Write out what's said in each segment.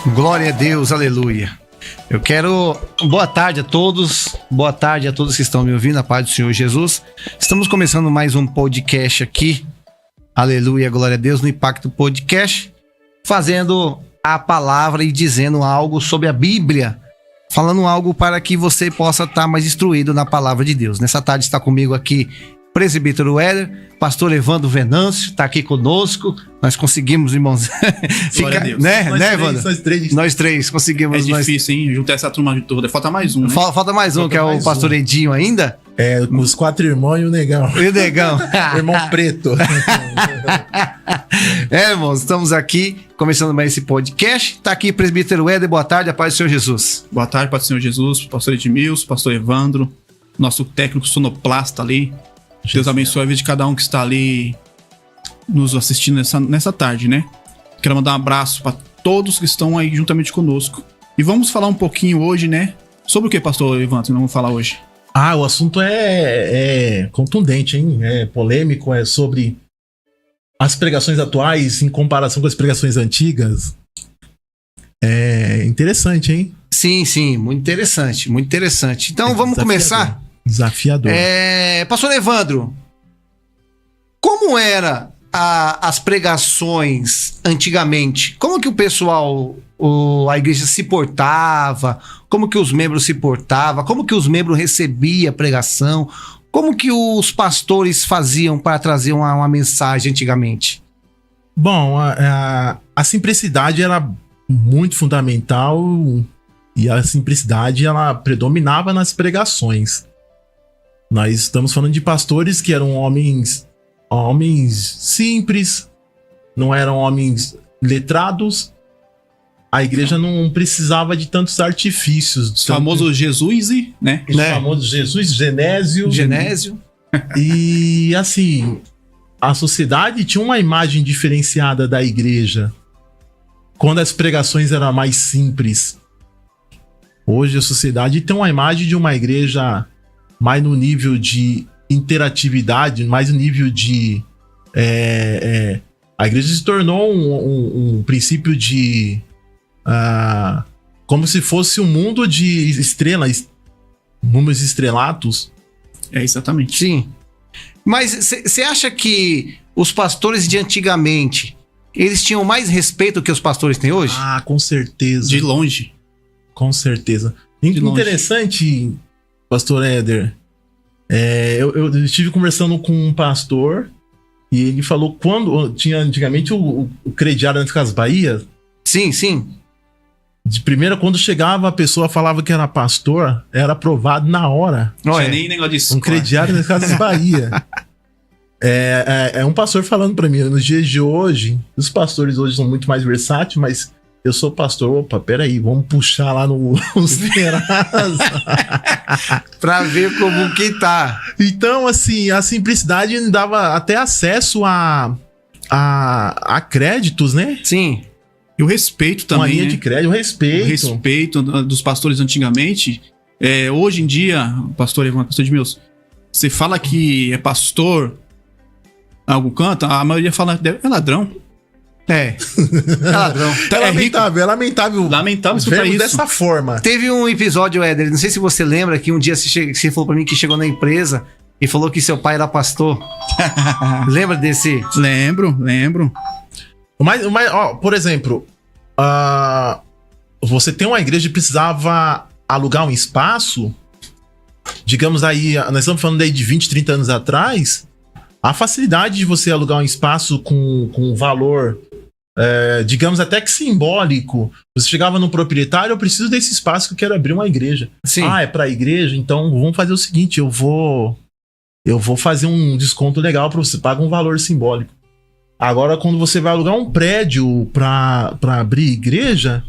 Glória a Deus, aleluia. Eu quero... Boa tarde a todos que estão me ouvindo, a paz do Senhor Jesus. Estamos começando mais um podcast aqui, aleluia, glória a Deus, no Impacto Podcast, fazendo a palavra e dizendo algo sobre a Bíblia, falando algo para que você possa estar mais instruído na palavra de Deus. Nessa tarde está comigo aqui presbítero Éder, pastor Evandro Venâncio, está aqui conosco. Nós conseguimos, irmãos. Glória a Deus. Evandro? Nós três conseguimos. É difícil, hein? Juntar essa turma toda. Falta mais um, né? Falta mais um, que é o pastor Edinho ainda. É, os 4 irmãos e o negão. E o negão. Irmão preto. Irmãos, estamos aqui começando mais esse podcast. Está aqui presbítero Éder, boa tarde, a paz do Senhor Jesus. Boa tarde, paz do Senhor Jesus, pastor Edmilson, pastor Evandro, nosso técnico sonoplasta ali. Deus abençoe a vida de cada um que está ali nos assistindo nessa tarde, né? Quero mandar um abraço para todos que estão aí juntamente conosco. E vamos falar um pouquinho hoje, né? Sobre o que, pastor Evandro, vamos falar hoje? O assunto é contundente, hein? É polêmico, é sobre as pregações atuais em comparação com as pregações antigas. É interessante, hein? Sim, muito interessante, muito interessante. Então vamos começar? Desafiador. Pastor Evandro, como era as pregações antigamente? Como que o pessoal, a igreja se portava? Como que os membros se portavam? Como que os membros recebiam a pregação? Como que os pastores faziam para trazer uma mensagem antigamente? Bom, a simplicidade era muito fundamental e a simplicidade ela predominava nas pregações. Nós estamos falando de pastores que eram homens simples, não eram homens letrados. A igreja não precisava de tantos artifícios. O famoso Jesus, né? O famoso Jesus, Genésio. E assim, a sociedade tinha uma imagem diferenciada da igreja quando as pregações eram mais simples. Hoje a sociedade tem uma imagem de uma igreja mais no nível de interatividade, mais no nível de... a igreja se tornou um princípio de... como se fosse um mundo de estrelas, números estrelatos. Exatamente. Sim. Mas você acha que os pastores de antigamente, eles tinham mais respeito que os pastores têm hoje? Com certeza. De longe. Com certeza. Interessante, pastor Éder. Eu estive conversando com um pastor e ele falou quando tinha antigamente o crediário nas Casas Bahia. Sim. De primeira, quando chegava a pessoa falava que era pastor, era aprovado na hora. Não é nem negócio disso. Um crediário nas Casas Bahia. É um pastor falando pra mim, nos dias de hoje, os pastores hoje são muito mais versáteis, mas eu sou pastor, opa, peraí, vamos puxar lá nos pra ver como que tá. Então, assim, a simplicidade dava até acesso a créditos, né? Sim. E o respeito também, uma linha de crédito, o respeito dos pastores antigamente. Hoje em dia, pastor Evandro, pastor Edmilson, você fala que é pastor algum canto, a maioria fala é ladrão. É ladrão. É lamentável escutar isso dessa forma. Teve um episódio, Éder, não sei se você lembra, que um dia você falou pra mim que chegou na empresa e falou que seu pai era pastor. Lembra desse? Lembro. Mas por exemplo, você tem uma igreja que precisava alugar um espaço, digamos aí, nós estamos falando aí de 20, 30 anos atrás, a facilidade de você alugar um espaço com um valor, digamos até que simbólico. Você chegava no proprietário, eu preciso desse espaço que eu quero abrir uma igreja. Sim. É pra igreja? Então vamos fazer o seguinte, eu vou fazer um desconto legal para você, paga um valor simbólico. Agora, quando você vai alugar um prédio pra abrir igreja,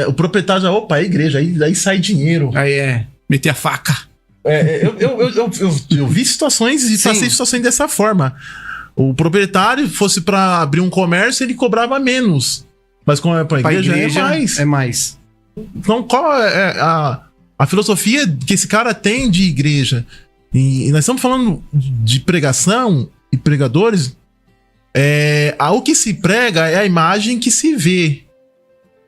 o proprietário já, opa, é igreja, aí sai dinheiro. Aí meter a faca. Eu vi situações e passei situações dessa forma. O proprietário fosse para abrir um comércio, ele cobrava menos. Mas como é pra igreja, é mais. É mais. Então, qual é a filosofia que esse cara tem de igreja? E nós estamos falando de pregação e pregadores. O que se prega é a imagem que se vê.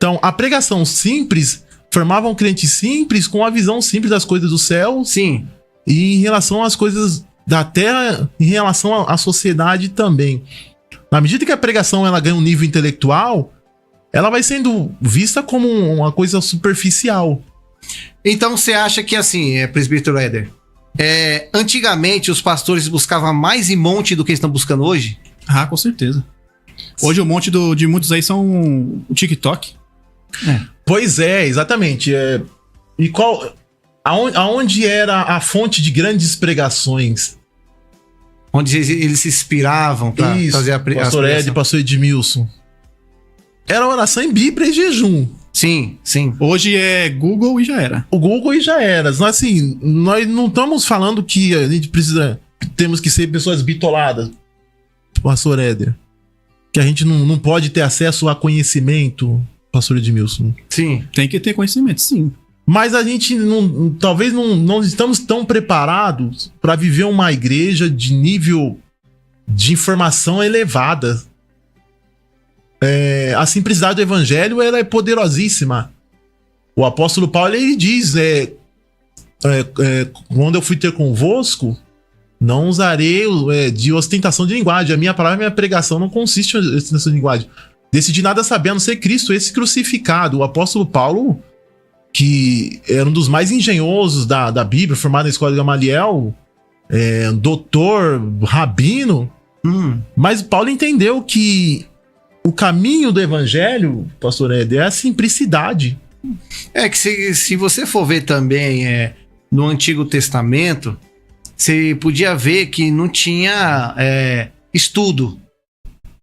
Então, a pregação simples formava um crente simples com a visão simples das coisas do céu. Sim. E em relação às coisas da terra, em relação à sociedade também. Na medida que a pregação ela ganha um nível intelectual, ela vai sendo vista como uma coisa superficial. Então você acha que assim, presbítero Éder, antigamente os pastores buscavam mais em monte do que estão buscando hoje? Ah, com certeza. Hoje o monte de muitos aí são o TikTok. Pois é, exatamente. E aonde era a fonte de grandes pregações? Onde eles se inspiravam para fazer a pregação? Pastor Ed, pastor Edmilson. Era oração em Bíblia e jejum. Sim, sim. Hoje é Google e já era. O Google e já era. Assim, nós não estamos falando que a gente temos que ser pessoas bitoladas, pastor Éder. Que a gente não pode ter acesso a conhecimento, pastor Edmilson. Sim. Tem que ter conhecimento, sim. Mas a gente talvez não estamos tão preparados para viver uma igreja de nível de informação elevada. A simplicidade do evangelho ela é poderosíssima. O apóstolo Paulo ele diz: quando eu fui ter convosco, não usarei de ostentação de linguagem. A minha palavra, a minha pregação não consiste em ostentação de linguagem. Decidi nada saber a não ser Cristo, esse crucificado. O apóstolo Paulo, que era um dos mais engenhosos da Bíblia, formado na escola de Gamaliel, doutor, rabino. Mas Paulo entendeu que o caminho do evangelho, pastor Éder, é a simplicidade. Que se você for ver também no Antigo Testamento, você podia ver que não tinha estudo,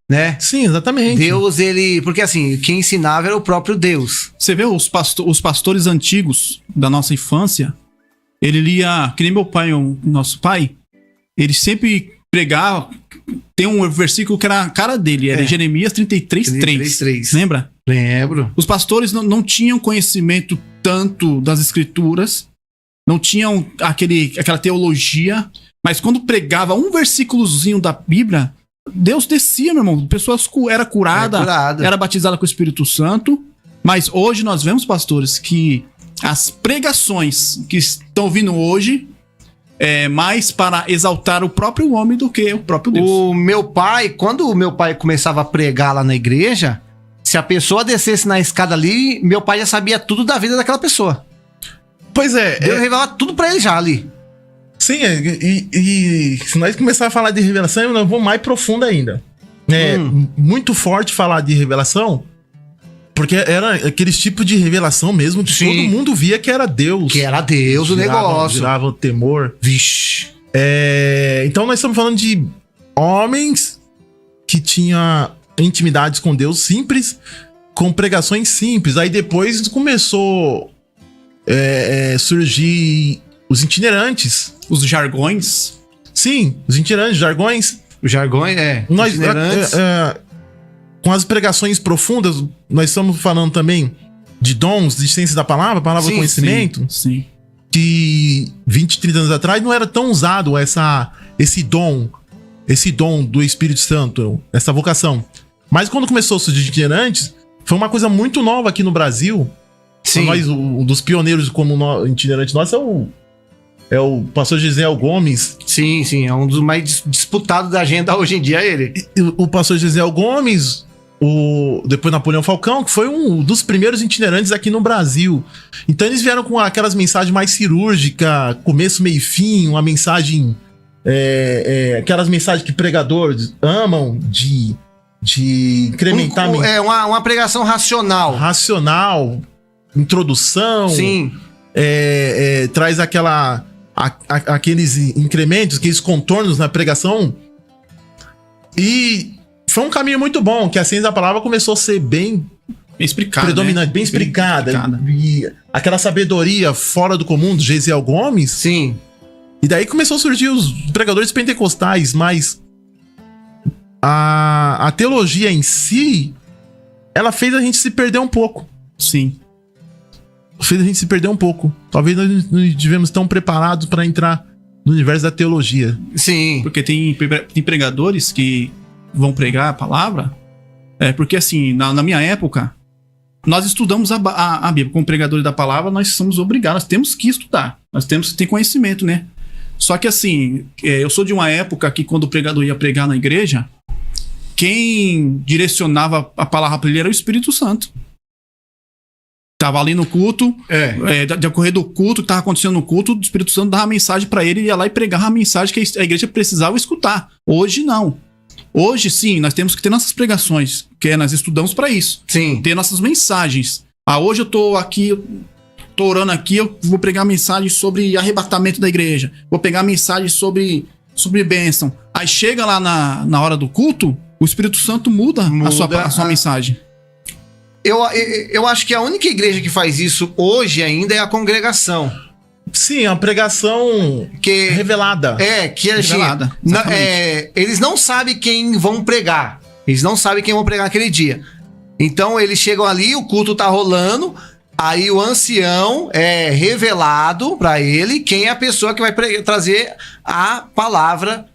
né? Sim, exatamente. Deus, porque assim, quem ensinava era o próprio Deus. Você vê os pastores antigos da nossa infância, ele lia, que nem meu pai, o nosso pai, ele sempre pregava. Tem um versículo que era a cara dele, era Jeremias 33:3. Lembra? Lembro. Os pastores não tinham conhecimento tanto das escrituras, não tinham aquela teologia, mas quando pregava um versículozinho da Bíblia, Deus descia, meu irmão. Pessoas era curada, era batizada com o Espírito Santo. Mas hoje nós vemos, pastores, que as pregações que estão vindo hoje mais para exaltar o próprio homem do que o próprio Deus. Quando o meu pai começava a pregar lá na igreja, se a pessoa descesse na escada ali, meu pai já sabia tudo da vida daquela pessoa. Pois é. Deus revelava tudo pra ele já ali. Sim, e se nós começarmos a falar de revelação, nós vamos mais profundo ainda. Muito forte falar de revelação, porque era aqueles tipos de revelação mesmo que todo mundo via que era Deus. Que era Deus o negócio. Girava o temor. Vixe. Então nós estamos falando de homens que tinham intimidades com Deus simples, com pregações simples. Aí depois começou surgir os itinerantes. Os jargões. Sim, os itinerantes, jargões. Os jargões, Nós, itinerantes. Com as pregações profundas, nós estamos falando também de dons, de ciência da palavra do conhecimento. Sim. Que 20, 30 anos atrás não era tão usado esse dom do Espírito Santo, essa vocação. Mas quando começou a surgir itinerantes, foi uma coisa muito nova aqui no Brasil. Sim. Nós, um dos pioneiros como itinerante nosso é o pastor Gisel Gomes. Sim, é um dos mais disputados da agenda hoje em dia, ele. O pastor Gisel Gomes, depois Napoleão Falcão, que foi um dos primeiros itinerantes aqui no Brasil. Então eles vieram com aquelas mensagens mais cirúrgicas, começo, meio e fim, uma mensagem, aquelas mensagens que pregadores amam de incrementar... uma pregação racional. Racional, introdução. Sim. Traz aqueles incrementos, aqueles contornos na pregação. E foi um caminho muito bom, que a ciência da palavra começou a ser bem explicada, predominante, né? bem explicada. E aquela sabedoria fora do comum do Gesiel Gomes. Sim. E daí começou a surgir os pregadores pentecostais, mas a teologia em si, ela fez a gente se perder um pouco. Sim. Fez a gente se perder um pouco. Talvez nós não estivemos tão preparados para entrar no universo da teologia. Sim. Porque tem pregadores que vão pregar a palavra. Porque assim, na minha época, nós estudamos a Bíblia. Como pregadores da palavra, nós somos obrigados, nós temos que estudar. Nós temos que ter conhecimento, né? Só que assim, eu sou de uma época que quando o pregador ia pregar na igreja, quem direcionava a palavra para ele era o Espírito Santo. Tava ali no culto, de ocorrer do culto, que tava acontecendo no culto, o Espírito Santo dava a mensagem para ele, ia lá e pregava a mensagem que a igreja precisava escutar. Hoje não. Hoje sim, nós temos que ter nossas pregações, que nós estudamos para isso. Sim. Ter nossas mensagens. Hoje eu tô aqui, tô orando aqui, eu vou pregar mensagem sobre arrebatamento da igreja. Vou pegar mensagem sobre bênção. Aí chega lá na hora do culto, o Espírito Santo muda a sua mensagem. Eu acho que a única igreja que faz isso hoje ainda é a congregação. Sim, a pregação revelada. Que revelada, eles não sabem quem vão pregar. Eles não sabem quem vão pregar naquele dia. Então eles chegam ali, o culto tá rolando, aí o ancião é revelado para ele quem é a pessoa que vai trazer a palavra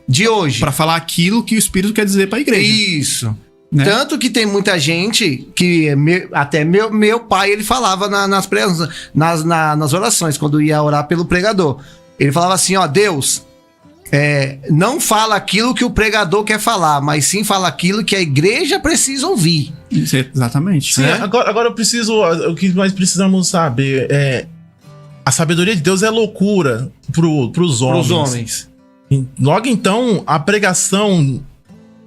de hoje. Para falar aquilo que o Espírito quer dizer para a igreja. Isso. Né? Tanto que tem muita gente que até meu pai, ele falava nas orações, quando ia orar pelo pregador. Ele falava assim, ó, Deus, não fala aquilo que o pregador quer falar, mas sim fala aquilo que a igreja precisa ouvir. Isso, exatamente. Sim, agora o que nós precisamos saber a sabedoria de Deus é loucura pros homens. Logo então, a pregação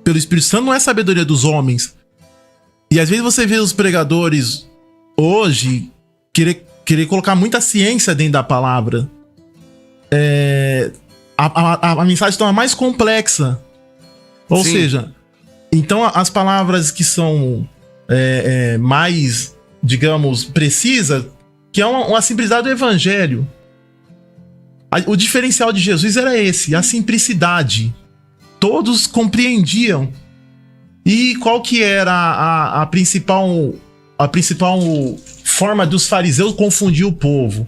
pelo Espírito Santo não é sabedoria dos homens. E às vezes você vê os pregadores hoje querer colocar muita ciência dentro da palavra. A mensagem torna mais complexa. Ou seja, então as palavras que são mais, digamos, precisas, que é uma simplicidade do evangelho. O diferencial de Jesus era esse, a simplicidade. Todos compreendiam. E qual que era a principal forma dos fariseus confundir o povo?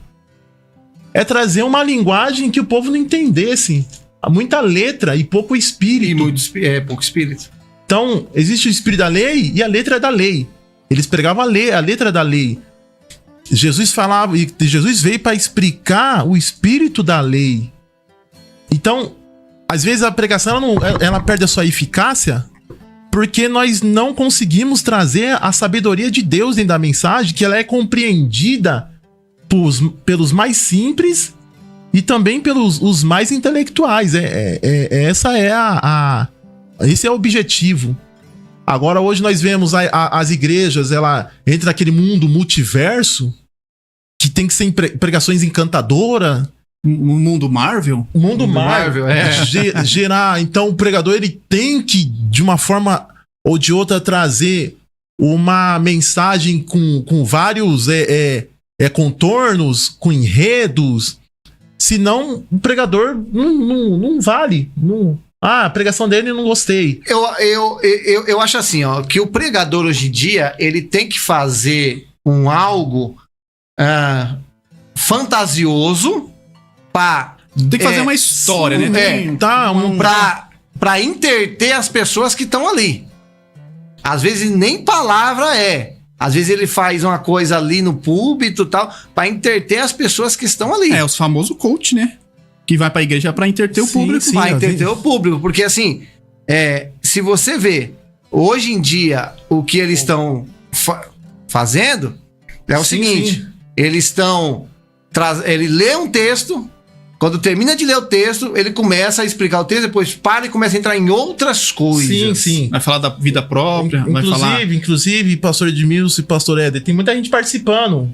É trazer uma linguagem que o povo não entendesse. Muita letra e pouco espírito. Pouco espírito. Então, existe o espírito da lei e a letra da lei. Eles pregavam a letra da lei. Jesus falava, e Jesus veio para explicar o espírito da lei. Então, às vezes a pregação ela perde a sua eficácia porque nós não conseguimos trazer a sabedoria de Deus dentro da mensagem, que ela é compreendida pelos mais simples e também pelos os mais intelectuais. Esse é o objetivo. Agora, hoje nós vemos as igrejas, ela entra naquele mundo multiverso, que tem que ser pregações encantadoras. Mundo Marvel? Mundo Marvel, gerar. Então o pregador ele tem que, de uma forma ou de outra, trazer uma mensagem com vários contornos, com enredos. Senão o pregador não vale. A pregação dele não gostei. Eu acho assim, ó, que o pregador hoje em dia ele tem que fazer algo fantasioso. Tem que fazer uma história, né? Pra entreter as pessoas que estão ali. Às vezes nem palavra Às vezes ele faz uma coisa ali no púlpito e tal, pra entreter as pessoas que estão ali. Os famosos coach, né? Que vai pra igreja pra entreter o público. Sim, pra entreter o público. Porque assim, se você vê hoje em dia o que eles estão fazendo, é o seguinte: eles estão. Ele lê um texto. Quando termina de ler o texto, ele começa a explicar o texto, depois para e começa a entrar em outras coisas. Sim. Vai falar da vida própria, Inclusive, pastor Edmilson e pastor Éder, tem muita gente participando.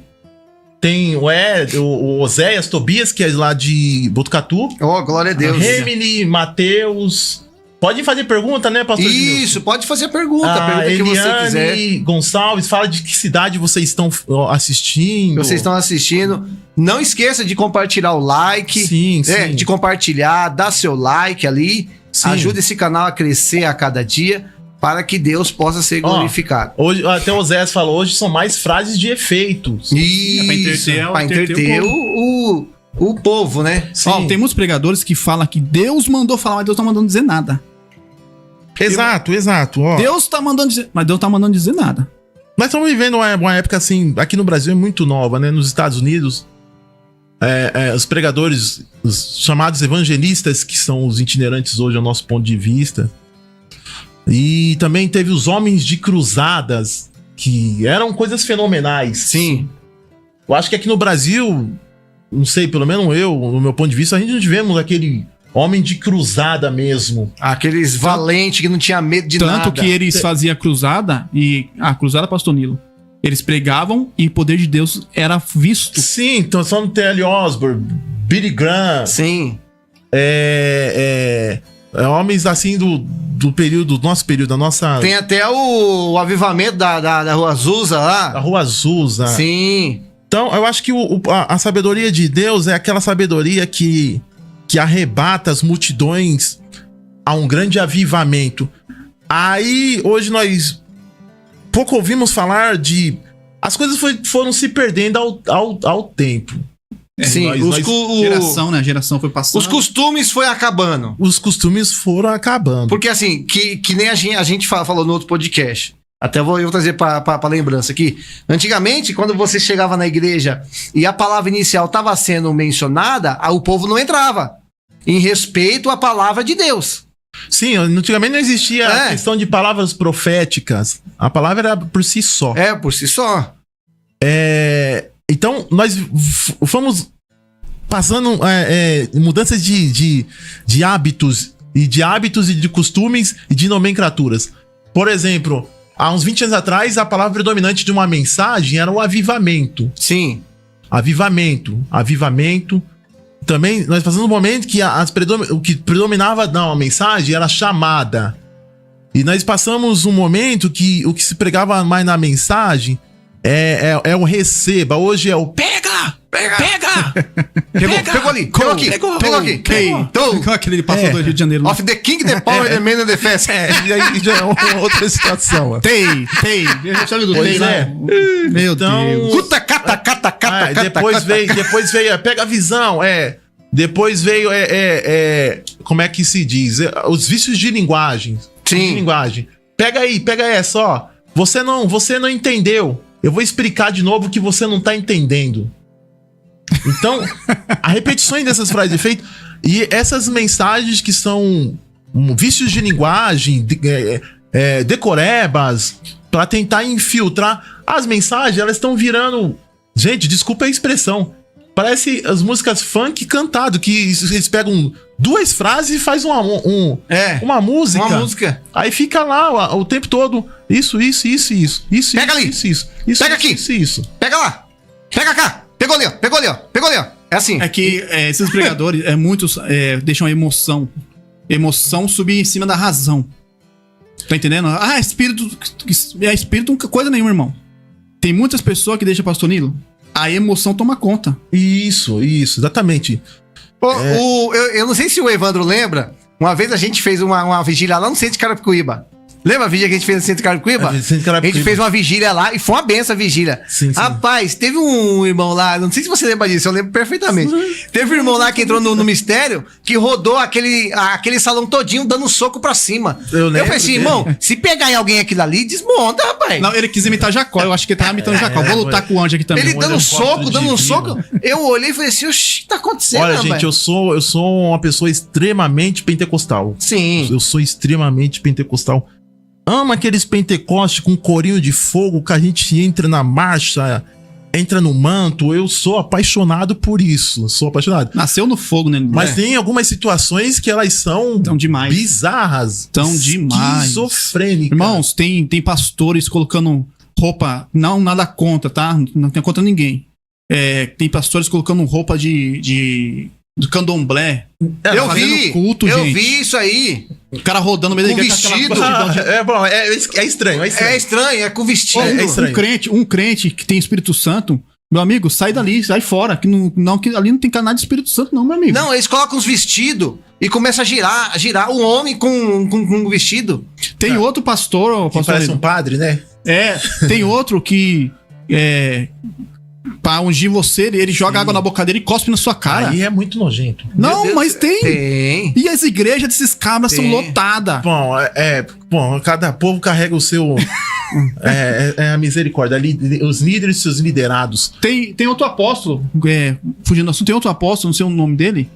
Tem o Oséias Tobias, que é lá de Botucatu. Glória a Deus. Remini, Mateus. Pode fazer pergunta, né, pastor Edmilson? Isso, pode fazer pergunta. Pergunta que você quiser. Gonçalves, fala de que cidade vocês estão assistindo. Vocês estão assistindo. Não esqueça de compartilhar o like. Sim. De compartilhar, dar seu like ali. Sim. Ajuda esse canal a crescer a cada dia para que Deus possa ser glorificado. Hoje, até o Zé falou, hoje são mais frases de efeitos. Isso, para entreter o povo, né? Tem muitos pregadores que falam que Deus mandou falar, mas Deus tá mandando dizer nada. Exato. Deus tá mandando dizer, mas Deus tá mandando dizer nada. Nós estamos vivendo uma época assim, aqui no Brasil é muito nova, né? Nos Estados Unidos, os pregadores, os chamados evangelistas, que são os itinerantes hoje, ao nosso ponto de vista. E também teve os homens de cruzadas, que eram coisas fenomenais. Sim. Eu acho que aqui no Brasil, não sei, pelo menos eu, no meu ponto de vista, a gente não tivemos aquele homem de cruzada mesmo. Aqueles valentes que não tinha medo de nada. Tanto que eles faziam a cruzada, e a cruzada, pastor Nilo, eles pregavam e o poder de Deus era visto. Sim, então só no T.L. Osborne, Billy Graham. Sim. Homens assim do período, do nosso período, da nossa... Tem até o avivamento da Rua Azusa lá. Da Rua Azusa. Sim. Então, eu acho que a sabedoria de Deus é aquela sabedoria que arrebata as multidões a um grande avivamento. Aí, hoje nós pouco ouvimos falar de... As coisas foram se perdendo ao tempo. Sim, Geração, né? A geração foi passando. Os costumes foi acabando. Os costumes foram acabando. Porque assim, que nem a gente falou no outro podcast. Até eu vou trazer pra lembrança aqui. Antigamente, quando você chegava na igreja e a palavra inicial estava sendo mencionada, o povo não entrava. Em respeito à palavra de Deus. Sim, antigamente não existia a questão de palavras proféticas. A palavra era por si só. Por si só. Então, nós fomos passando mudanças de hábitos e de costumes e de nomenclaturas. Por exemplo, há uns 20 anos atrás, a palavra predominante de uma mensagem era o avivamento. Sim. Avivamento. Também, nós passamos um momento que o que predominava na mensagem era chamada. E nós passamos um momento que o que se pregava mais na mensagem é o receba. Hoje é o pega! Pegou ali, pegou aqui. Igual aquele passou do Rio de Janeiro. Of the king, the power, the man and the fast. E aí já é uma outra situação. Tem. Sabe do Pois é. Meu Deus. Cuta, cata. Depois veio, pega a visão, Depois veio, como é que se diz? Os vícios de linguagem. Sim. Pega essa, ó. Você não entendeu. Eu vou explicar de novo que você não tá entendendo. Então, a repetição dessas frases de efeito e essas mensagens que são vícios de linguagem, decorebas, pra tentar infiltrar as mensagens, elas estão virando... Gente, desculpa a expressão. Parece as músicas funk cantado, que eles pegam 2 frases e faz uma música. Uma música. Aí fica lá o tempo todo. Isso. Pega ali. Isso. Pega aqui. Isso. Pega lá. Pega cá. Pegou ali, ó. É assim. É que esses pregadores, muitos deixam a emoção subir em cima da razão. Tá entendendo? Espírito coisa nenhuma, irmão. Tem muitas pessoas que deixam pastor Nilo. A emoção toma conta. Isso, exatamente. Eu não sei se o Evandro lembra. Uma vez a gente fez uma vigília lá no centro de Carapicuíba. Lembra a vigília que a gente fez no centro de Carapicuíba? A gente fez uma vigília lá e foi uma benção a vigília. Sim. Rapaz, teve um irmão lá, não sei se você lembra disso, eu lembro perfeitamente. Teve um irmão lá que entrou no mistério, que rodou aquele salão todinho dando soco pra cima. Eu falei assim, irmão, se pegar em alguém aquilo ali, desmonta, rapaz. Não, ele quis imitar Jacó, eu acho que ele tava imitando Jacó. Vou lutar com o anjo aqui também. Ele dando um soco. Eu olhei e falei assim, oxi, o que tá acontecendo, Olha, rapaz? gente, eu sou uma pessoa extremamente pentecostal. Sim. Eu sou extremamente pentecostal. Amo aqueles pentecostes com corinho de fogo que a gente entra na marcha, entra no manto. Eu sou apaixonado por isso. Sou apaixonado. Nasceu no fogo, né? Mas tem algumas situações que elas são tão demais. Bizarras. Tão demais. Esquizofrênicas. Irmãos, tem pastores colocando roupa... Não, nada contra, tá? Não tem contra ninguém. Tem pastores colocando roupa do candomblé. Eu vi isso aí. O cara rodando no meio da igreja. É estranho. É com vestido. Um crente que tem Espírito Santo, meu amigo, sai dali, sai fora. Que ali não tem nada de Espírito Santo, não, meu amigo. Não, eles colocam os vestidos e começam a girar o homem com um vestido. Tem outro pastor que parece um padre, né? Tem outro que pra ungir você, ele joga água na boca dele e cospe na sua cara. Aí é muito nojento. Não, mas tem. E as igrejas desses cabras são lotadas. Bom, cada povo carrega o seu É a misericórdia. Os líderes e os liderados. Tem outro apóstolo, fugindo do assunto, tem outro apóstolo, não sei o nome dele,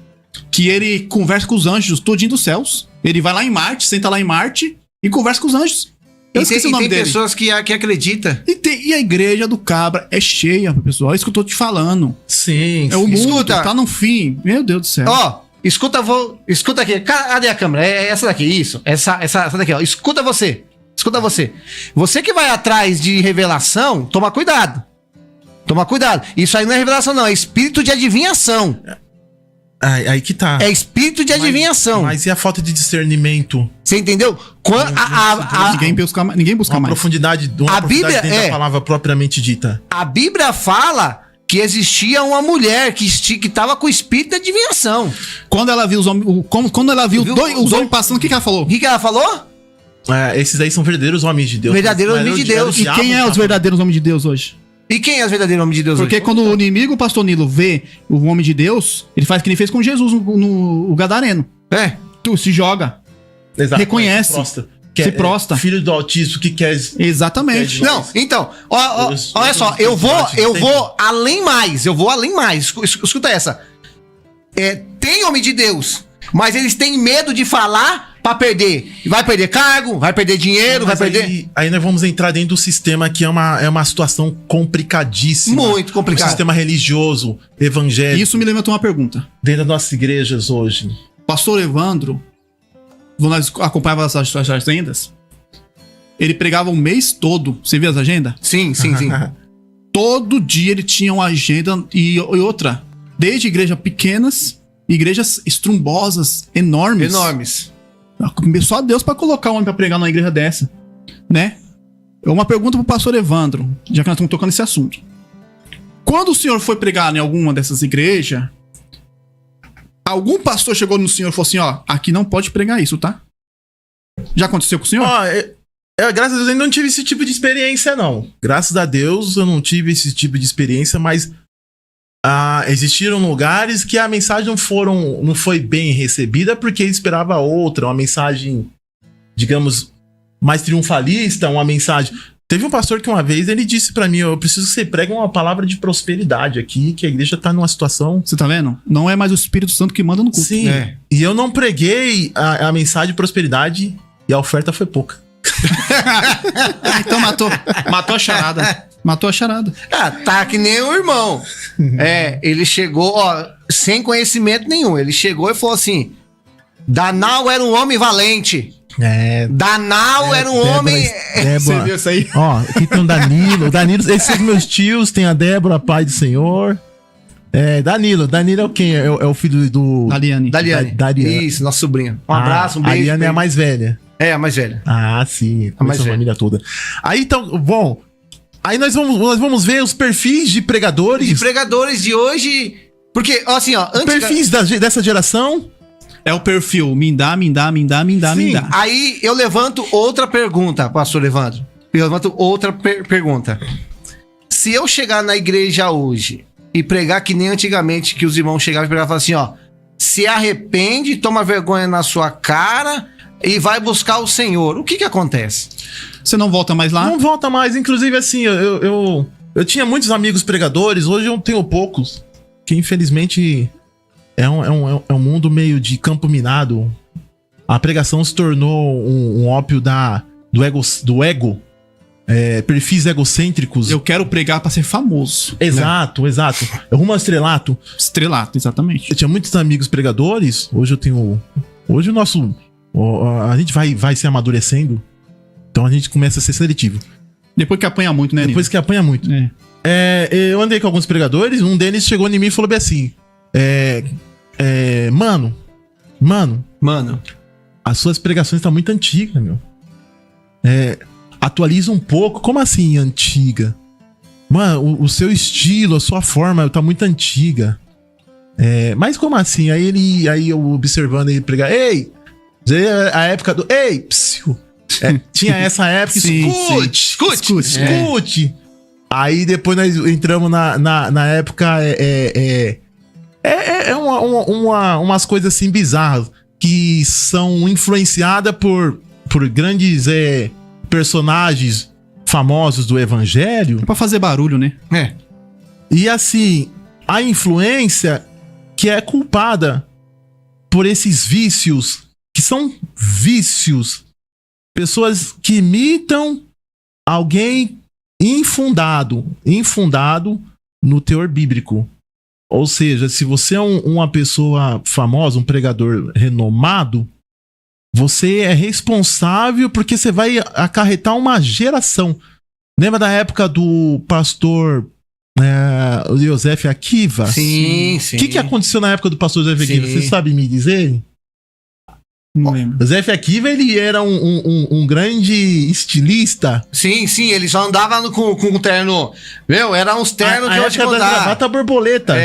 que ele conversa com os anjos todinho dos céus. Ele vai lá em Marte, senta lá em Marte e conversa com os anjos. Eu esqueci o nome dele. Tem pessoas que acreditam. E a igreja do Cabra é cheia, pessoal. É isso que eu tô te falando. Sim. É o mundo, Escuta. tá no fim. Meu Deus do céu. Ó, escuta aqui. Cadê a câmera? É essa daqui, isso. Essa daqui, ó. Escuta você. Você que vai atrás de revelação, toma cuidado. Isso aí não é revelação, não. É espírito de adivinhação. Aí que tá. É espírito de adivinhação. Mas e a falta de discernimento? Você entendeu? Ninguém busca Uma mais. profundidade, A Bíblia dentro da palavra propriamente dita. A Bíblia fala que existia uma mulher que estava com o espírito de adivinhação. Quando ela viu os homens, os homens passando, o que ela falou? O que ela falou? Esses aí são verdadeiros homens de Deus. Verdadeiros homens de Deus. E quem é os verdadeiros homens de Deus hoje? E quem é os verdadeiros homens de Deus Porque hoje? quando o inimigo, o pastor Nilo, vê o homem de Deus, ele faz o que ele fez com Jesus no Gadareno. Tu se joga. Exato. Reconhece. Se prostra. Filho do autismo que quer. Exatamente. Não, então, olha só, eu vou além mais. Escuta essa. Tem homem de Deus, mas eles têm medo de falar pra perder. Vai perder cargo, vai perder dinheiro, vai perder. Aí nós vamos entrar dentro do sistema que é uma situação complicadíssima. Muito complicado. O sistema religioso, evangélico. Isso me levantou uma pergunta. Dentro das nossas igrejas hoje. Pastor Evandro, quando nós acompanhávamos as suas agendas, ele pregava o mês todo. Você viu as agendas? Sim. Todo dia ele tinha uma agenda e outra. Desde igrejas pequenas, igrejas estrumbosas, enormes. Só Deus pra colocar um homem pra pregar numa igreja dessa, né? Uma pergunta pro pastor Evandro, já que nós estamos tocando nesse assunto. Quando o senhor foi pregar em alguma dessas igrejas, algum pastor chegou no senhor e falou assim, ó, aqui não pode pregar isso, tá? Já aconteceu com o senhor? Graças a Deus eu ainda não tive esse tipo de experiência, não. Graças a Deus eu não tive esse tipo de experiência, mas existiram lugares que a mensagem não foi bem recebida porque ele esperava outra, uma mensagem, digamos, mais triunfalista, uma mensagem... Teve um pastor que uma vez ele disse pra mim, eu preciso que você pregue uma palavra de prosperidade aqui, que a igreja tá numa situação... Você tá vendo? Não é mais o Espírito Santo que manda no culto. Sim, e eu não preguei a mensagem de prosperidade e a oferta foi pouca. Então matou a charada. Matou a charada. Tá que nem o irmão. Ele chegou, sem conhecimento nenhum. Ele chegou e falou assim: Danal era um homem valente. Danal era um homem. Você viu isso aí? Aqui tem o Danilo. Esses são meus tios, tem a Débora, pai do Senhor. Danilo é o quem? É o filho do... Daliane. Isso, nosso sobrinho. Um abraço, um beijo. A Daliane é a mais velha. A mais velha. Sim. A mais velha. Família toda. Aí então, bom... Aí nós vamos ver os perfis de pregadores. De pregadores de hoje. Porque, assim, perfis dessa geração. É o perfil. Me dá. Aí eu levanto outra pergunta, pastor Evandro. Pergunta. Se eu chegar na igreja hoje e pregar que nem antigamente, que os irmãos chegavam e pregavam assim, se arrepende, toma vergonha na sua cara e vai buscar o Senhor. O que acontece? Você não volta mais lá? Não volta mais. Inclusive, assim, eu tinha muitos amigos pregadores, hoje eu tenho poucos. Que infelizmente é um mundo meio de campo minado. A pregação se tornou um ópio do ego. Perfis egocêntricos. Eu quero pregar pra ser famoso. Exato. É rumo ao estrelato. Estrelato, exatamente. Eu tinha muitos amigos pregadores. Hoje eu tenho. Hoje o nosso. A gente vai se amadurecendo. Então a gente começa a ser seletivo. Depois que apanha muito, né, Depois que apanha muito. Eu andei com alguns pregadores, um deles chegou em mim e falou bem assim: Mano, as suas pregações estão muito antigas, meu. Atualiza um pouco. Como assim antiga? Mano, o seu estilo, a sua forma tá muito antiga. Mas como assim? Aí eu observando ele pregar: Ei, a época do... Ei, psiu. Tinha essa época. Escute. Aí depois nós entramos na época. Umas coisas assim bizarras que são influenciadas por grandes personagens famosos do evangelho. É pra fazer barulho, né? É. E assim, a influência que é culpada por esses vícios, que são vícios. Pessoas que imitam alguém infundado no teor bíblico. Ou seja, se você é uma pessoa famosa, um pregador renomado, você é responsável porque você vai acarretar uma geração. Lembra da época do pastor Joseph Akiva? Sim. O que aconteceu na época do pastor Joseph Akiva? Você sabe me dizer? Não lembro. Joseph Akiva, ele era um grande estilista. Sim, ele só andava com um terno. Meu, era uns ternos que eu te da contar. gravata borboleta.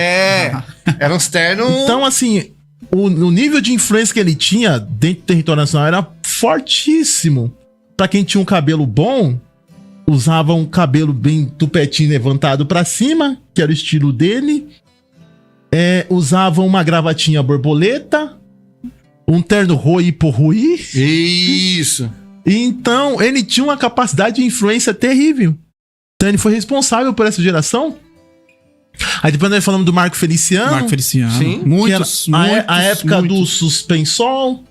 Eram uns ternos. Então, assim, o nível de influência que ele tinha dentro do território nacional era fortíssimo. Pra quem tinha um cabelo bom, usava um cabelo bem tupetinho levantado pra cima, que era o estilo dele. Usava uma gravatinha borboleta, um terno roi porruí. Isso. Então, ele tinha uma capacidade de influência terrível. Então, ele foi responsável por essa geração. Aí depois nós falamos do Marco Feliciano. Sim. Muitos. A época do Suspensol.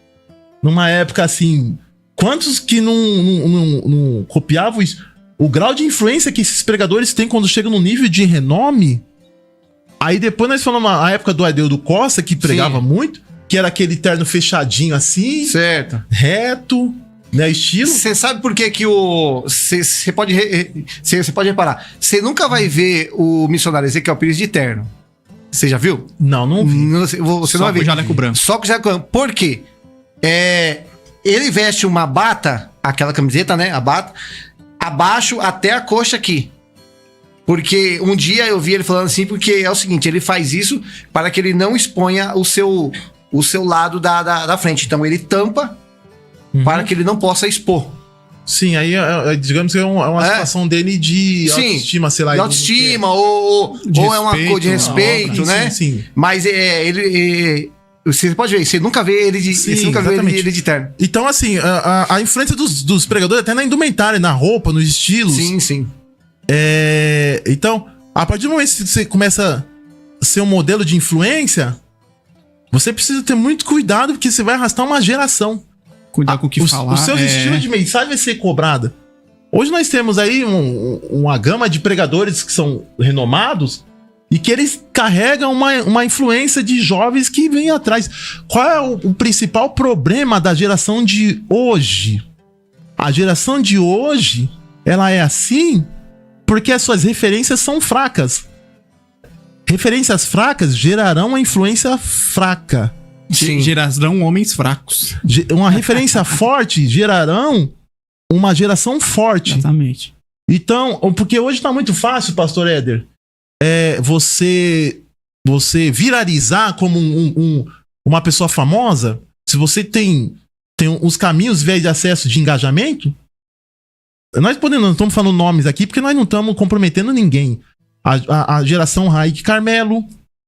Numa época assim... Quantos que não copiavam isso? O grau de influência que esses pregadores têm quando chegam no nível de renome. Aí depois nós falamos a época do Adeildo Costa, que pregava muito. Que era aquele terno fechadinho assim. Certo. Reto. Né, estilo. Você sabe por que você pode reparar. Você nunca vai ver o missionário Ezequiel Pires de terno. Você já viu? Não vi. Você não vai ver. Só com jaleco branco. Só com jaleco branco. Por quê? Ele veste uma bata, aquela camiseta, né? A bata, abaixo até a coxa aqui. Porque um dia eu vi ele falando assim, porque é o seguinte, ele faz isso para que ele não exponha o seu lado da frente. Então ele tampa para que ele não possa expor. Sim, aí digamos que é uma situação dele de autoestima, sei lá. De autoestima, ou é uma coisa de respeito, né? Sim. Mas você pode ver, você nunca vê ele de terno. Então, assim, a influência dos pregadores, até na indumentária, na roupa, nos estilos. Sim. Então, a partir do momento que você começa a ser um modelo de influência, você precisa ter muito cuidado, porque você vai arrastar uma geração. Cuidar com o que falar. Os seus estilos de mensagem vai ser cobrada. Hoje nós temos aí uma gama de pregadores que são renomados e que eles carregam uma influência de jovens que vêm atrás. Qual é o principal problema da geração de hoje? A geração de hoje, ela é assim porque as suas referências são fracas. Referências fracas gerarão uma influência fraca. Sim. Gerarão homens fracos. Uma referência forte gerarão uma geração forte. Exatamente. Então, porque hoje tá muito fácil, pastor Éder, você viralizar como uma pessoa famosa. Se você tem os caminhos viés de acesso de engajamento, não estamos falando nomes aqui porque nós não estamos comprometendo ninguém. A geração Raik Carmelo,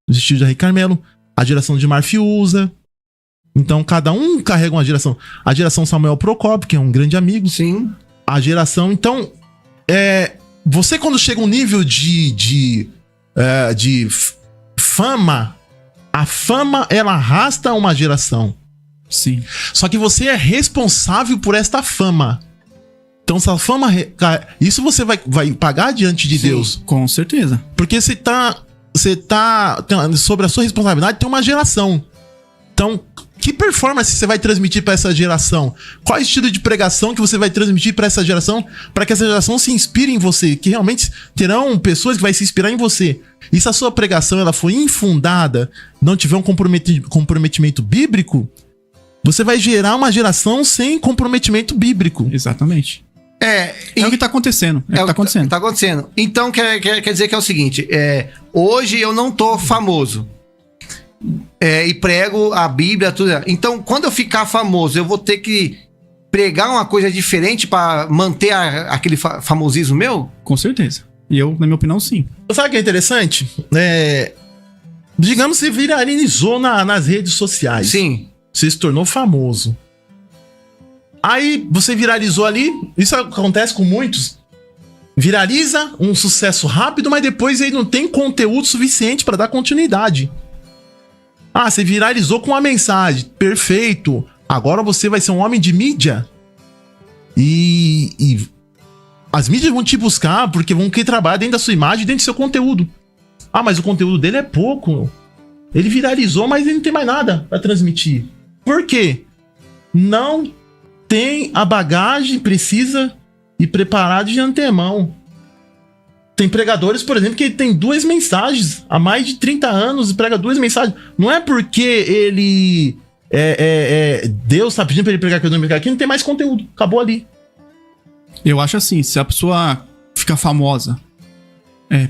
os estilos de Raik Carmelo, a geração de Marfiusa. Então, cada um carrega uma geração. A geração Samuel Procópio, que é um grande amigo. Sim. A geração... Então, você quando chega um nível de fama, a fama, ela arrasta uma geração. Sim. Só que você é responsável por esta fama. Então, se a fama... Isso você vai pagar diante de Deus. Com certeza. Porque você tá sobre a sua responsabilidade, tem uma geração. Então, que performance você vai transmitir para essa geração? Qual estilo de pregação que você vai transmitir para essa geração, para que essa geração se inspire em você? Que realmente terão pessoas que vão se inspirar em você. E se a sua pregação ela for infundada, não tiver um comprometimento bíblico, você vai gerar uma geração sem comprometimento bíblico. Exatamente. É o que tá acontecendo. Tá acontecendo. Então, quer dizer que é o seguinte: hoje eu não tô famoso. E prego a Bíblia, tudo. Então, quando eu ficar famoso, eu vou ter que pregar uma coisa diferente para manter aquele famosismo meu? Com certeza. E eu, na minha opinião, sim. Sabe o que é interessante? Digamos que você viralizou nas redes sociais. Sim. Você se tornou famoso. Aí você viralizou ali. Isso acontece com muitos. viraliza, um sucesso rápido, mas depois ele não tem conteúdo suficiente para dar continuidade. Ah, você viralizou com uma mensagem, perfeito. Agora você vai ser um homem de mídia. E as mídias vão te buscar porque vão querer trabalhar dentro da sua imagem, dentro do seu conteúdo. Ah, mas o conteúdo dele é pouco. Ele viralizou, mas ele não tem mais nada para transmitir. Por quê? Não tem a bagagem precisa e preparado de antemão. Tem pregadores, por exemplo, que tem 2 mensagens há mais de 30 anos e prega 2 mensagens. Não é porque ele... Deus tá pedindo pra ele pregar aqui, não pregar aqui, não tem mais conteúdo. Acabou ali. Eu acho assim, se a pessoa fica famosa,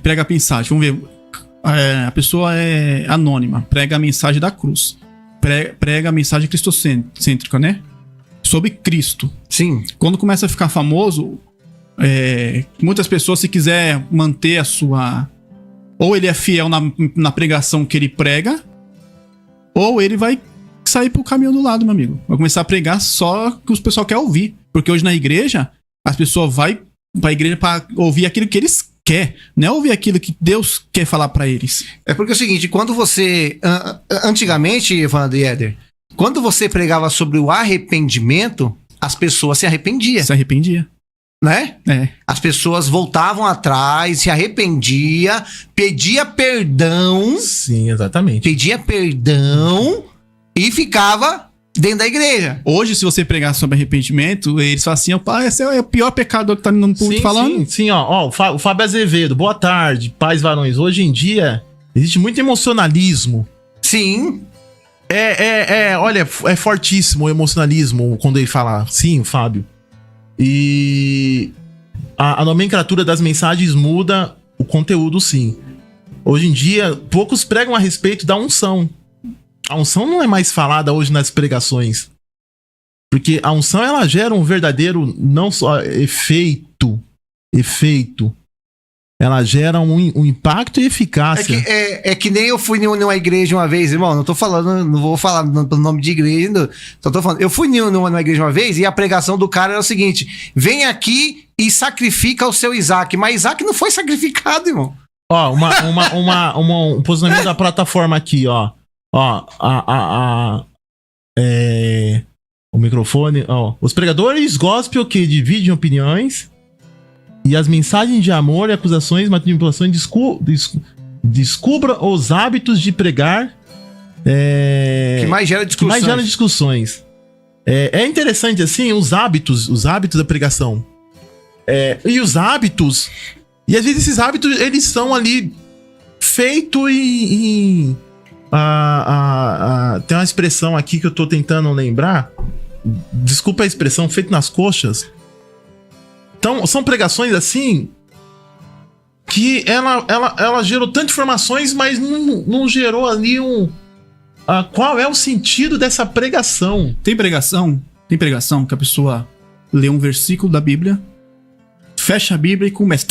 prega a mensagem, vamos ver, a pessoa é anônima, prega a mensagem da cruz, prega a mensagem cristocêntrica, né? Sobre Cristo. Sim. Quando começa a ficar famoso, muitas pessoas, se quiser manter a sua... Ou ele é fiel na pregação que ele prega, ou ele vai sair pro caminho do lado, meu amigo. Vai começar a pregar só que o pessoal quer ouvir. Porque hoje na igreja, as pessoas vão pra igreja pra ouvir aquilo que eles querem, não é ouvir aquilo que Deus quer falar pra eles. É porque é o seguinte, quando você... Antigamente, Evandro e Éder, quando você pregava sobre o arrependimento, as pessoas se arrependiam. Se arrependia. Né? É. As pessoas voltavam atrás, se arrependia, pedia perdão. Sim, exatamente. Pedia perdão e ficava dentro da igreja. Hoje, se você pregar sobre arrependimento, eles falam assim, esse é o pior pecador que tá no público falando. Sim, ó, o Fábio Azevedo, boa tarde, pais varões. Hoje em dia, existe muito emocionalismo. Sim. Olha, é fortíssimo o emocionalismo quando ele fala, sim, Fábio. E a nomenclatura das mensagens muda, o conteúdo sim. Hoje em dia, poucos pregam a respeito da unção. A unção não é mais falada hoje nas pregações. Porque a unção, ela gera um verdadeiro, não só efeito. Ela gera um impacto e eficácia. É que nem eu fui numa igreja uma vez, irmão. Não tô falando, não vou falar pelo nome de igreja. Só tô falando. Eu fui numa igreja uma vez e a pregação do cara era o seguinte: vem aqui e sacrifica o seu Isaac. Mas Isaac não foi sacrificado, irmão. Ó, um posicionamento da plataforma aqui, ó. Ó, o microfone, ó. Os pregadores gospel que dividem opiniões. E as mensagens de amor e acusações, manipulações, descubra os hábitos de pregar. Que mais gera discussões. É interessante, assim, os hábitos da pregação. E os hábitos... E às vezes esses hábitos, eles são ali feitos em... tem uma expressão aqui que eu tô tentando lembrar. Desculpa a expressão, feito nas coxas. Então, são pregações assim que ela gerou tantas informações, mas não gerou ali qual é o sentido dessa pregação. Tem pregação que a pessoa lê um versículo da Bíblia, fecha a Bíblia e começa...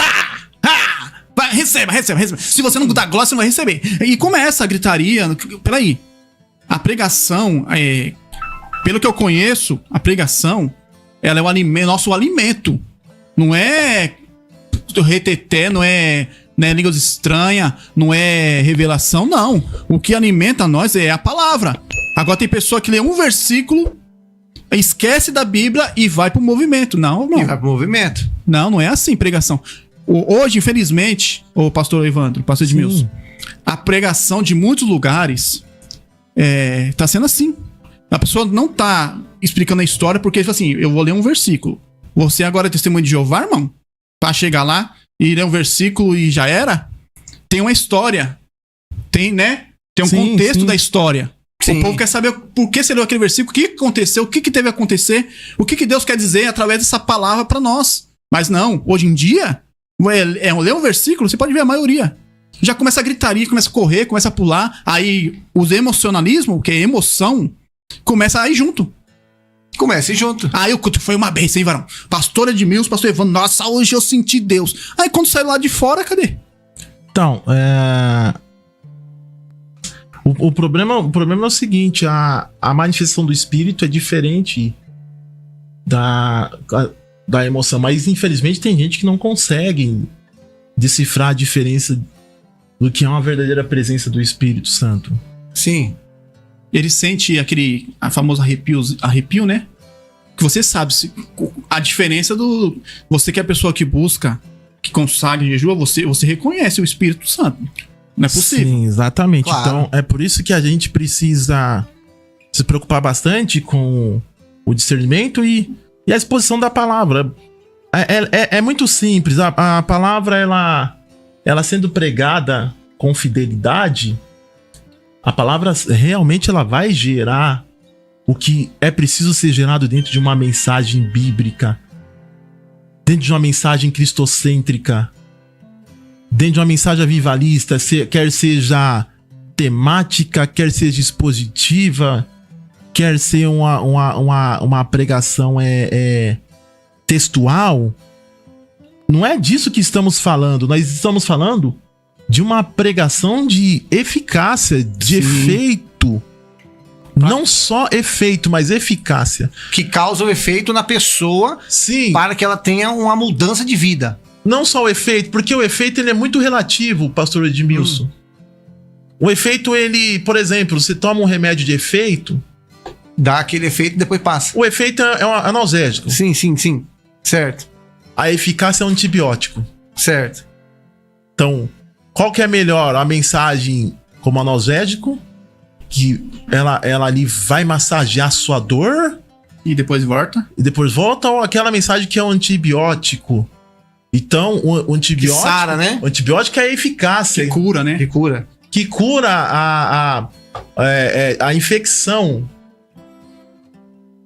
Vai, receba. Se você não dá glória, você não vai receber. E começa a gritaria. Peraí. A pregação, pelo que eu conheço, a pregação, ela é nosso alimento. Não é reteté, não é línguas estranhas, não é revelação, não. O que alimenta nós é a palavra. Agora tem pessoa que lê um versículo, esquece da Bíblia e vai pro movimento. Não. E vai pro movimento. Não é assim pregação. Hoje, infelizmente, o pastor Evandro, pastor Edmilson, a pregação de muitos lugares tá sendo assim. A pessoa não tá explicando a história porque, tipo assim, eu vou ler um versículo. Você agora é testemunho de Jeová, irmão? Pra chegar lá e ler um versículo e já era? Tem uma história. Tem, né? Tem um contexto da história. Sim. O povo quer saber por que você leu aquele versículo, o que aconteceu, o que teve a acontecer, o que Deus quer dizer através dessa palavra pra nós. Mas não, hoje em dia, ler um versículo, você pode ver a maioria. Já começa a gritaria, começa a correr, começa a pular. Aí os emocionalismo, que é emoção, começa a ir junto. Comece junto. Aí o culto foi uma bênção, hein, varão? Pastor Edmilson, pastor Evandro, nossa, hoje eu senti Deus. Aí quando saiu lá de fora, cadê? Então, o problema é o seguinte, a manifestação do Espírito é diferente da emoção. Mas, infelizmente, tem gente que não consegue decifrar a diferença do que é uma verdadeira presença do Espírito Santo. Sim. Ele sente a famosa arrepio, né? Que você sabe a diferença do... Você que é a pessoa que busca, que consagra e jejua, você reconhece o Espírito Santo. Não é possível. Sim, exatamente. Claro. Então, é por isso que a gente precisa se preocupar bastante com o discernimento e a exposição da palavra. É muito simples. A palavra, ela sendo pregada com fidelidade, a palavra realmente ela vai gerar o que é preciso ser gerado dentro de uma mensagem bíblica, dentro de uma mensagem cristocêntrica, dentro de uma mensagem avivalista, quer seja temática, quer seja expositiva, quer ser uma pregação textual. Não é disso que estamos falando. Nós estamos falando de uma pregação de eficácia, de efeito. Não só efeito, mas eficácia. Que causa o efeito na pessoa. Sim. Para que ela tenha uma mudança de vida. Não só o efeito, porque o efeito ele é muito relativo, pastor Edmilson. O efeito, ele, por exemplo, você toma um remédio de efeito... Dá aquele efeito e depois passa. O efeito é um analgésico. Sim. Certo. A eficácia é um antibiótico. Certo. Então, qual que é melhor? A mensagem como analgésico, que ela ali vai massagear a sua dor... E depois volta? Ou aquela mensagem que é um antibiótico? Então, o antibiótico... Que sara, né? O antibiótico é a eficácia. Que cura, né? Que cura a infecção.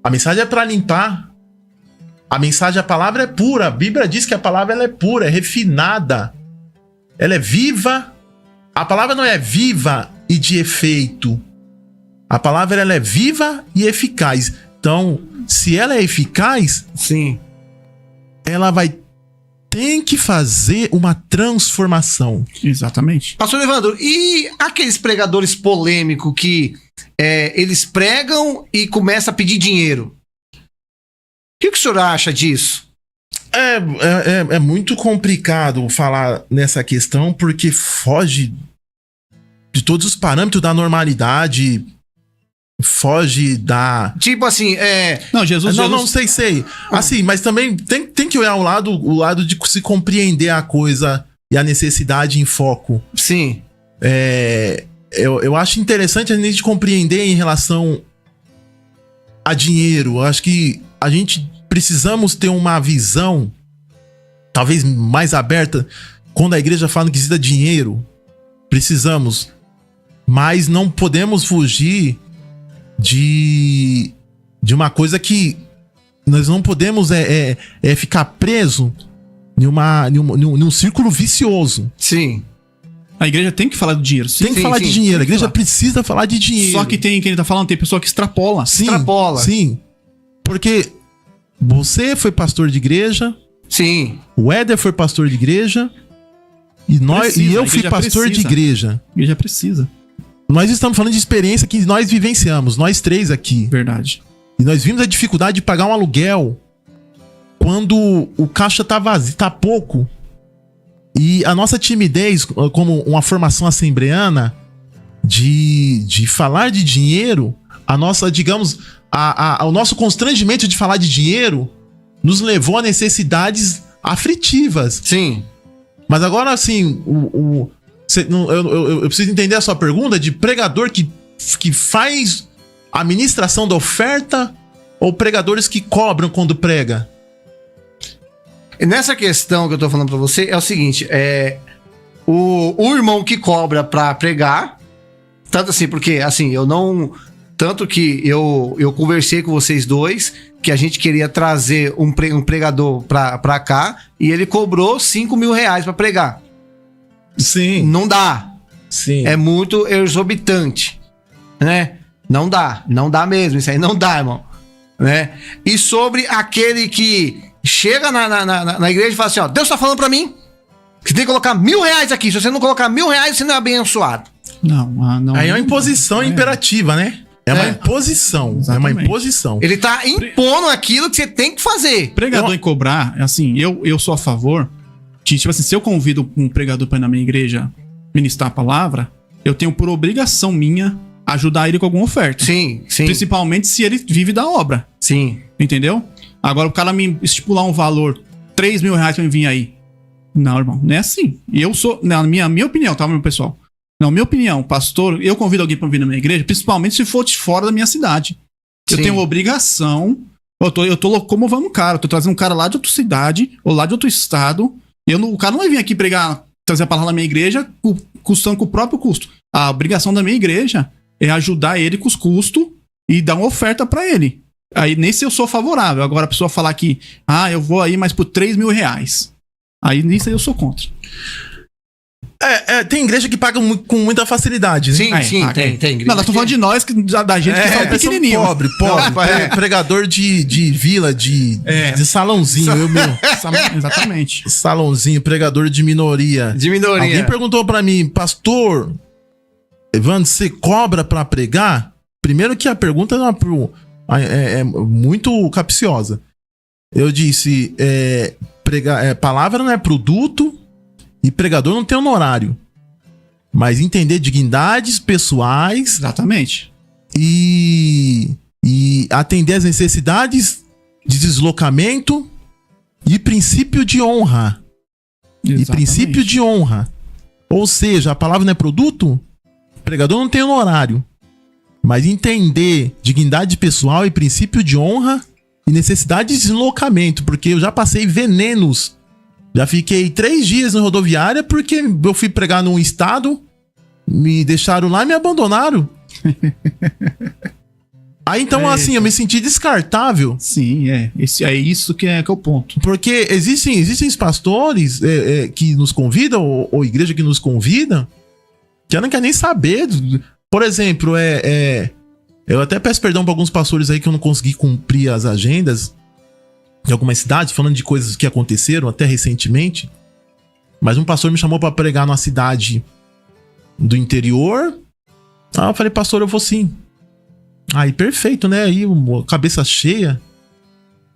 A mensagem é para limpar. A palavra é pura. A Bíblia diz que a palavra ela é pura, é refinada. Ela é viva. A palavra não é viva e de efeito. A palavra ela é viva e eficaz. Então, se ela é eficaz, sim, ela tem que fazer uma transformação. Exatamente. Pastor Evandro, e aqueles pregadores polêmicos que eles pregam e começam a pedir dinheiro? O que o senhor acha disso? É muito complicado falar nessa questão, porque foge de todos os parâmetros da normalidade, foge da... Tipo assim, Não, Jesus... Não sei. Assim, mas também tem que olhar o lado de se compreender a coisa e a necessidade em foco. Sim. Eu acho interessante a gente compreender em relação a dinheiro. Eu acho que a gente precisamos ter uma visão talvez mais aberta quando a igreja fala que precisa de dinheiro. Precisamos. Mas não podemos fugir de uma coisa que nós não podemos ficar preso num círculo vicioso. Sim. A igreja tem que falar do dinheiro. Sim, tem que falar de dinheiro. A igreja precisa falar de dinheiro. Só que quem ele tá falando, tem pessoa que extrapola. Sim, extrapola. Sim. Porque você foi pastor de igreja. Sim. O Éder foi pastor de igreja. E eu fui pastor de igreja. A igreja precisa. Nós estamos falando de experiência que nós vivenciamos, nós três aqui. Verdade. E nós vimos a dificuldade de pagar um aluguel quando o caixa tá vazio, tá pouco. E a nossa timidez, como uma formação assembleana, de falar de dinheiro, a nossa, digamos, o nosso constrangimento de falar de dinheiro nos levou a necessidades aflitivas. Sim. Mas agora, assim, eu preciso entender a sua pergunta de pregador que faz a ministração da oferta ou pregadores que cobram quando prega? E nessa questão que eu tô falando pra você é o seguinte, o irmão que cobra pra pregar, tanto assim, porque assim, eu não... Tanto que eu conversei com vocês dois, que a gente queria trazer um pregador pra cá, e ele cobrou 5 mil reais pra pregar. Sim. Não dá. Sim. É muito exorbitante, né? Não dá mesmo, isso aí não dá, irmão, né? E sobre aquele que chega na igreja e fala assim, ó, Deus tá falando pra mim que tem que colocar 1.000 reais aqui, se você não colocar 1.000 reais, você não é abençoado. Não. Aí é uma imposição imperativa, né? É uma imposição. Exatamente. É uma imposição. Ele tá impondo aquilo que você tem que fazer. Pregador em cobrar, assim, eu sou a favor de, tipo assim, se eu convido um pregador para ir na minha igreja ministrar a palavra, eu tenho por obrigação minha ajudar ele com alguma oferta. Sim, sim. Principalmente se ele vive da obra. Sim. Entendeu? Agora o cara me estipular um valor, 3 mil reais pra me vir aí. Não, irmão, não é assim. E eu sou, na minha opinião, tá, meu pessoal? Na minha opinião, pastor, eu convido alguém pra vir na minha igreja, principalmente se for de fora da minha cidade. Eu Sim. tenho obrigação, eu tô locomovendo um cara, eu tô trazendo um cara lá de outra cidade, ou lá de outro estado, o cara não vai vir aqui pregar, trazer a palavra na minha igreja, custando com o próprio custo. A obrigação da minha igreja é ajudar ele com os custos e dar uma oferta pra ele. Aí nesse eu sou favorável. Agora a pessoa falar que, eu vou aí mais por 3 mil reais. Aí nisso eu sou contra. Tem igreja que paga com muita facilidade, né? Sim, sim, tem. Não, nós tô falando de nós, da gente que é pequenininho. Pobre. Pregador de vila, de salãozinho, eu meu. Exatamente. Salãozinho, pregador de minoria. De minoria. Alguém perguntou pra mim, pastor Evandro, você cobra pra pregar? Primeiro que a pergunta é muito capciosa. Eu disse, palavra não é produto e pregador não tem honorário. Mas entender dignidades pessoais. Exatamente. E atender as necessidades de deslocamento e princípio de honra. Exatamente. E princípio de honra. Ou seja, a palavra não é produto, o pregador não tem honorário. Mas entender dignidade pessoal e princípio de honra e necessidade de deslocamento. Porque eu já passei venenos. Já fiquei 3 dias na rodoviária porque eu fui pregar num estado, me deixaram lá e me abandonaram. Aí então, assim, eu me senti descartável. Sim, é isso que é o ponto. Porque existem os pastores que nos convidam, ou igreja que nos convida, que eu não quero nem saber. Por exemplo, eu até peço perdão para alguns pastores aí que eu não consegui cumprir as agendas em algumas cidades, falando de coisas que aconteceram até recentemente. Mas um pastor me chamou para pregar numa cidade do interior. Aí eu falei, pastor, eu vou sim. Aí, perfeito, né? Aí, cabeça cheia.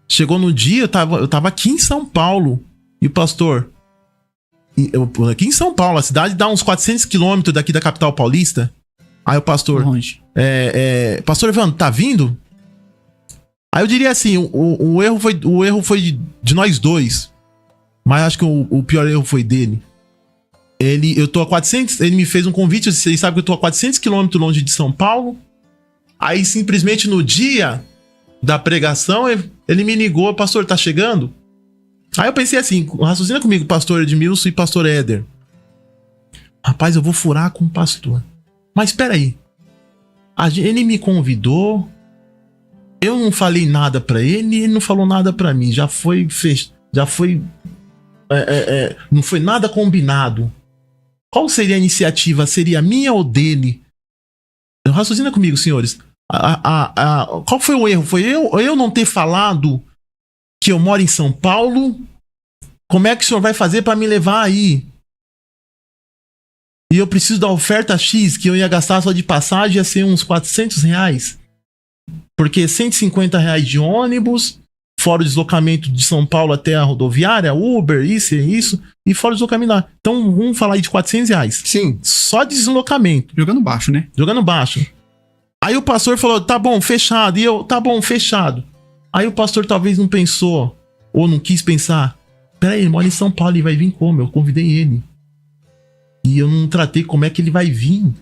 Chegou no dia, eu tava aqui em São Paulo. E o pastor... aqui em São Paulo, a cidade dá uns 400 quilômetros daqui da capital paulista. Aí o pastor... Longe. Pastor Evandro, tá vindo? Aí eu diria assim, o erro foi de nós dois. Mas acho que o pior erro foi dele. Eu tô a 400... Ele me fez um convite, vocês sabem que eu tô a 400 quilômetros longe de São Paulo. Aí simplesmente no dia da pregação, ele me ligou, pastor, tá chegando? Aí eu pensei assim, raciocina comigo, pastor Edmilson e pastor Éder. Rapaz, eu vou furar com o pastor. Mas espera aí. Ele me convidou, eu não falei nada pra ele, ele não falou nada pra mim. Não foi nada combinado. Qual seria a iniciativa? Seria minha ou dele? Raciocina comigo, senhores. Qual foi o erro? Foi eu não ter falado que eu moro em São Paulo? Como é que o senhor vai fazer para me levar aí? E eu preciso da oferta X, que eu ia gastar só de passagem, ia ser uns 400 reais. Porque 150 reais de ônibus, fora o deslocamento de São Paulo até a rodoviária, Uber, isso, e fora o deslocamento lá. Então, vamos falar aí de 400 reais. Sim. Só de deslocamento. Jogando baixo, né? Jogando baixo. Aí o pastor falou, tá bom, fechado. E eu, tá bom, fechado. Aí o pastor talvez não pensou, ou não quis pensar. Peraí, ele mora em São Paulo, ele vai vir como? Eu convidei ele. E eu não tratei como é que ele vai vir.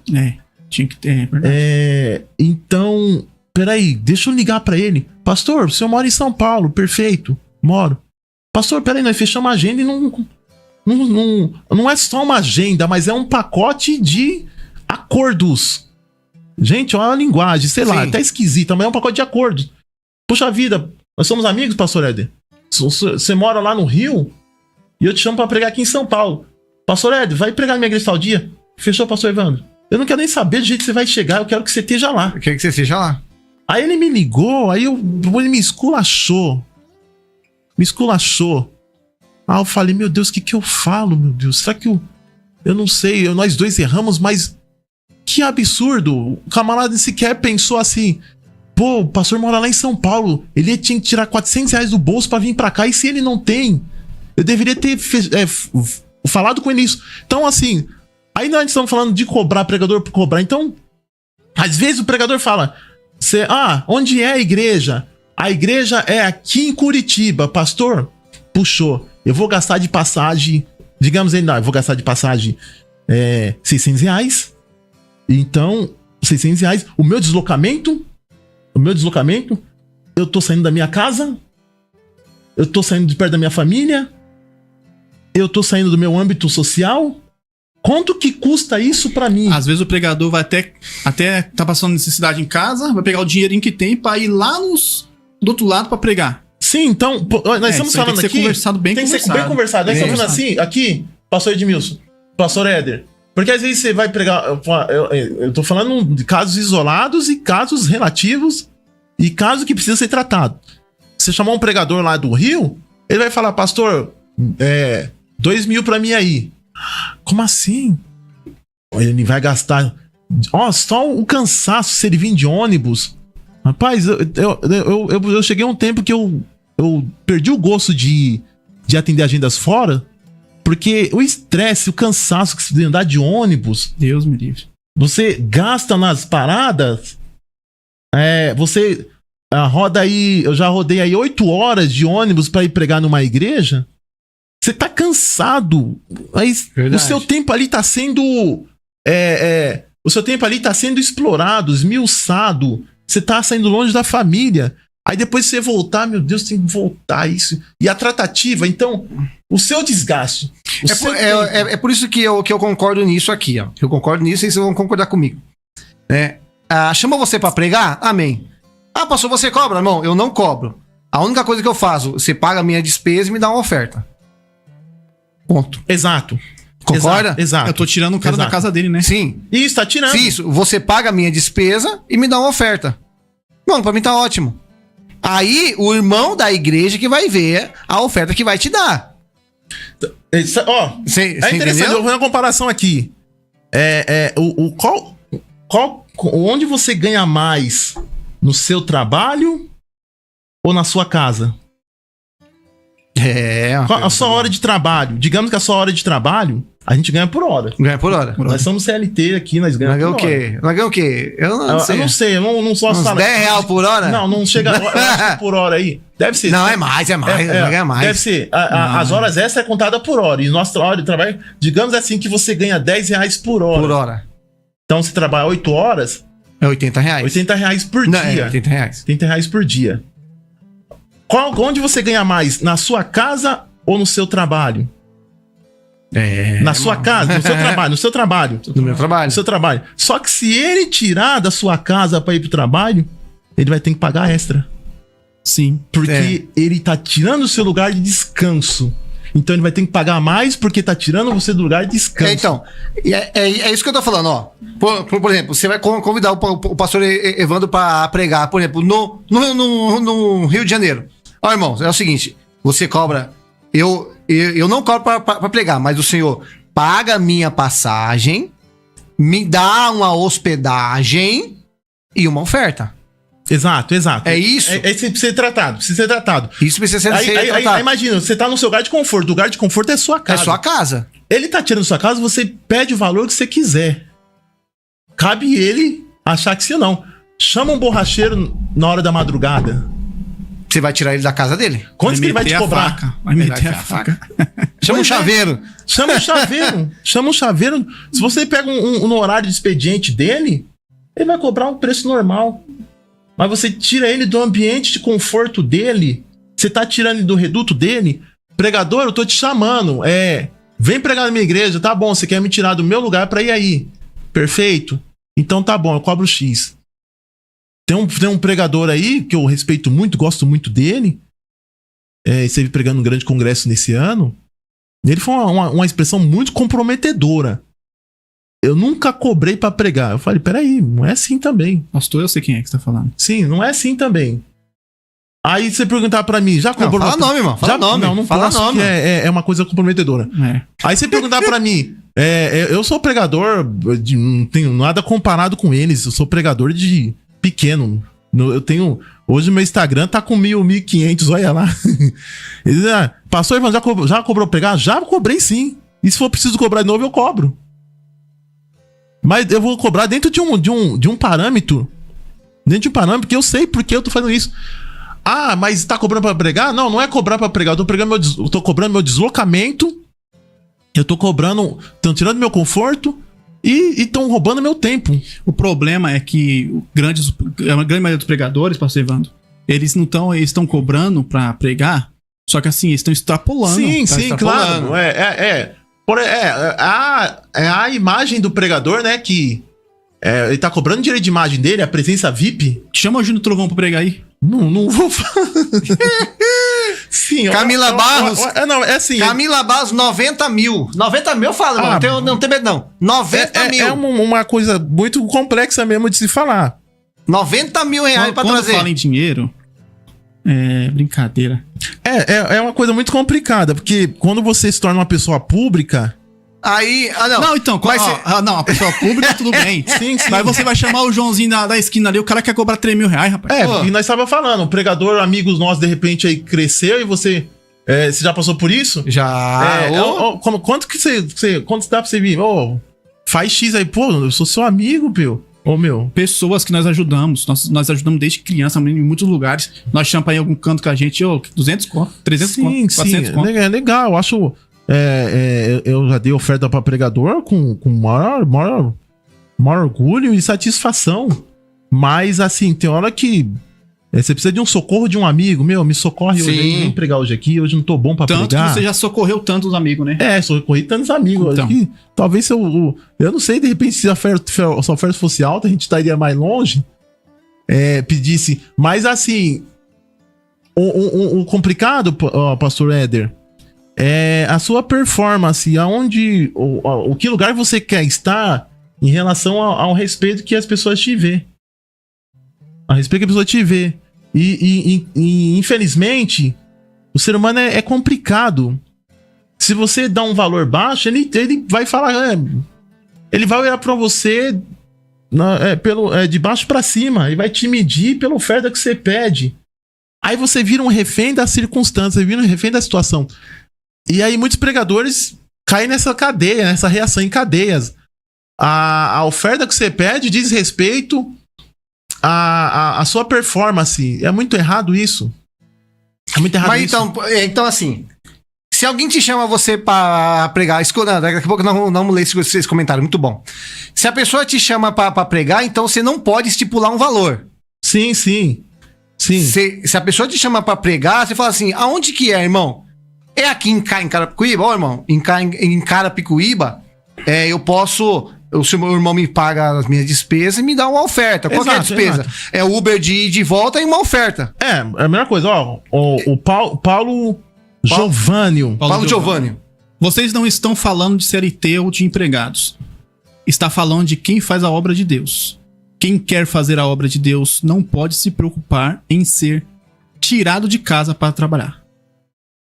Tinha que ter, então, peraí, deixa eu ligar pra ele. Pastor, o senhor mora em São Paulo, perfeito, moro. Pastor, peraí, nós fechamos a agenda e não é só uma agenda, mas é um pacote de acordos. Gente, olha a linguagem, sei lá, até esquisita, mas é um pacote de acordos. Puxa vida, nós somos amigos, pastor Éder. Você mora lá no Rio e eu te chamo pra pregar aqui em São Paulo. Pastor Éder, vai pregar na minha igreja tal dia? Fechou, pastor Evandro? Eu não quero nem saber do jeito que você vai chegar, eu quero que você esteja lá. Eu quero que você esteja lá. Aí ele me ligou, ele me esculachou. Aí eu falei, meu Deus, o que eu falo, meu Deus? Será que eu não sei, nós dois erramos, mas que absurdo. O camarada sequer pensou assim, pô, o pastor mora lá em São Paulo, ele tinha que tirar R$400 do bolso pra vir pra cá, e se ele não tem? Eu deveria ter falado com ele isso. Então, assim, aí nós estamos falando de cobrar pregador por cobrar. Então, às vezes o pregador fala, onde é a igreja? A igreja é aqui em Curitiba. Pastor, puxou, eu vou gastar de passagem, digamos aí, eu vou gastar de passagem R$600. Então, R$600, o meu deslocamento, eu tô saindo da minha casa, eu tô saindo de perto da minha família, eu tô saindo do meu âmbito social. Quanto que custa isso pra mim? Às vezes o pregador vai até tá passando necessidade em casa, vai pegar o dinheirinho que tem pra ir lá do outro lado pra pregar. Sim, então, nós estamos falando aqui... Tem que ser conversado, bem tem conversado. que ser bem conversado. Nós estamos falando assim, aqui, pastor Edmilson, pastor Éder. Porque às vezes você vai pregar... Eu tô falando de casos isolados e casos relativos e casos que precisam ser tratados. Você chamar um pregador lá do Rio, ele vai falar, pastor, 2.000 pra mim aí. Como assim? Ele vai gastar... só o cansaço se ele vir de ônibus. Rapaz, eu cheguei a um tempo que eu perdi o gosto de atender agendas fora, porque o estresse, o cansaço que se de andar de ônibus... Deus me livre. Você gasta nas paradas... você roda aí... Eu já rodei aí 8 horas de ônibus pra ir pregar numa igreja. Você tá cansado. Mas o seu tempo ali tá sendo... o seu tempo ali tá sendo explorado, esmiuçado. Você tá saindo longe da família. Aí depois você voltar, meu Deus, tem que voltar isso. E a tratativa, então, o seu desgaste. É por isso que eu concordo nisso aqui, ó. Eu concordo nisso e vocês vão concordar comigo. Chama você pra pregar? Amém. Pastor, você cobra? Irmão, eu não cobro. A única coisa que eu faço, você paga a minha despesa e me dá uma oferta. Ponto. Exato. Concorda? Exato. Eu tô tirando o cara da casa dele, né? Sim. Isso, tá tirando. Isso, você paga a minha despesa e me dá uma oferta. Mano, pra mim tá ótimo. Aí, o irmão da igreja que vai ver a oferta que vai te dar. É interessante, eu vou fazer uma comparação aqui. Onde você ganha mais? No seu trabalho ou na sua casa? A sua hora de trabalho. Digamos que a sua hora de trabalho, a gente ganha por hora. Ganha por hora. Nós somos CLT aqui, nós ganhamos por hora. Nós ganhamos o quê? Eu não sei, eu não posso falar. R$10 por hora? Não chega. Eu acho que por hora aí. Deve ser. Não, é mais. Ganha mais. Deve ser. As horas extras é contada por hora. E nossa hora de trabalho, digamos assim, que você ganha R$10 por hora. Por hora. Então, se trabalhar 8 horas. É R$80. R$80 por não, dia. R$80. R$80 por dia. Onde você ganha mais? Na sua casa ou no seu trabalho? Na sua casa, no seu trabalho, no seu trabalho. No meu trabalho. No seu trabalho. Só que se ele tirar da sua casa pra ir pro trabalho, ele vai ter que pagar extra. Sim. Porque ele tá tirando o seu lugar de descanso. Então ele vai ter que pagar mais porque tá tirando você do lugar de descanso. Então, é isso que eu tô falando, ó. Por exemplo, você vai convidar o pastor Evandro pra pregar, por exemplo, no Rio de Janeiro. Ó, irmão, é o seguinte, você cobra... Eu não cobro pra pregar, mas o senhor paga a minha passagem, me dá uma hospedagem e uma oferta. Exato. É isso. Isso precisa ser tratado. Isso precisa ser tratado. Aí imagina, você tá no seu lugar de conforto. O lugar de conforto é sua casa. É sua casa. Ele tá tirando sua casa, você pede o valor que você quiser. Cabe ele achar que sim ou não. Chama um borracheiro na hora da madrugada. Você vai tirar ele da casa dele? Quanto que ele vai te cobrar? Vai meter a faca. Chama um chaveiro. Chama um chaveiro. Se você pega no horário de expediente dele, ele vai cobrar um preço normal. Mas você tira ele do ambiente de conforto dele, você tá tirando ele do reduto dele. Pregador, eu tô te chamando. Vem pregar na minha igreja, tá bom, você quer me tirar do meu lugar pra ir aí. Perfeito. Então tá bom, eu cobro X. Tem um pregador aí, que eu respeito muito, gosto muito dele. Esteve pregando um grande congresso nesse ano. Ele foi uma expressão muito comprometedora. Eu nunca cobrei pra pregar. Eu falei, peraí, não é assim também. Pastor, eu sei quem é que você tá falando. Sim, não é assim também. Aí você perguntar pra mim, já cobrou... Fala nome, irmão. Fala nome. Não Fala posso, nome. que é uma coisa comprometedora. Aí você perguntar pra mim, eu sou pregador, não tenho nada comparado com eles, eu sou pregador de pequeno. Eu tenho... Hoje meu Instagram tá com 1.500, olha lá. Pastor Ivan, já cobrou pregar? Já cobrei sim. E se for preciso cobrar de novo, eu cobro. Mas eu vou cobrar dentro de um parâmetro. Dentro de um parâmetro que eu sei porque eu tô fazendo isso. Ah, mas tá cobrando pra pregar? Não é cobrar pra pregar. Eu tô cobrando meu deslocamento. Eu tô cobrando... Estão tirando meu conforto. E estão roubando meu tempo. O problema é que a grande maioria dos pregadores, pastor Evandro, eles estão cobrando pra pregar, só que assim, eles estão extrapolando. Sim, extrapolando. claro. É a imagem do pregador, né, que ele tá cobrando direito de imagem dele, a presença VIP. Chama o Júnior Trovão pra pregar aí. Não vou falar. Sim, Camila Barros. Assim. Camila Barros, 90 mil. 90 mil eu falo, mano. Não tem medo, não. 90 mil. É uma coisa muito complexa mesmo de se falar. 90 mil reais pra quando trazer. Quando fala em dinheiro, é brincadeira. É uma coisa muito complicada, porque quando você se torna uma pessoa pública... Aí, Não, então, não, a pessoa pública tudo bem. Sim. Mas você vai chamar o Joãozinho da esquina ali, o cara quer cobrar 3 mil reais, rapaz. E nós estávamos falando, o pregador, amigos nossos, de repente aí cresceu e você já passou por isso? Já. Quanto dá pra você vir? Faz X aí, pô, eu sou seu amigo, meu. Pessoas que nós ajudamos, nós ajudamos desde criança em muitos lugares. Nós chamamos aí em algum canto com a gente, 200 conto, 300 conto, 400 conto. É legal, eu acho... eu já dei oferta para pregador com maior orgulho e satisfação. Mas assim, tem hora que você precisa de um socorro de um amigo. Me socorre hoje, vem pregar hoje aqui. Hoje não tô bom pra pregar. Tanto que você já socorreu tantos amigos, né? Socorri tantos amigos. Então. Que, talvez eu não sei, de repente, se a oferta fosse alta, a gente estaria mais longe. Pedisse. Mas assim, o complicado, pastor Éder, é a sua performance, aonde, o que lugar você quer estar em relação ao respeito que as pessoas te vê. A respeito que a pessoa te vê. E infelizmente, o ser humano é complicado. Se você dá um valor baixo, ele vai falar, ele vai olhar pra você de baixo pra cima, ele vai te medir pela oferta que você pede. Aí você vira um refém da circunstância, vira um refém da situação. E aí muitos pregadores caem nessa cadeia, nessa reação em cadeias. A oferta que você pede diz respeito à sua performance. É muito errado isso. É muito errado isso. Então assim, se alguém te chama você pra pregar, daqui a pouco não vamos ler esse comentário, muito bom. Se a pessoa te chama pra pregar, então você não pode estipular um valor. Sim. Se a pessoa te chama pra pregar, você fala assim, aonde que é, irmão? É aqui em Carapicuíba, irmão? Em Carapicuíba, eu posso... Se o meu irmão me paga as minhas despesas e me dá uma oferta. Qual que é a despesa? Exato. É o Uber de ida e volta e uma oferta. É a mesma coisa, o Paulo Giovânio. Paulo Giovânio. Vocês não estão falando de CLT ou de empregados. Está falando de quem faz a obra de Deus. Quem quer fazer a obra de Deus não pode se preocupar em ser tirado de casa para trabalhar.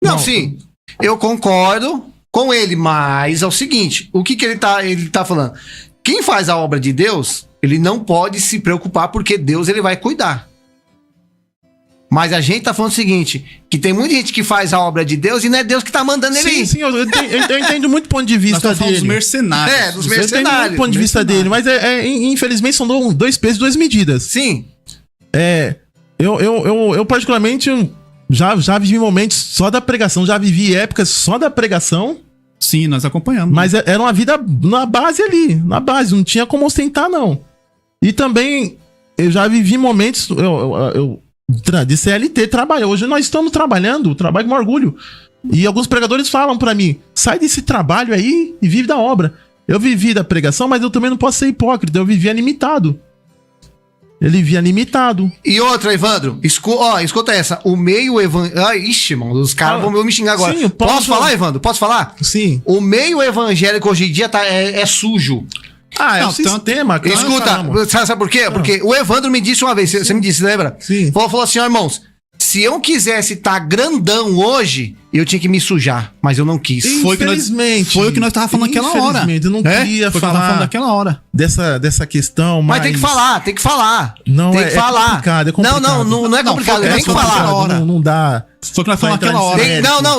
Não, sim, eu concordo com ele, mas é o seguinte, o que ele tá falando? Quem faz a obra de Deus, ele não pode se preocupar porque Deus ele vai cuidar. Mas a gente tá falando o seguinte, que tem muita gente que faz a obra de Deus e não é Deus que tá mandando ele ir. Sim, eu entendo muito o ponto de vista dele. Dos mercenários. Dos Eu entendo mercenários. muito o ponto de vista dele, mas infelizmente são dois pesos e duas medidas. Sim. Eu particularmente já vivi momentos só da pregação, já vivi épocas só da pregação. Sim, nós acompanhamos. Mas era uma vida na base ali, na base, não tinha como ostentar, não. E também, eu já vivi momentos de CLT, trabalho. Hoje nós estamos trabalhando, trabalho com orgulho. E alguns pregadores falam pra mim, sai desse trabalho aí e vive da obra. Eu vivi da pregação, mas eu também não posso ser hipócrita, eu vivia limitado. Ele via limitado. E outra, Evandro, escuta essa. O meio evangélico. Ixi, mano, os caras vão me xingar agora. Sim, posso falar, Evandro? Posso falar? Sim. O meio evangélico hoje em dia é sujo. É o sistema. Escuta, sabe por quê? Porque o Evandro me disse uma vez, você me disse, lembra? Sim. Falou assim, ó, irmãos, Se eu quisesse estar grandão hoje, eu tinha que me sujar, mas eu não quis. Foi o que nós tava falando naquela hora. Eu não queria falar naquela hora. dessa questão, Mas tem que falar. Não, tem que falar. É complicado. Não é complicado, tem que falar. Não dá. Foi o que nós falamos naquela hora.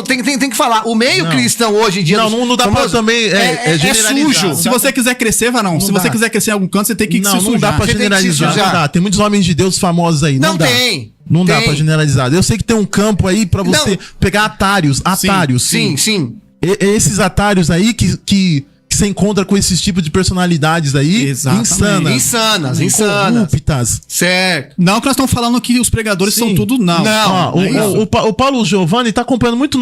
Tem que falar. O meio cristão hoje em dia... Não dá pra também é sujo. Se você quiser crescer, Varão, se você quiser crescer em algum canto, você tem que se sujar. Não dá pra generalizar. Não dá. Tem muitos homens de Deus famosos aí. Não tem. Não dá pra generalizar. Eu sei que tem um campo aí pra você pegar atalhos. Sim. Esses atalhos aí que você encontra com esses tipos de personalidades aí. Insanas. Incorruptas. Certo. Não que nós estamos falando que os pregadores são tudo, não. O Paulo Giovanni tá acompanhando muito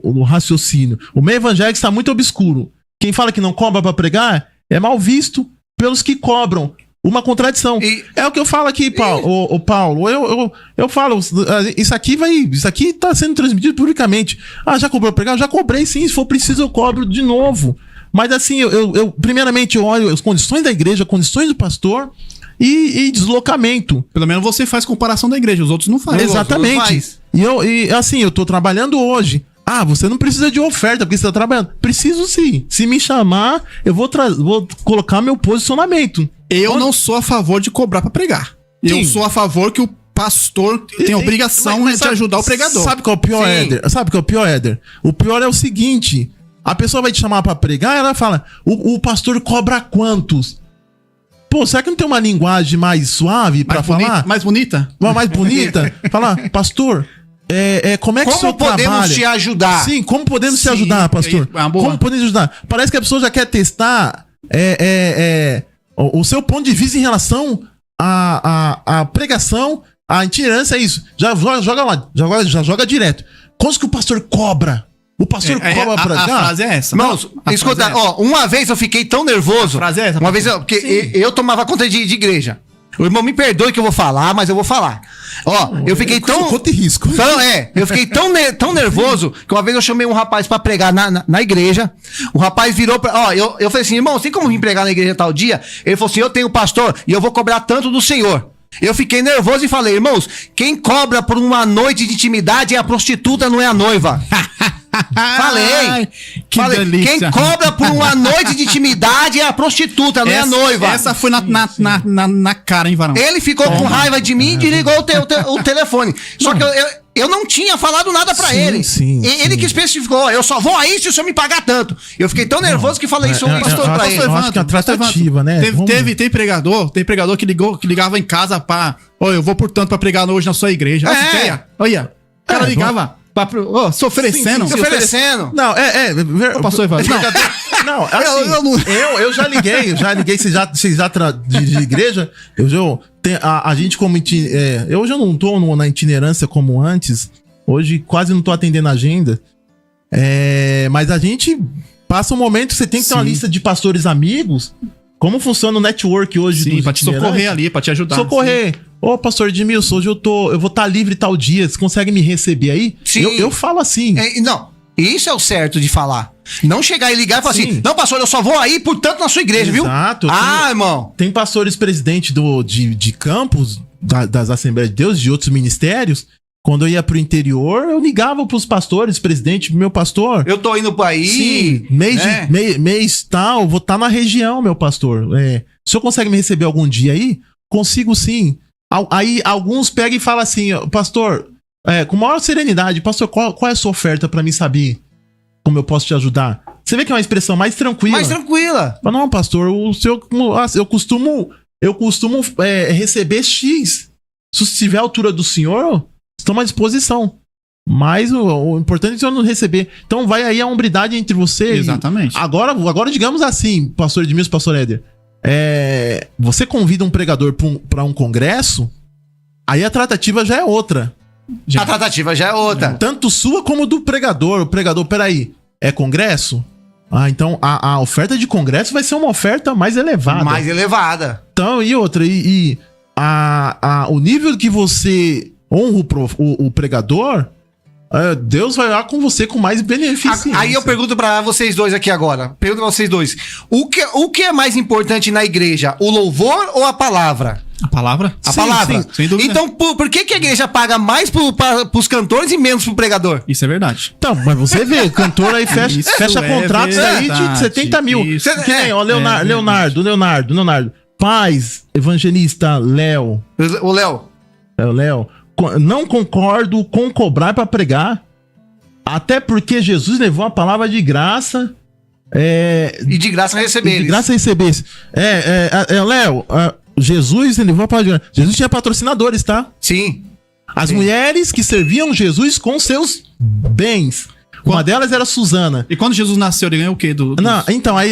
o raciocínio. O meio evangélico está muito obscuro. Quem fala que não cobra pra pregar é mal visto pelos que cobram. Uma contradição. É o que eu falo aqui, Paulo. Paulo, eu falo, isso aqui tá sendo transmitido publicamente. Já cobrou pregar? Já cobrei, sim. Se for preciso, eu cobro de novo. Mas assim, eu primeiramente eu olho as condições da igreja, condições do pastor e deslocamento. Pelo menos você faz comparação da igreja, os outros não fazem. Exatamente. E assim, eu tô trabalhando hoje. Você não precisa de oferta, porque você tá trabalhando. Preciso sim. Se me chamar, eu vou colocar meu posicionamento. Eu não sou a favor de cobrar pra pregar. Sim. Eu sou a favor que o pastor tem a obrigação de ajudar o pregador. Sabe qual é o pior, Éder? Sabe qual é o pior, Éder? O pior é o seguinte: a pessoa vai te chamar pra pregar, ela fala, o pastor cobra quantos? Pô, será que não tem uma linguagem mais suave pra falar? Mais bonita? Mais bonita? Falar, pastor... como é que o senhor trabalha? Como podemos te ajudar? Sim, como podemos te ajudar, pastor? Como podemos ajudar? Parece que a pessoa já quer testar o seu ponto de vista em relação à pregação, à itinerância, é isso. Já joga lá, já joga direto. Quanto que o pastor cobra? O pastor cobra pra pregar? A frase é essa. Irmãos, escuta, uma vez eu fiquei tão nervoso. A frase é essa. Uma vez porque eu tomava conta de igreja. O irmão me perdoe que eu vou falar, mas eu vou falar. Eu fiquei tão... Conta e risco. Eu fiquei tão nervoso que uma vez eu chamei um rapaz pra pregar na igreja. O rapaz virou pra... Eu falei assim, irmão, tem como vir pregar na igreja tal dia? Ele falou assim, eu tenho pastor e eu vou cobrar tanto do senhor. Eu fiquei nervoso e falei, irmãos, quem cobra por uma noite de intimidade é a prostituta, não é a noiva. Falei. Delícia. Quem cobra por uma noite de intimidade é a prostituta, não é a noiva. Essa foi na cara, hein, Varão? Ele ficou com raiva de mim e desligou o telefone. Só que eu não tinha falado nada pra ele. Ele que especificou, eu só vou aí se o senhor me pagar tanto. Eu fiquei tão nervoso que falei isso pra ele. Eu acho que é atrativa, né? Tem pregador que ligava em casa eu vou por tanto pra pregar hoje na sua igreja. Olha, o cara ligava... se oferecendo. Se oferecendo. Não, Pastor Evandro. Não, assim, eu já liguei, vocês já de igreja, a gente como hoje eu não tô na itinerância como antes, hoje quase não tô atendendo a agenda, mas a gente passa um momento, você tem que ter uma lista de pastores amigos, como funciona o network hoje. Sim, pra te socorrer ali, pra te ajudar. Socorrer. Pastor Edmilson, hoje eu vou estar livre tal dia, você consegue me receber aí? Sim. Eu falo assim. Não, isso é o certo de falar. Não chegar e ligar e falar assim, não, pastor, eu só vou aí, portanto, na sua igreja, viu? Exato. Irmão. Tem pastores presidente de campos, das Assembleias de Deus, de outros ministérios. Quando eu ia pro interior, eu ligava pros pastores, presidente, meu pastor. Eu tô indo pra aí. Sim, mês tal, vou estar na região, meu pastor. O senhor consegue me receber algum dia aí? Consigo sim. Aí alguns pegam e falam assim, pastor, com maior serenidade, pastor, qual é a sua oferta pra mim saber como eu posso te ajudar? Você vê que é uma expressão mais tranquila. Mais tranquila. Não, pastor, eu costumo receber X. Se tiver a altura do senhor, estou à disposição. Mas o importante é o senhor não receber. Então vai aí a hombridade entre você. Exatamente. Agora digamos assim, pastor Edmilson, pastor Éder. Você convida um pregador para um congresso, aí a tratativa já é outra. A tratativa já é outra. Tanto sua como do pregador. O pregador, peraí, é congresso? Então a oferta de congresso vai ser uma oferta mais elevada. Mais elevada. Então, e outra, o nível que você honra o pregador, Deus vai lá com você com mais benefício. Aí eu pergunto pra vocês dois aqui agora. Pergunto pra vocês dois. O que é mais importante na igreja? O louvor ou a palavra? A palavra? A palavra. Sim, sem dúvida. Então, por que a igreja paga mais pros cantores e menos pro pregador? Isso é verdade. Então, mas você vê, cantor aí fecha é contratos aí de 70 mil. Isso Que nem, ó, Leonardo. Paz, evangelista, Léo. O Léo. É o Léo. Não concordo com cobrar pra pregar. Até porque Jesus levou a palavra de graça. E de graça receber. De graça receber. Léo, Jesus levou a palavra de graça. Jesus tinha patrocinadores, tá? Sim. As mulheres que serviam Jesus com seus bens. Uma delas era Suzana. E quando Jesus nasceu, ele ganhou o quê? Não, então, aí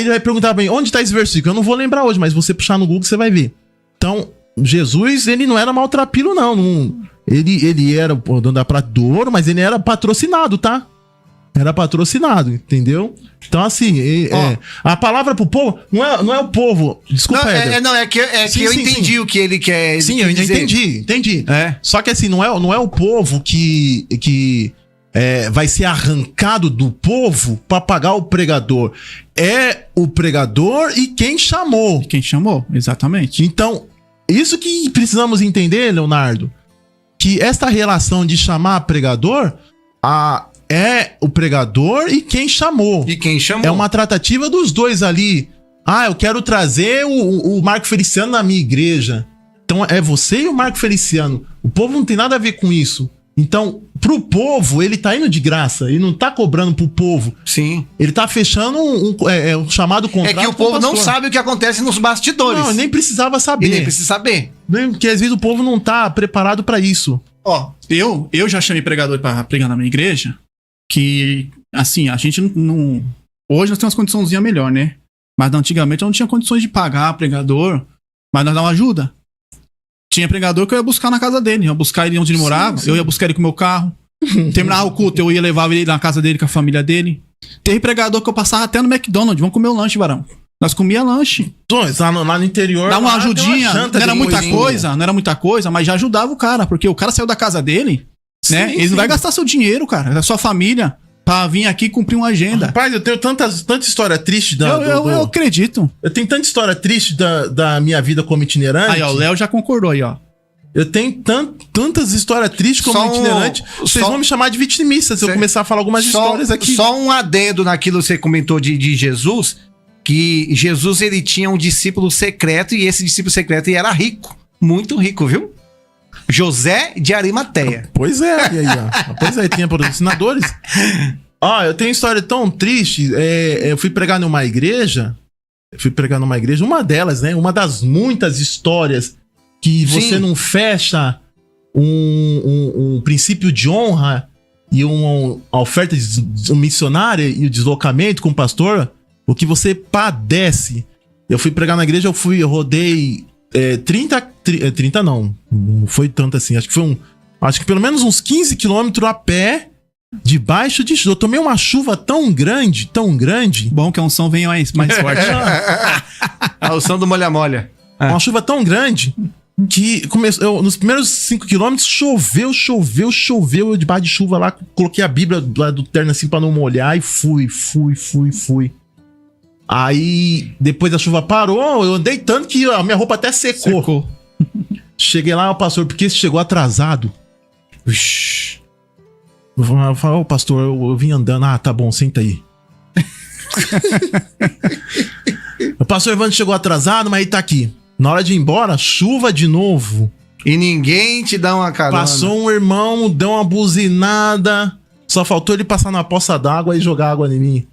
vai perguntar bem, onde tá esse versículo? Eu não vou lembrar hoje, mas você puxar no Google, você vai ver. Então, Jesus, ele não era maltrapilho, não. Ele era o dono da prata do ouro, mas ele era patrocinado, tá? Era patrocinado, entendeu? Então, assim, a palavra pro povo, não é o povo. Desculpa, eu entendi o que ele quer dizer. Sim, eu entendi. Só que assim, não é o povo que vai ser arrancado do povo pra pagar o pregador. É o pregador e quem chamou. Quem chamou, exatamente. Então, isso que precisamos entender, Leonardo, que esta relação de chamar pregador, é o pregador e quem chamou. E quem chamou. É uma tratativa dos dois ali. Eu quero trazer o Marco Feliciano na minha igreja. Então é você e o Marco Feliciano. O povo não tem nada a ver com isso. Então, pro povo, ele tá indo de graça. Ele não tá cobrando pro povo. Sim. Ele tá fechando um chamado contrato. É que o povo não sabe o que acontece nos bastidores. Não, nem precisava saber. E nem precisa saber. Porque às vezes o povo não tá preparado pra isso. Ó, eu já chamei pregador pra pregar na minha igreja. Que, assim, a gente não... Hoje nós temos uma condiçãozinha melhor, né? Mas antigamente eu não tinha condições de pagar pregador. Mas nós dávamos ajuda. Tinha pregador que eu ia buscar na casa dele. Eu ia buscar ele onde ele morava. Sim. Eu ia buscar ele com o meu carro. Terminava o culto, eu ia levar ele na casa dele com a família dele. Teve pregador que eu passava até no McDonald's. Vamos comer o lanche, varão. Nós comia lanche. Lá no interior... Dá uma ajudinha. Não era muita coisa, mas já ajudava o cara. Porque o cara saiu da casa dele... Né? Sim, ele não vai gastar seu dinheiro, cara. É sua família pra vir aqui cumprir uma agenda. Rapaz, eu tenho tanta história triste eu acredito. Eu tenho tanta história triste da minha vida como itinerante. Aí, ó, o Léo já concordou aí, ó. Eu tenho tantas histórias tristes como itinerante. Vocês vão me chamar de vitimista se eu começar a falar algumas histórias aqui. Só um adendo naquilo que você comentou de Jesus, que Jesus, ele tinha um discípulo secreto e esse discípulo secreto ele era rico. Muito rico, viu? José de Arimateia. Pois é, e aí, ó. Pois é, tinha patrocinadores. Eu tenho uma história tão triste. Eu fui pregar numa igreja. Uma delas, né? Uma das muitas histórias que você não fecha um princípio de honra e uma oferta missionária e o deslocamento com o pastor, o que você padece. Eu fui pregar na igreja, eu rodei 30 não foi tanto assim, acho que pelo menos uns 15 quilômetros a pé, debaixo de chuva. Eu tomei uma chuva tão grande. Bom que a unção venha mais forte. A unção do molha-molha. Uma chuva tão grande que nos primeiros 5 quilômetros choveu. Eu debaixo de chuva lá, coloquei a Bíblia lá do terno assim pra não molhar e fui. Aí, depois a chuva parou, eu andei tanto que a minha roupa até secou. Cheguei lá, o pastor, porque você chegou atrasado? Ixi. Eu falei, pastor, eu vim andando. Tá bom, senta aí. O pastor Evandro chegou atrasado, mas ele tá aqui. Na hora de ir embora, chuva de novo. E ninguém te dá uma carona. Passou um irmão, deu uma buzinada. Só faltou ele passar na poça d'água e jogar água em mim.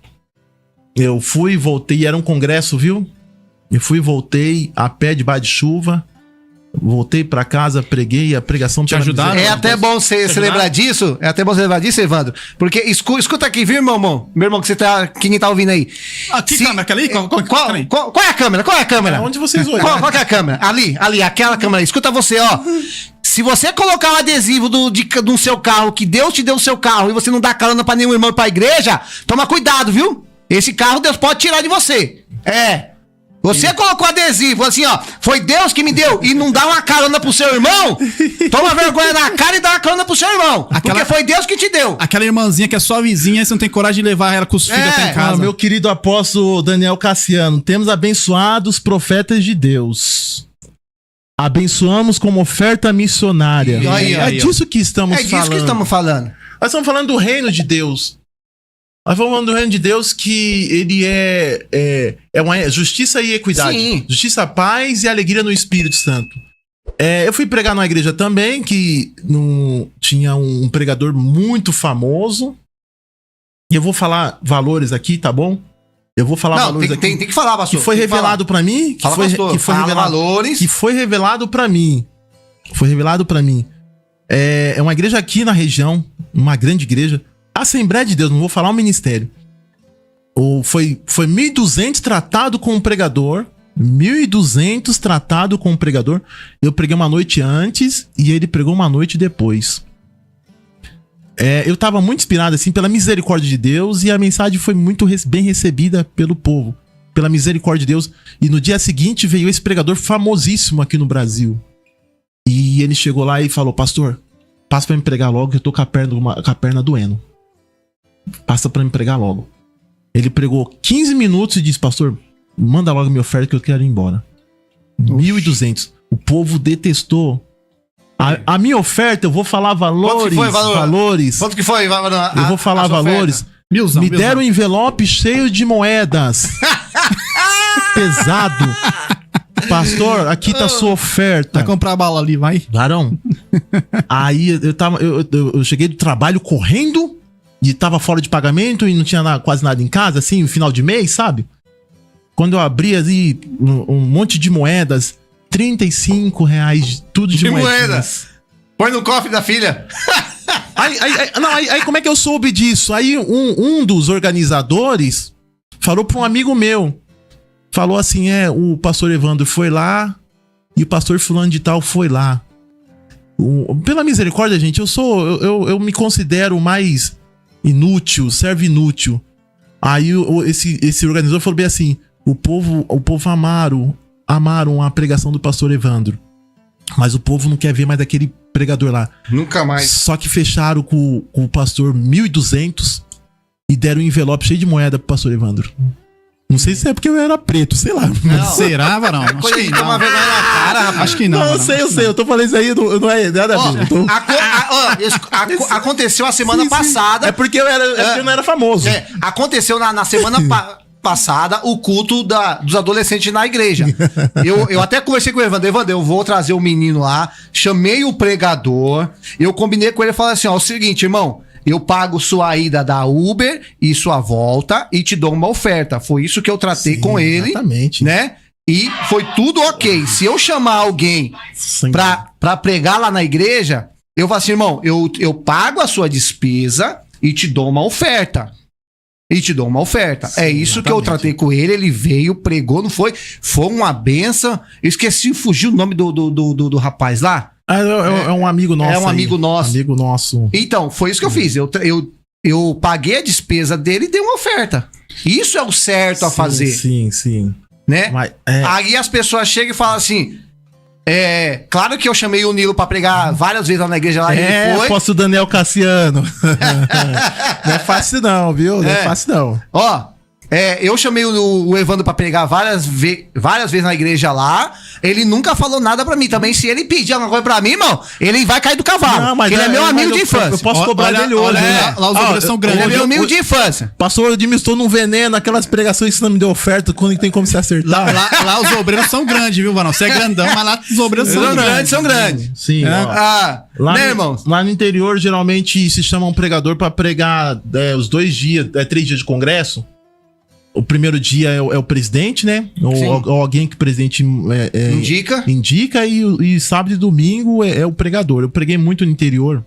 Eu fui e voltei, era um congresso, viu? Eu fui e voltei a pé debaixo de chuva. Voltei pra casa, preguei, a pregação te ajudaram. É até bom você lembrar disso. É até bom você lembrar disso, Evandro. Porque escuta aqui, viu, meu irmão? Meu irmão, que você tá. Quem tá ouvindo aí? Que câmera? Aquela ali? Qual é a câmera? Qual é a câmera? Onde vocês olham? Qual que é a câmera? Ali, aquela câmera. Escuta você, ó. Se você colocar um adesivo do seu carro, que Deus te deu o seu carro, e você não dá carona pra nenhum irmão ir pra igreja, toma cuidado, viu? Esse carro Deus pode tirar de você. Você colocou adesivo assim, ó. Foi Deus que me deu. E não dá uma carona pro seu irmão? Toma vergonha na cara e dá uma carona pro seu irmão. Porque foi Deus que te deu. Aquela irmãzinha que é sua vizinha, você não tem coragem de levar ela com os filhos até em casa. Meu querido apóstolo Daniel Cassiano, temos abençoados profetas de Deus. abençoamos como oferta missionária. É disso que estamos falando. É disso que estamos falando. Nós estamos falando do reino de Deus. Nós estamos falando do reino de Deus, que ele é uma justiça e equidade. Sim. Justiça, paz e alegria no Espírito Santo. Eu fui pregar numa igreja também, que tinha um pregador muito famoso. E eu vou falar valores aqui, tá bom? Eu vou falar valores aqui. Tem que falar, pastor. Que foi revelado pra mim. Valores. Que foi revelado pra mim. Foi revelado pra mim. É uma igreja aqui na região, uma grande igreja. Assembleia de Deus, não vou falar o ministério. Foi 1.200 tratado com um pregador. 1.200 tratado com um pregador. Eu preguei uma noite antes e ele pregou uma noite depois. Eu tava muito inspirado, assim, pela misericórdia de Deus, e a mensagem foi muito bem recebida pelo povo, pela misericórdia de Deus. E no dia seguinte veio esse pregador famosíssimo aqui no Brasil. E ele chegou lá e falou: pastor, passa pra me pregar logo, que eu tô com a perna doendo. Passa pra me pregar logo. Ele pregou 15 minutos e disse: pastor, manda logo minha oferta que eu quero ir embora. 1.200. O povo detestou. A minha oferta, eu vou falar valores. Quanto que foi, valores. Quanto que foi? Eu vou falar valores. Me deram um envelope cheio de moedas. Pesado. Pastor, aqui tá sua oferta. Vai comprar bala ali, vai. Varão. Aí eu cheguei do trabalho correndo e tava fora de pagamento e não tinha quase nada em casa, assim, no final de mês, sabe? Quando eu abri ali um monte de moedas, R$35, tudo de moedas. Põe no cofre da filha. Aí como é que eu soube disso? Aí um dos organizadores falou pra um amigo meu. Falou assim: o pastor Evandro foi lá e o pastor fulano de tal foi lá. Pela misericórdia, gente, eu me considero mais inútil, servo inútil. Aí esse organizador falou bem assim: o povo amaram a pregação do pastor Evandro, mas o povo não quer ver mais aquele pregador lá. Nunca mais. Só que fecharam com o pastor 1.200 e deram um envelope cheio de moeda pro pastor Evandro. Não sei se é porque eu era preto, sei lá. Não. Será, Varão? Acho que não. Uma vergonha na cara, rapaz. Acho que não. Não, eu sei. Eu tô falando isso aí, não é nada mesmo. Aconteceu a semana passada. É porque eu não era famoso. Aconteceu na semana passada o culto dos adolescentes na igreja. Eu até conversei com o Evandro. Evandro, eu vou trazer o menino lá. Chamei o pregador. Eu combinei com ele e falei assim: ó, é o seguinte, irmão. Eu pago sua ida da Uber e sua volta e te dou uma oferta. Foi isso que eu tratei com ele. Exatamente. Né? E foi tudo ok. Se eu chamar alguém pra pregar lá na igreja, eu falo assim: irmão, eu pago a sua despesa e te dou uma oferta. Sim, é isso exatamente. Que eu tratei com ele. Ele veio, pregou, não foi? Foi uma benção. Eu esqueci, fugiu o nome do rapaz lá. É um amigo nosso. É um amigo nosso. Amigo nosso. Então, foi isso que eu fiz. Eu paguei a despesa dele e dei uma oferta. Isso é o certo a fazer. Sim. Né? Aí as pessoas chegam e falam assim: claro que eu chamei o Nilo pra pregar várias vezes lá na igreja lá. Ele foi. Posso o Daniel Cassiano. Não é fácil não, viu? Não é fácil não. Ó, eu chamei o Evandro pra pregar várias vezes na igreja lá. Ele nunca falou nada pra mim. Também, se ele pedir alguma coisa pra mim, irmão, ele vai cair do cavalo. Não, mas ele é meu amigo de infância. Eu posso cobrar dele hoje. Lá os obreiros são grandes. Ele é meu amigo de infância. Pastor, eu administrou num veneno, aquelas pregações que não me deu oferta, quando tem como se acertar. Lá os obreiros são grandes, viu, Varão? Você é grandão, mas lá os obreiros são grandes. Sim. Né, irmãos? Lá no interior, geralmente, se chama um pregador pra pregar os 2 dias, 3 dias de congresso. O primeiro dia é o presidente, né? Ou alguém que o presidente indica e sábado e domingo é o pregador. Eu preguei muito no interior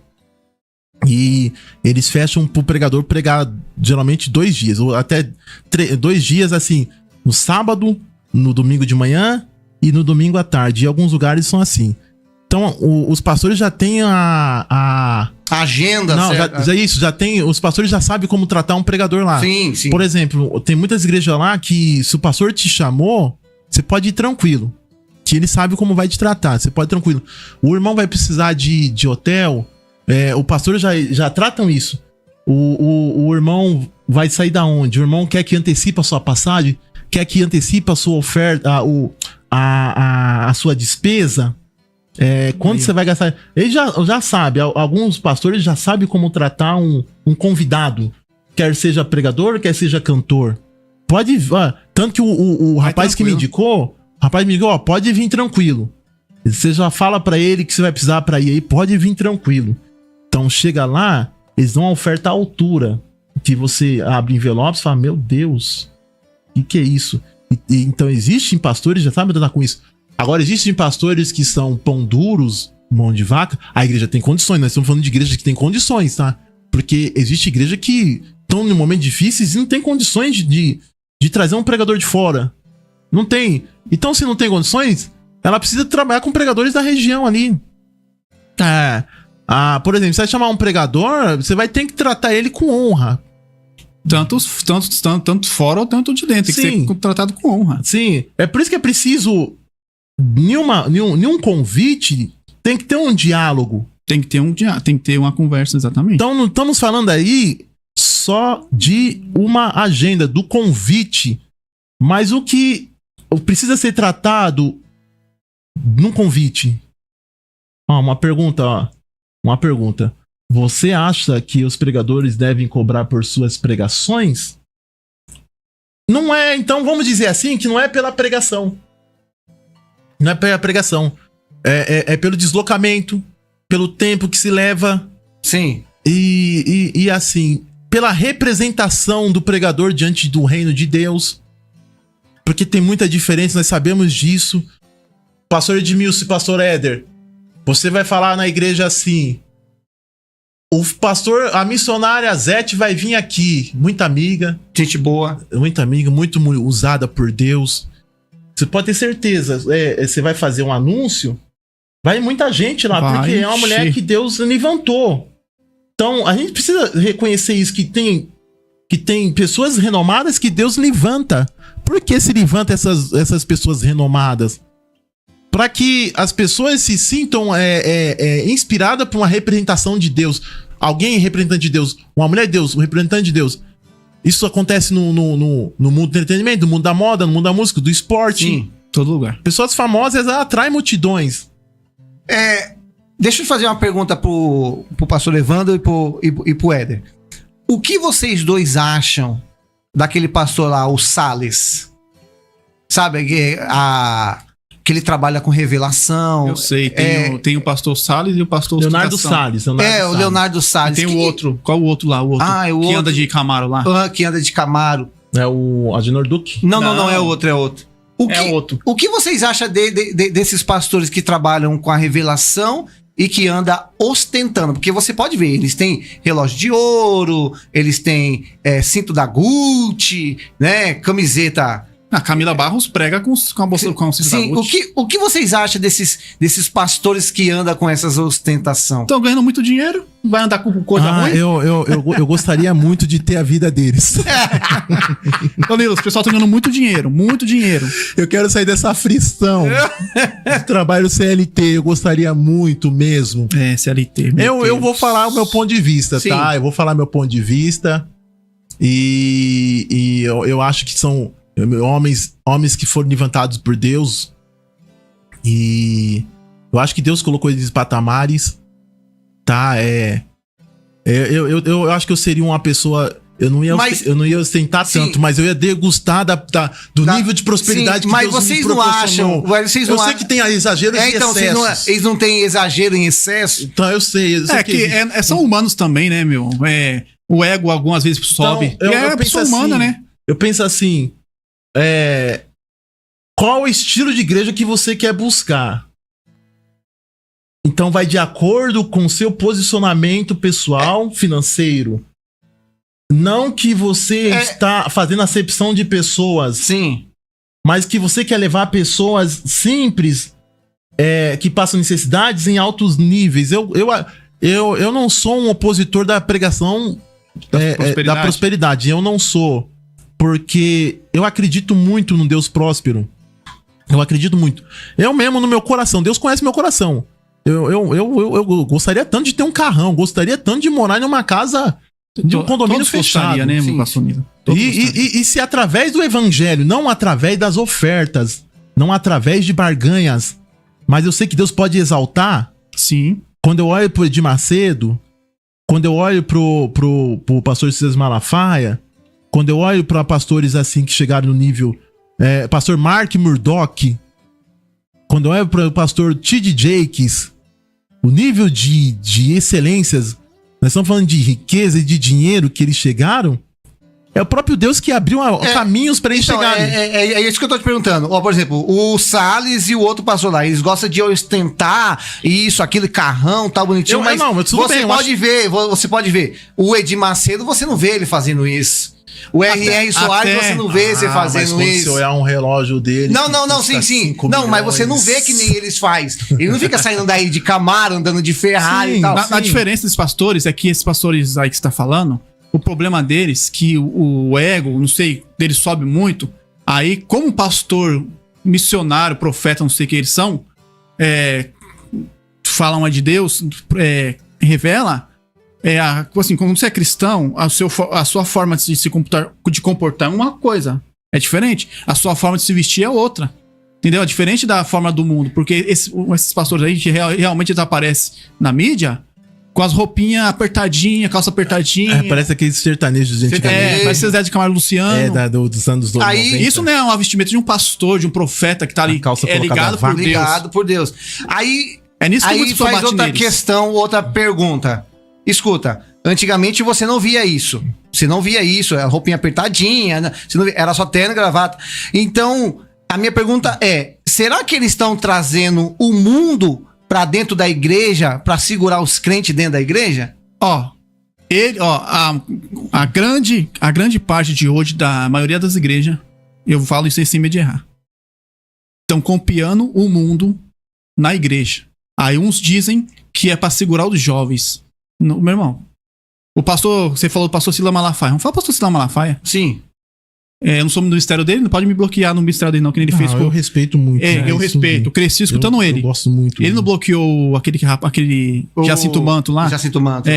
e eles fecham pro pregador pregar geralmente 2 dias, ou até 2 dias, assim, no sábado, no domingo de manhã e no domingo à tarde. E alguns lugares são assim. Então, os pastores já têm a agenda. Não, já tem. Os pastores já sabem como tratar um pregador lá. Sim. Por exemplo, tem muitas igrejas lá que, se o pastor te chamou, você pode ir tranquilo. Que ele sabe como vai te tratar. Você pode ir tranquilo. O irmão vai precisar de hotel. O pastor já tratam isso. O irmão vai sair da onde? O irmão quer que antecipe a sua passagem? Quer que antecipe a sua oferta, a sua despesa? Quando você vai gastar... Ele já sabe, alguns pastores já sabem como tratar um convidado. Quer seja pregador, quer seja cantor. Pode... tanto que o rapaz que me indicou... O rapaz me ligou, pode vir tranquilo. Você já fala pra ele que você vai precisar pra ir aí, pode vir tranquilo. Então chega lá, eles dão uma oferta à altura. Que você abre envelopes e fala, meu Deus, o que é isso? Então existem pastores, já sabem lidar com isso. Agora existem pastores que são pão duros, mão de vaca. A igreja tem condições, nós estamos falando de igreja que tem condições, tá? Porque existe igreja que estão em momentos difíceis e não tem condições de trazer um pregador de fora. Não tem. Então, se não tem condições, ela precisa trabalhar com pregadores da região ali. Por exemplo, você vai chamar um pregador, você vai ter que tratar ele com honra. Tanto fora ou tanto de dentro. Tem que ser tratado com honra. Sim. É por isso que é preciso... Nenhum convite tem que ter um diálogo. Tem que ter uma conversa, exatamente. Então, não estamos falando aí só de uma agenda, do convite. Mas o que precisa ser tratado num convite. Uma pergunta. Você acha que os pregadores devem cobrar por suas pregações? Não é, então vamos dizer assim, que não é pela pregação. Não é pela pregação. É pelo deslocamento, pelo tempo que se leva. Sim. E assim, pela representação do pregador diante do reino de Deus. Porque tem muita diferença, nós sabemos disso. Pastor Edmilson e Pastor Éder, você vai falar na igreja assim: a missionária Zete vai vir aqui. Muita amiga. Gente boa. Muita amiga, muito usada por Deus. Você pode ter certeza. Você vai fazer um anúncio, vai muita gente lá, porque é uma mulher que Deus levantou. Então, a gente precisa reconhecer isso, que tem pessoas renomadas que Deus levanta. Por que se levanta essas pessoas renomadas? Para que as pessoas se sintam inspiradas por uma representação de Deus. Alguém representante de Deus, uma mulher de Deus, um representante de Deus. Isso acontece no mundo do entretenimento, no mundo da moda, no mundo da música, do esporte. Sim, todo lugar. Pessoas famosas atraem multidões. Deixa eu fazer uma pergunta pro pastor Evandro e pro Éder. O que vocês dois acham daquele pastor lá, o Salles? Sabe, que ele trabalha com revelação. Eu sei, tem o pastor Salles e o pastor Leonardo Salles. O Leonardo Salles. Tem o outro. Qual o outro lá? O outro que anda de Camaro lá. Que anda de Camaro. É o Agenor Duque? Não, é outro. O que vocês acham desses pastores que trabalham com a revelação e que anda ostentando? Porque você pode ver, eles têm relógio de ouro, eles têm cinto da Gucci, né? Camiseta. A Camila Barros prega com a bolsa com o cinto da Gucci. O que vocês acham desses pastores que andam com essas ostentação? Estão ganhando muito dinheiro, vai andar com coisa ruim? Eu gostaria muito de ter a vida deles. Ô, Nilo, os pessoal estão ganhando muito dinheiro, muito dinheiro. Eu quero sair dessa aflição. Trabalho CLT, eu gostaria muito mesmo. CLT. Eu vou falar o meu ponto de vista, Sim. tá? Eu vou falar meu ponto de vista. E eu acho que são homens que foram levantados por Deus. E eu acho que Deus colocou eles em patamares, tá? Eu acho que eu seria uma pessoa... Eu não ia ostentar tanto, mas eu ia degustar do nível de prosperidade que mas Deus vocês me não proporcionou. acham... Eu sei que tem exageros e então, excessos. eles não têm exagero em excesso? Então, eu sei são humanos também, né, meu? O ego algumas vezes sobe. Então, eu é pessoa penso humana, assim, né? Eu penso assim... qual o estilo de igreja que você quer buscar? Então vai de acordo com o seu posicionamento pessoal, financeiro. Não que você está fazendo acepção de pessoas. Sim. Mas que você quer levar pessoas simples, que passam necessidades em altos níveis. Eu não sou um opositor da pregação da prosperidade. Eu não sou. Porque eu acredito muito no Deus próspero. Eu acredito muito. Eu mesmo, no meu coração, Deus conhece meu coração. Eu gostaria tanto de ter um carrão, gostaria tanto de morar numa casa de um condomínio fechado. Gostaria, né, meu pastor Nilo? E se através do evangelho, não através das ofertas, não através de barganhas, Mas eu sei que Deus pode exaltar. Sim. Quando eu olho pro Edir Macedo, quando eu olho pro pastor César Malafaia, quando eu olho para pastores assim que chegaram no nível... pastor Mark Murdock, quando eu olho pro pastor T.D. Jakes, o nível de excelências, nós estamos falando de riqueza e de dinheiro que eles chegaram, é o próprio Deus que abriu caminhos para eles chegarem. É isso que eu tô te perguntando. Por exemplo, o Salles e o outro pastor lá, eles gostam de ostentar isso, aquilo, carrão, tal, bonitinho, mas você pode ver. O Edir Macedo, você não vê ele fazendo isso. O R.R. Soares, você não vê você fazendo mas isso. Se olhar um relógio dele... Não, sim. Não, mas você não vê que nem eles fazem. Ele não fica saindo daí de Camaro, andando de Ferrari e tal. A diferença dos pastores é que esses pastores aí que você tá falando, o problema deles, que o ego, não sei, deles sobe muito. Aí, como pastor, missionário, profeta, não sei o que eles são, falam de Deus, revela... assim, quando você é cristão, a sua forma de se comportar é uma coisa. É diferente. A sua forma de se vestir é outra. Entendeu? É diferente da forma do mundo. Porque esses pastores aí, realmente eles aparecem na mídia com as roupinhas apertadinhas, calça apertadinha. Parece aqueles sertanejos de antigamente. Parece Zé de Camargo e Luciano. Dos anos 90. Isso não é uma vestimenta de um pastor, de um profeta que tá ali, ligado por Deus. Ligado por Deus. Aí nisso que aí faz outra questão, outra pergunta. Escuta, antigamente você não via isso. Você não via isso, a roupinha apertadinha, era só terno e gravata. Então, a minha pergunta é, será que eles estão trazendo o mundo pra dentro da igreja, pra segurar os crentes dentro da igreja? A grande parte de hoje, da maioria das igrejas, eu falo isso sem medo de errar, estão copiando o mundo na igreja. Aí uns dizem que é pra segurar os jovens. Meu irmão, você falou do pastor Silas Malafaia. Vamos falar do pastor Silas Malafaia? Sim. Eu não sou do ministério dele, não pode me bloquear no ministério dele, não, que nem ele fez. Eu respeito muito. Eu respeito, cresci escutando ele. Eu gosto muito. Ele não bloqueou aquele Jacinto Manto lá? Jacinto Manto.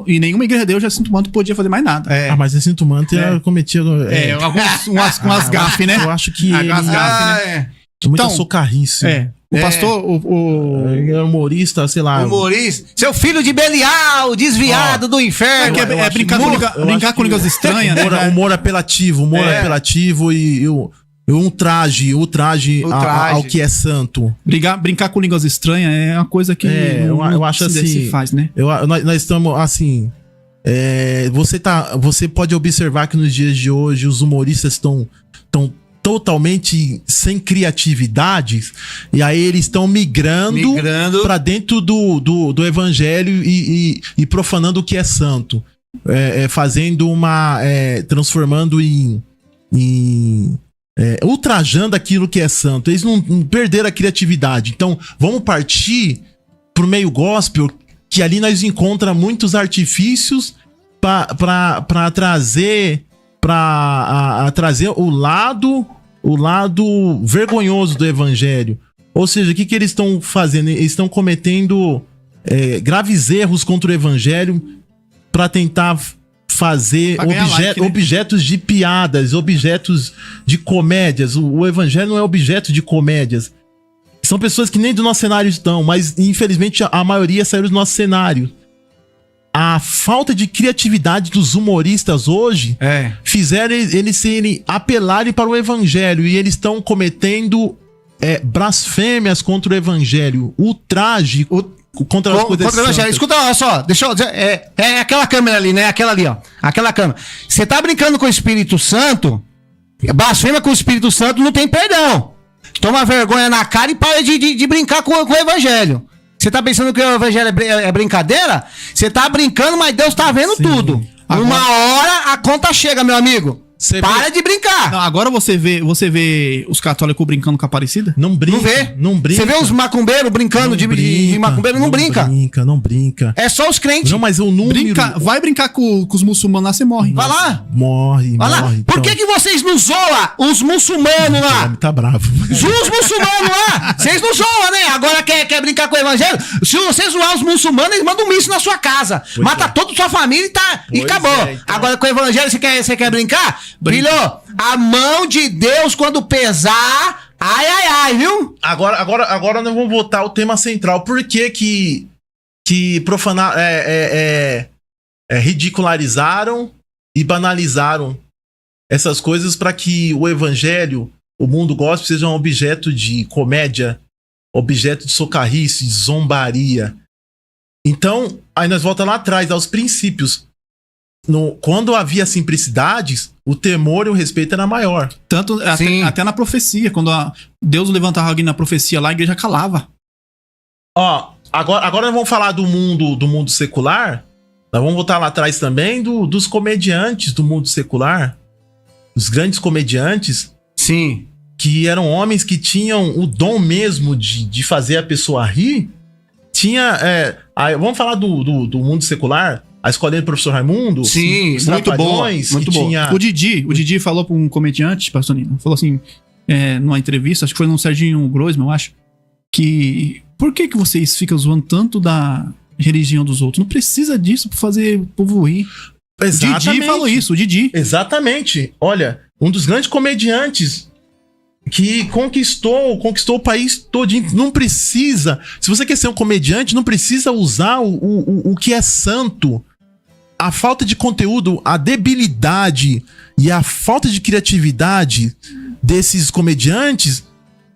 E nenhuma igreja dele, o Jacinto Manto podia fazer mais nada. Mas Jacinto Manto cometia. Umas gafes, né? Eu acho que. As gafes, né? Muita socarrice. O pastor, humorista, sei lá. Humorista. Seu filho de Belial, desviado do inferno. Brincar com línguas estranhas, né? Humor apelativo, e um traje ao que é santo. Brincar com línguas estranhas é uma coisa que eu acho assim, se faz, né? Nós estamos assim. Você pode observar que nos dias de hoje os humoristas estão totalmente sem criatividade, e aí eles estão migrando para dentro do evangelho e profanando o que é santo, fazendo transformando ultrajando aquilo que é santo. Eles não perderam a criatividade. Então vamos partir pro meio gospel, que ali nós encontramos muitos artifícios para trazer o lado vergonhoso do evangelho. Ou seja, o que eles estão fazendo? Eles estão cometendo graves erros contra o evangelho para tentar fazer objetos de piadas, objetos de comédias. O evangelho não é objeto de comédias. São pessoas que nem do nosso cenário estão, mas infelizmente a maioria saiu do nosso cenário. A falta de criatividade dos humoristas hoje fizeram eles apelarem para o evangelho, e eles estão cometendo blasfêmias contra o evangelho, ultraje contra as coisas contra o evangelho. Escuta, olha só, deixa eu dizer, é aquela câmera ali, né? Aquela ali, ó. Aquela câmera. Você tá brincando com o Espírito Santo, blasfema com o Espírito Santo, não tem perdão. Toma vergonha na cara e para de brincar com o evangelho. Você tá pensando que o evangelho é brincadeira? Você tá brincando, mas Deus tá vendo tudo. Uma hora a conta chega, meu amigo. Para de brincar. Não, agora você vê os católicos brincando com a Aparecida? Não brinca. Não brinca. Você vê os macumbeiros brincando de macumbeiro? Não brinca. Não brinca. É só os crentes. Não, mas o número... Vai brincar com os muçulmanos lá, você morre. Vai lá. Morre. Por que vocês não zoam os muçulmanos lá? Tá bravo. Os muçulmanos lá. Vocês não zoam, né? Agora quer brincar com o evangelho? Se você zoar os muçulmanos, eles mandam um míssil na sua casa. Mata toda a sua família e acabou. Então. Agora com o evangelho você quer brincar? Brilhou. A mão de Deus, quando pesar, Ai, ai, ai, viu? Agora nós vamos voltar ao tema central. Por que profanar, ridicularizaram e banalizaram essas coisas para que o evangelho, o mundo gospel, seja um objeto de comédia, objeto de socarrice, de zombaria? Então, aí nós voltamos lá atrás, aos princípios. Quando havia simplicidades, o temor e o respeito era maior. Tanto até na profecia, quando Deus levantava alguém na profecia lá, a igreja calava. Ó, agora nós vamos falar do mundo secular. Nós vamos voltar lá atrás também dos comediantes do mundo secular. Os grandes comediantes. Sim. Que eram homens que tinham o dom mesmo de fazer a pessoa rir. Vamos falar do mundo secular. A escolinha do professor Raimundo. Sim, muito boa. Muito boa. Tinha... O Didi falou para um comediante, pastor Nino, falou assim, numa entrevista, acho que foi no Serginho Groisman, eu acho, que por que vocês ficam zoando tanto da religião dos outros? Não precisa disso para fazer o povo rir. Exatamente. O Didi falou isso, o Didi. Exatamente. Olha, um dos grandes comediantes que conquistou o país todinho. Não precisa. Se você quer ser um comediante, não precisa usar o que é santo. A falta de conteúdo, a debilidade e a falta de criatividade desses comediantes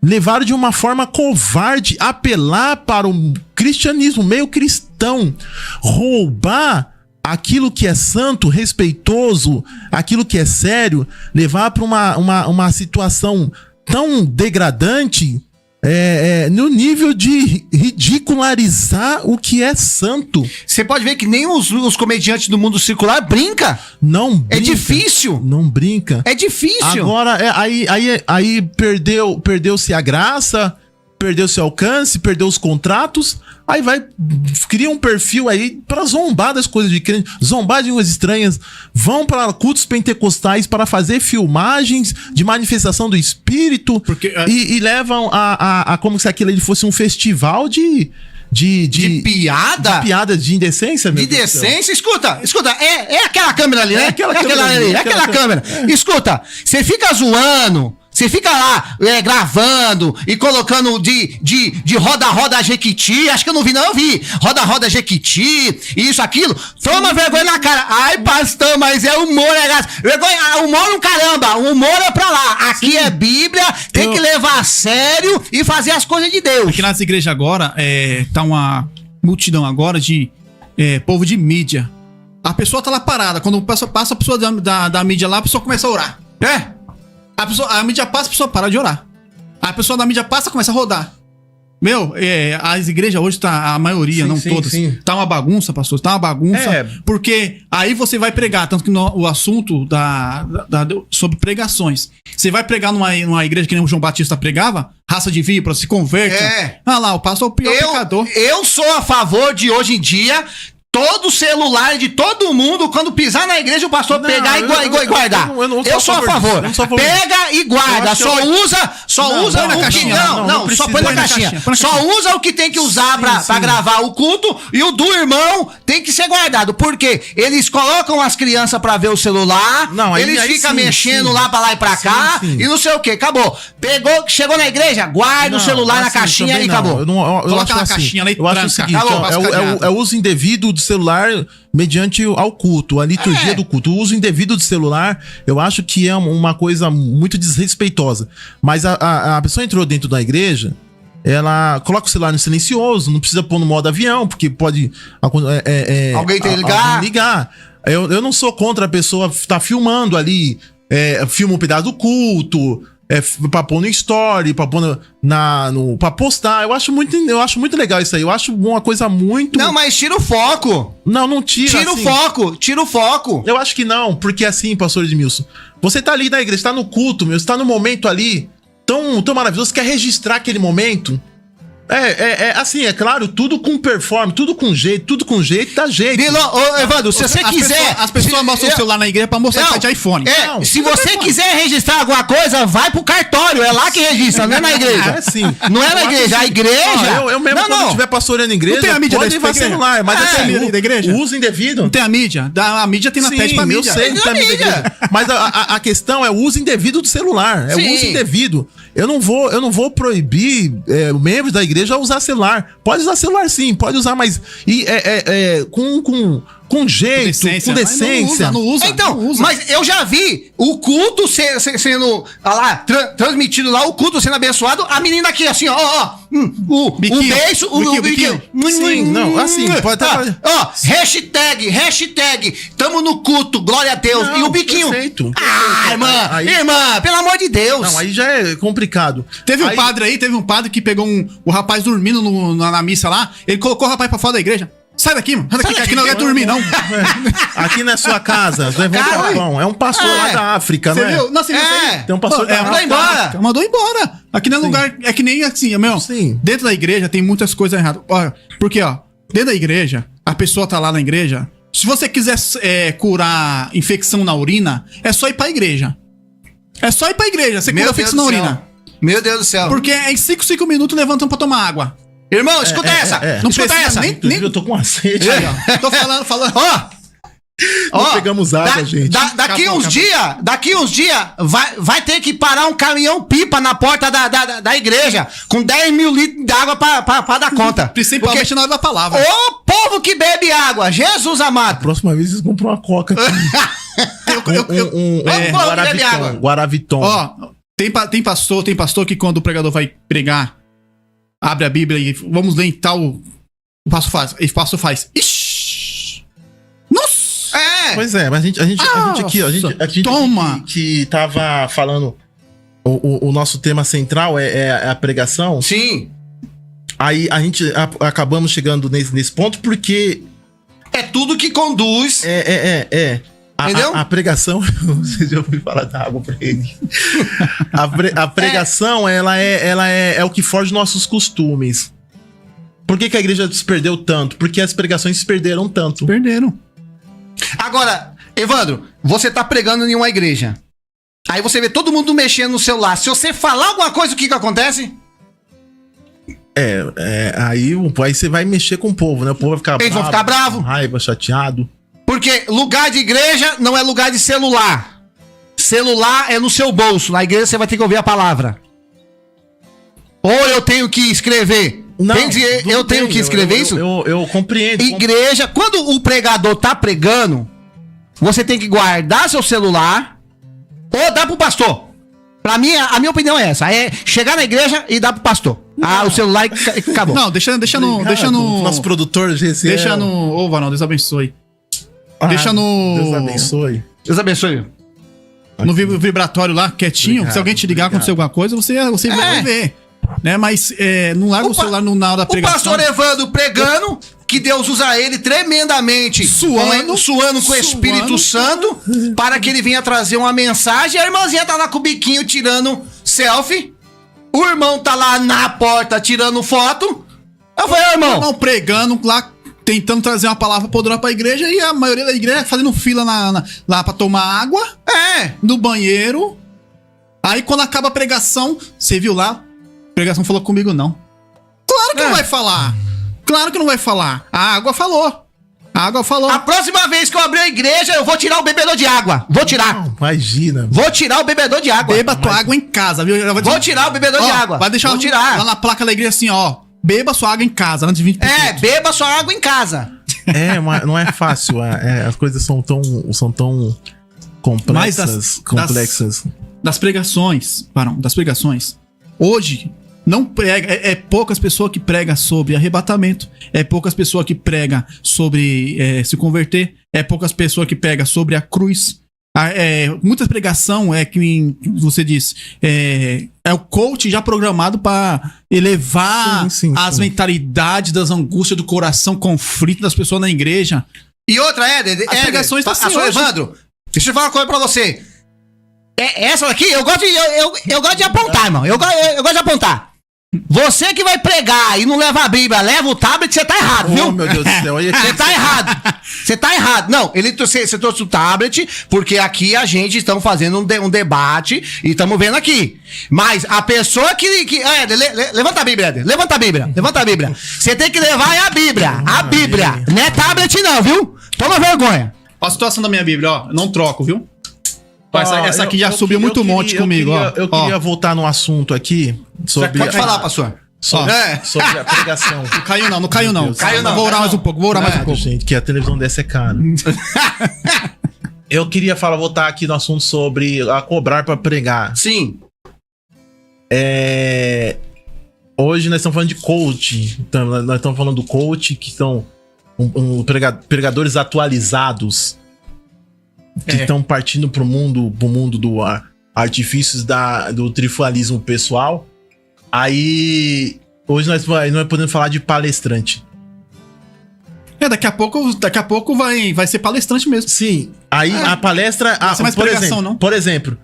levaram de uma forma covarde apelar para o cristianismo, meio cristão, roubar aquilo que é santo, respeitoso, aquilo que é sério, levar para uma situação tão degradante, no nível de ridicularizar o que é santo. Você pode ver que nem os comediantes do mundo circular brinca. Não brinca. É difícil. Não brinca. É difícil. Agora, aí perdeu-se a graça, perdeu-se o alcance, perdeu os contratos. Aí cria um perfil aí pra zombar das coisas de crente, zombar de línguas estranhas, vão para cultos pentecostais para fazer filmagens de manifestação do Espírito. E levam a como se aquilo ali fosse um festival de piada? De piada, de indecência, meu De decência? Escuta, é aquela câmera ali, né? Aquela câmera. Escuta, você fica zoando, você fica lá gravando e colocando de roda Jequiti. Acho que eu não vi, não. Eu vi. Roda Jequiti, isso, aquilo. Toma vergonha na cara. Ai, pastor, mas é humor, vergonha, humor no caramba. Humor é pra lá. Aqui é Bíblia, tem que levar a sério e fazer as coisas de Deus. Aqui nas igrejas agora, tá uma multidão agora de povo de mídia. A pessoa tá lá parada. Quando passa a pessoa da mídia lá, a pessoa começa a orar. A mídia passa, a pessoa para de orar. A pessoa da mídia passa, começa a rodar. Meu, as igrejas hoje a maioria, não todas, tá uma bagunça, pastor, tá uma bagunça. Porque aí você vai pregar, tanto que o assunto sobre pregações. Você vai pregar numa igreja que nem o João Batista pregava, raça de víbora, se converte. Ah lá, o pastor é o pior pecador. Eu sou a favor de, hoje em dia, todo celular de todo mundo, quando pisar na igreja, o pastor pegar e guardar. Eu sou a favor. Pega e guarda. Só usa na caixinha. Só põe na caixinha. Só usa o que tem que usar pra gravar o culto, e o do irmão tem que ser guardado. Porque eles colocam as crianças pra ver o celular, eles ficam mexendo lá pra lá e pra cá, e não sei o que. Acabou. Chegou na igreja, guarda o celular na caixinha e acabou. Coloca na caixinha lá e eu acho o seguinte, é o uso indevido do celular mediante ao culto, a liturgia do culto. O uso indevido do celular, eu acho que é uma coisa muito desrespeitosa. Mas a pessoa entrou dentro da igreja, ela coloca o celular no silencioso, não precisa pôr no modo avião, porque pode alguém tem que ligar. Eu não sou contra a pessoa estar filmando ali, filma um pedaço do culto, pra pôr no story, pra pôr pra postar. Eu acho muito legal isso aí. Eu acho uma coisa muito... Não, mas tira o foco. Não tira. Tira o foco. Eu acho que não, porque assim, pastor Edmilson, você tá ali na igreja, tá no culto, você tá no momento ali tão maravilhoso, você quer registrar aquele momento. Assim, é claro, tudo com performance, tudo com jeito, dá jeito. Evandro, se você quiser... As pessoas mostram o celular na igreja pra mostrar que tá de iPhone. Se você quiser registrar alguma coisa, vai pro cartório, é lá que registra, não é na igreja. Não é na igreja, a igreja... Eu mesmo, quando estiver pastoreando a igreja, não tem a mídia pode levar celular, mas da igreja? O uso indevido... Não tem a mídia? A mídia tem na TED pra mídia. Eu sei que tem a mídia. Mas a questão é o uso indevido do celular, o uso indevido. eu não vou proibir membros da igreja a usar celular. Pode usar celular sim, pode usar, mas com jeito, com decência. Não usa. Então, não usa. mas eu já vi o culto sendo transmitido lá, o culto sendo abençoado, a menina aqui, assim, ó, o beijo, o biquinho. Sim, não, assim, pode até... Hashtag, tamo no culto, glória a Deus, Não, e o biquinho. Perfeito. Irmã, pelo amor de Deus. Não, aí já é complicado. Teve um padre que pegou o rapaz dormindo na missa lá, ele colocou o rapaz pra fora da igreja. Sai daqui, mano. Sai daqui, que aqui não quer dormir, não. Aqui não é sua casa. Levanta o pão. É um pastor lá da África, você não é? viu? Não, você viu isso aí? Tem um pastor da África. Mandou embora. Mandou embora. Aqui não é lugar... É que nem assim, meu. Sim. Dentro da igreja tem muitas coisas erradas. Olha, porque, dentro da igreja, a pessoa tá lá na igreja. Se você quiser curar infecção na urina, é só ir pra igreja. É só ir pra igreja. Você cura infecção na urina. Meu Deus do céu. Porque em 5 minutos levantam pra tomar água. Irmão, escuta essa. Não escuta precisa essa. nem... Eu tô com uma sede. Tô falando. Não pegamos água, gente. Daqui uns dias, vai ter que parar um caminhão-pipa na porta da igreja, com 10 mil litros de água pra dar conta. Principalmente na hora da palavra. O povo que bebe água, Jesus amado. Próxima vez vocês compram uma coca aqui. Guaraviton. Ó, tem pastor que quando o pregador vai pregar, abre a Bíblia e vamos ler em tal... O pastor faz. Ixi! Nossa! Pois é, mas a gente toma! Que tava falando... O nosso tema central é a pregação. Sim. Aí a gente acabamos chegando nesse ponto porque... É tudo que conduz... Entendeu? A pregação... Você já ouviu falar da água pra ele. A pregação, ela é o que foge dos nossos costumes. Por que a igreja se perdeu tanto? Porque as pregações se perderam tanto. Perderam. Agora, Evandro, você tá pregando em uma igreja. Aí você vê todo mundo mexendo no celular. Se você falar alguma coisa, o que acontece? Aí você vai mexer com o povo, né? O povo vai ficar Eles vão ficar bravos. Raiva, chateado. Porque lugar de igreja não é lugar de celular. Celular é no seu bolso. Na igreja você vai ter que ouvir a palavra. Ou eu tenho que escrever. Não, eu tenho que escrever isso? Eu compreendo. Igreja, quando o pregador tá pregando, você tem que guardar seu celular ou dar pro pastor. Pra mim, a minha opinião é essa. É chegar na igreja e dar pro pastor. O celular e acabou. Não, deixa no... Nosso produtor, GC. Deixa no... Ô, Varão, Deus abençoe. Deixa no... Deus abençoe. Deus abençoe. No vibratório lá, quietinho. Obrigado, se alguém te ligar, acontecer alguma coisa, você vai ver. Né? Mas não larga o celular na hora da pregação. O pastor Evandro pregando, que Deus usa ele tremendamente, suando com o Espírito Santo, para que ele venha trazer uma mensagem. A irmãzinha tá lá com o biquinho tirando selfie. O irmão tá lá na porta tirando foto. Eu falei, irmão. O irmão pregando lá, tentando trazer uma palavra poderosa pra igreja, e a maioria da igreja fazendo fila lá pra tomar água. No banheiro. Aí quando acaba a pregação, você viu lá? A pregação falou comigo, não. Claro que não vai falar. Claro que não vai falar. A água falou. A próxima vez que eu abrir a igreja, eu vou tirar o bebedor de água. Vou tirar. Não, imagina. Vou tirar o bebedor de água. Beba tua água em casa, viu? Vou tirar o bebedor de água. Vai deixar lá na placa da igreja assim, ó. Beba sua água em casa, antes de 20 pessoas. Beba sua água em casa. Não é fácil. As coisas são tão complexas. Das pregações, hoje não prega, é poucas pessoas que pregam sobre arrebatamento, é poucas pessoas que pregam sobre se converter, é poucas pessoas que pregam sobre a cruz. Muitas pregação que você diz, é o coach já programado para elevar as mentalidades das angústias do coração, conflito das pessoas na igreja. E outra, as pregações tá assim, Evandro, deixa eu falar uma coisa pra você. Essa daqui, eu gosto de apontar, irmão. Eu gosto de apontar. Você que vai pregar e não leva a Bíblia, leva o tablet, você tá errado, viu? Oh, meu Deus do céu. Você tá errado. Você tá errado. Não, você trouxe o tablet, porque aqui a gente estamos fazendo um debate e estamos vendo aqui. Mas a pessoa levanta a Bíblia, Éder. Levanta a Bíblia. Você tem que levar a Bíblia. A Bíblia. Não é tablet não, viu? Toma vergonha. Olha a situação da minha Bíblia, ó. Eu não troco, viu? Essa aqui já subiu muito monte comigo, ó. Eu queria voltar no assunto aqui sobre... Pode falar, pastor. Sobre a pregação. Não caiu não. Vou orar mais um pouco, Gente, que a televisão dessa é cara. Eu queria voltar aqui no assunto sobre a cobrar pra pregar. Sim. Hoje nós estamos falando de coach. Então, nós estamos falando do coach, que são pregadores atualizados, que estão partindo pro mundo do artifícios do triunfalismo pessoal. Aí, hoje nós podemos falar de palestrante. Daqui a pouco vai ser palestrante mesmo. Sim. Aí a palestra... Não vai ser mais pregação, não? Por exemplo,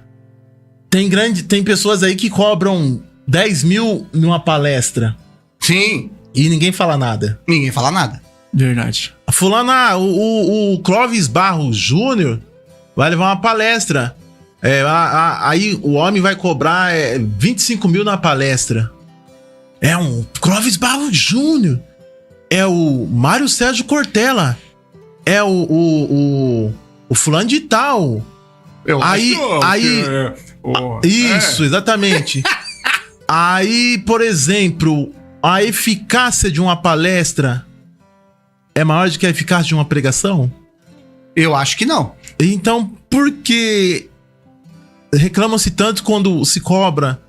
tem pessoas aí que cobram 10 mil numa palestra. Sim. E ninguém fala nada. Ninguém fala nada. Verdade. Fulano, o Clóvis Barros Júnior vai levar uma palestra. Aí o homem vai cobrar 25 mil na palestra. É um Clóvis Barros Júnior. É o Mário Sérgio Cortella. É o fulano de tal. Isso, exatamente. Aí, por exemplo, a eficácia de uma palestra é maior do que a eficácia de uma pregação? Eu acho que não. Então, por que reclamam-se tanto quando se cobra,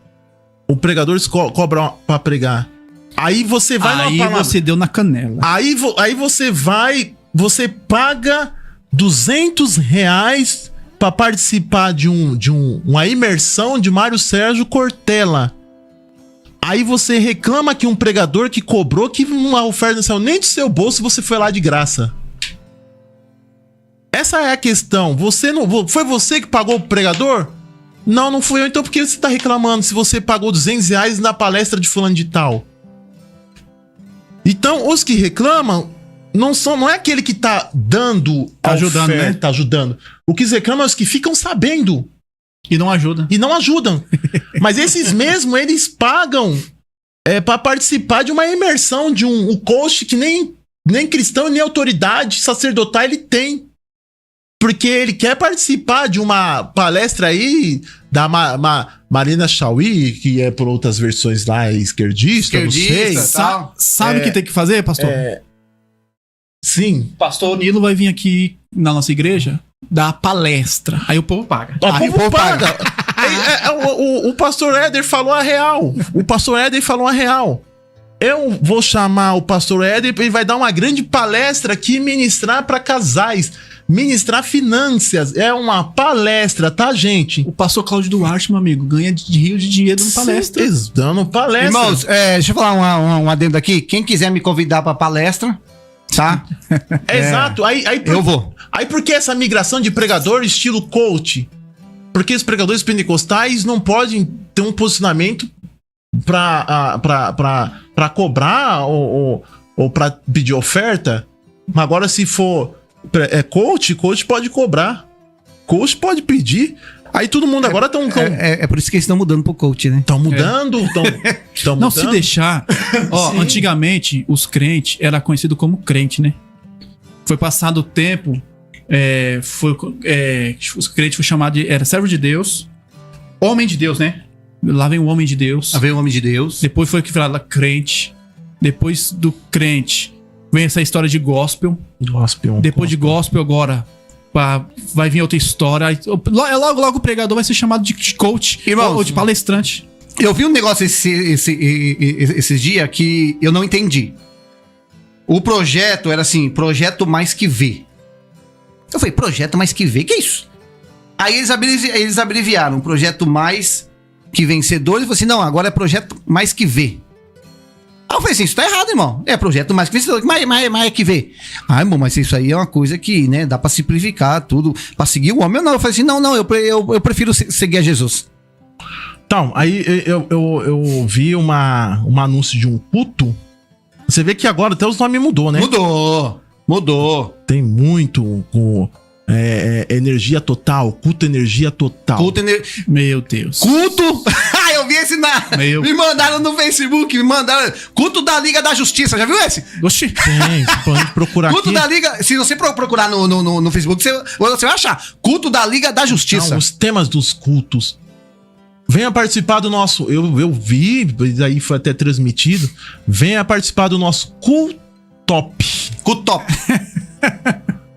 o pregador se cobra pra pregar? Aí você vai Aí você deu na canela. Aí você paga R$200 pra participar de uma imersão de Mário Sérgio Cortella. Aí você reclama que um pregador que cobrou que uma oferta não saiu nem do seu bolso, você foi lá de graça. Essa é a questão. Foi você que pagou o pregador? Não fui eu. Então por que você tá reclamando se você pagou R$200 na palestra de fulano de tal? Então, os que reclamam não é aquele que tá dando tá ajudando, oferta, né? Tá ajudando. O que reclamam é os que ficam sabendo. E não ajudam. Mas esses mesmo, eles pagam pra participar de uma imersão de um coach que nem cristão, nem autoridade sacerdotal ele tem. Porque ele quer participar de uma palestra aí da Marina Chauí, que é por outras versões lá, esquerdista, não sei. Sabe o que tem que fazer, pastor? Sim. Pastor Nilo vai vir aqui na nossa igreja dar palestra. Aí o povo paga. O povo paga. O pastor Éder falou a real. Eu vou chamar o pastor Éder, ele vai dar uma grande palestra aqui, ministrar para casais, ministrar finanças. É uma palestra, tá, gente? O pastor Cláudio Duarte, meu amigo, ganha rio de dinheiro dando palestra. Dando palestra. Irmãos, deixa eu falar um adendo aqui. Quem quiser me convidar pra palestra, tá? Exato. Eu vou. Aí por que essa migração de pregador estilo coach? Porque os pregadores pentecostais não podem ter um posicionamento pra cobrar ou pra pedir oferta. Mas agora se for coach pode cobrar. Coach pode pedir. Aí todo mundo agora estão... É por isso que eles estão mudando pro coach, né? Estão mudando, estão Não, mudando. se deixar... Antigamente, os crentes eram conhecidos como crente, né? Foi passado o tempo... os crentes foram chamados de... Era servo de Deus. Homem de Deus, né? Lá vem o homem de Deus. Lá vem o homem de Deus. Depois foi que falava crente. Depois do crente, vem essa história de gospel. Depois de gospel agora... vai vir outra história. Logo o pregador vai ser chamado de coach. Irmãos, ou de palestrante. Eu vi um negócio esses dias que eu não entendi. O projeto era assim, projeto mais que V. Eu falei, projeto mais que V? Que é isso? Aí eles abreviaram, projeto mais que vencedor. E falou assim, não, agora é projeto mais que V. Aí eu falei assim, isso tá errado, irmão. É projeto mais que vencedor, mais é que V. Ah, irmão, mas isso aí é uma coisa que, né, dá pra simplificar tudo, pra seguir o homem. Eu falei assim, não, eu prefiro seguir a Jesus. Então, aí eu vi um anúncio de um culto. Você vê que agora até os nomes mudou, né? Mudou. Tem muito energia total, culto energia total. Meu Deus. Culto? Eu vi desse me mandaram no Facebook, me mandaram. Culto da Liga da Justiça, já viu esse? Oxi. Tem, pode procurar Culto aqui. da Liga. Se você procurar no Facebook, você vai achar. Culto da Liga da Justiça. Não, os temas dos cultos. Venha participar do nosso. Eu vi, aí foi até transmitido. Venha participar do nosso Cultop. Cultop.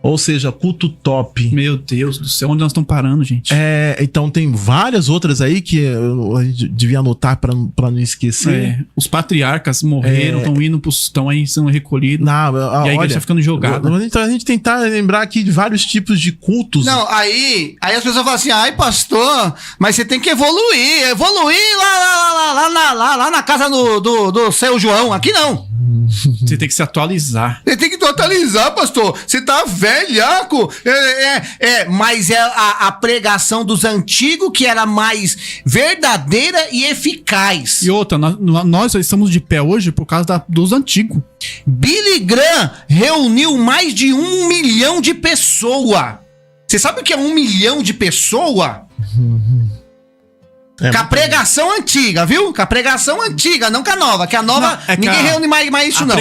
Ou seja, culto top. Meu Deus do céu, onde nós estamos parando, gente? Então tem várias outras aí que a gente devia anotar pra não esquecer. Os patriarcas morreram, estão aí sendo recolhidos. Não, e a igreja olha, tá ficando jogada. Então a gente tentar lembrar aqui de vários tipos de cultos. Não, aí as pessoas falam assim, ai pastor, mas você tem que evoluir lá na casa do seu João, aqui não. Você tem que se atualizar. Você tem que atualizar, pastor. Você tá velhaco. Mas é a pregação dos antigos que era mais verdadeira e eficaz. E outra, nós estamos de pé hoje por causa dos antigos. Billy Graham reuniu mais de 1 milhão de pessoas. Você sabe o que é 1 milhão de pessoas? Com a pregação antiga, viu? Com a pregação antiga, não com a nova. Que a nova, não, ninguém reúne mais isso, não. A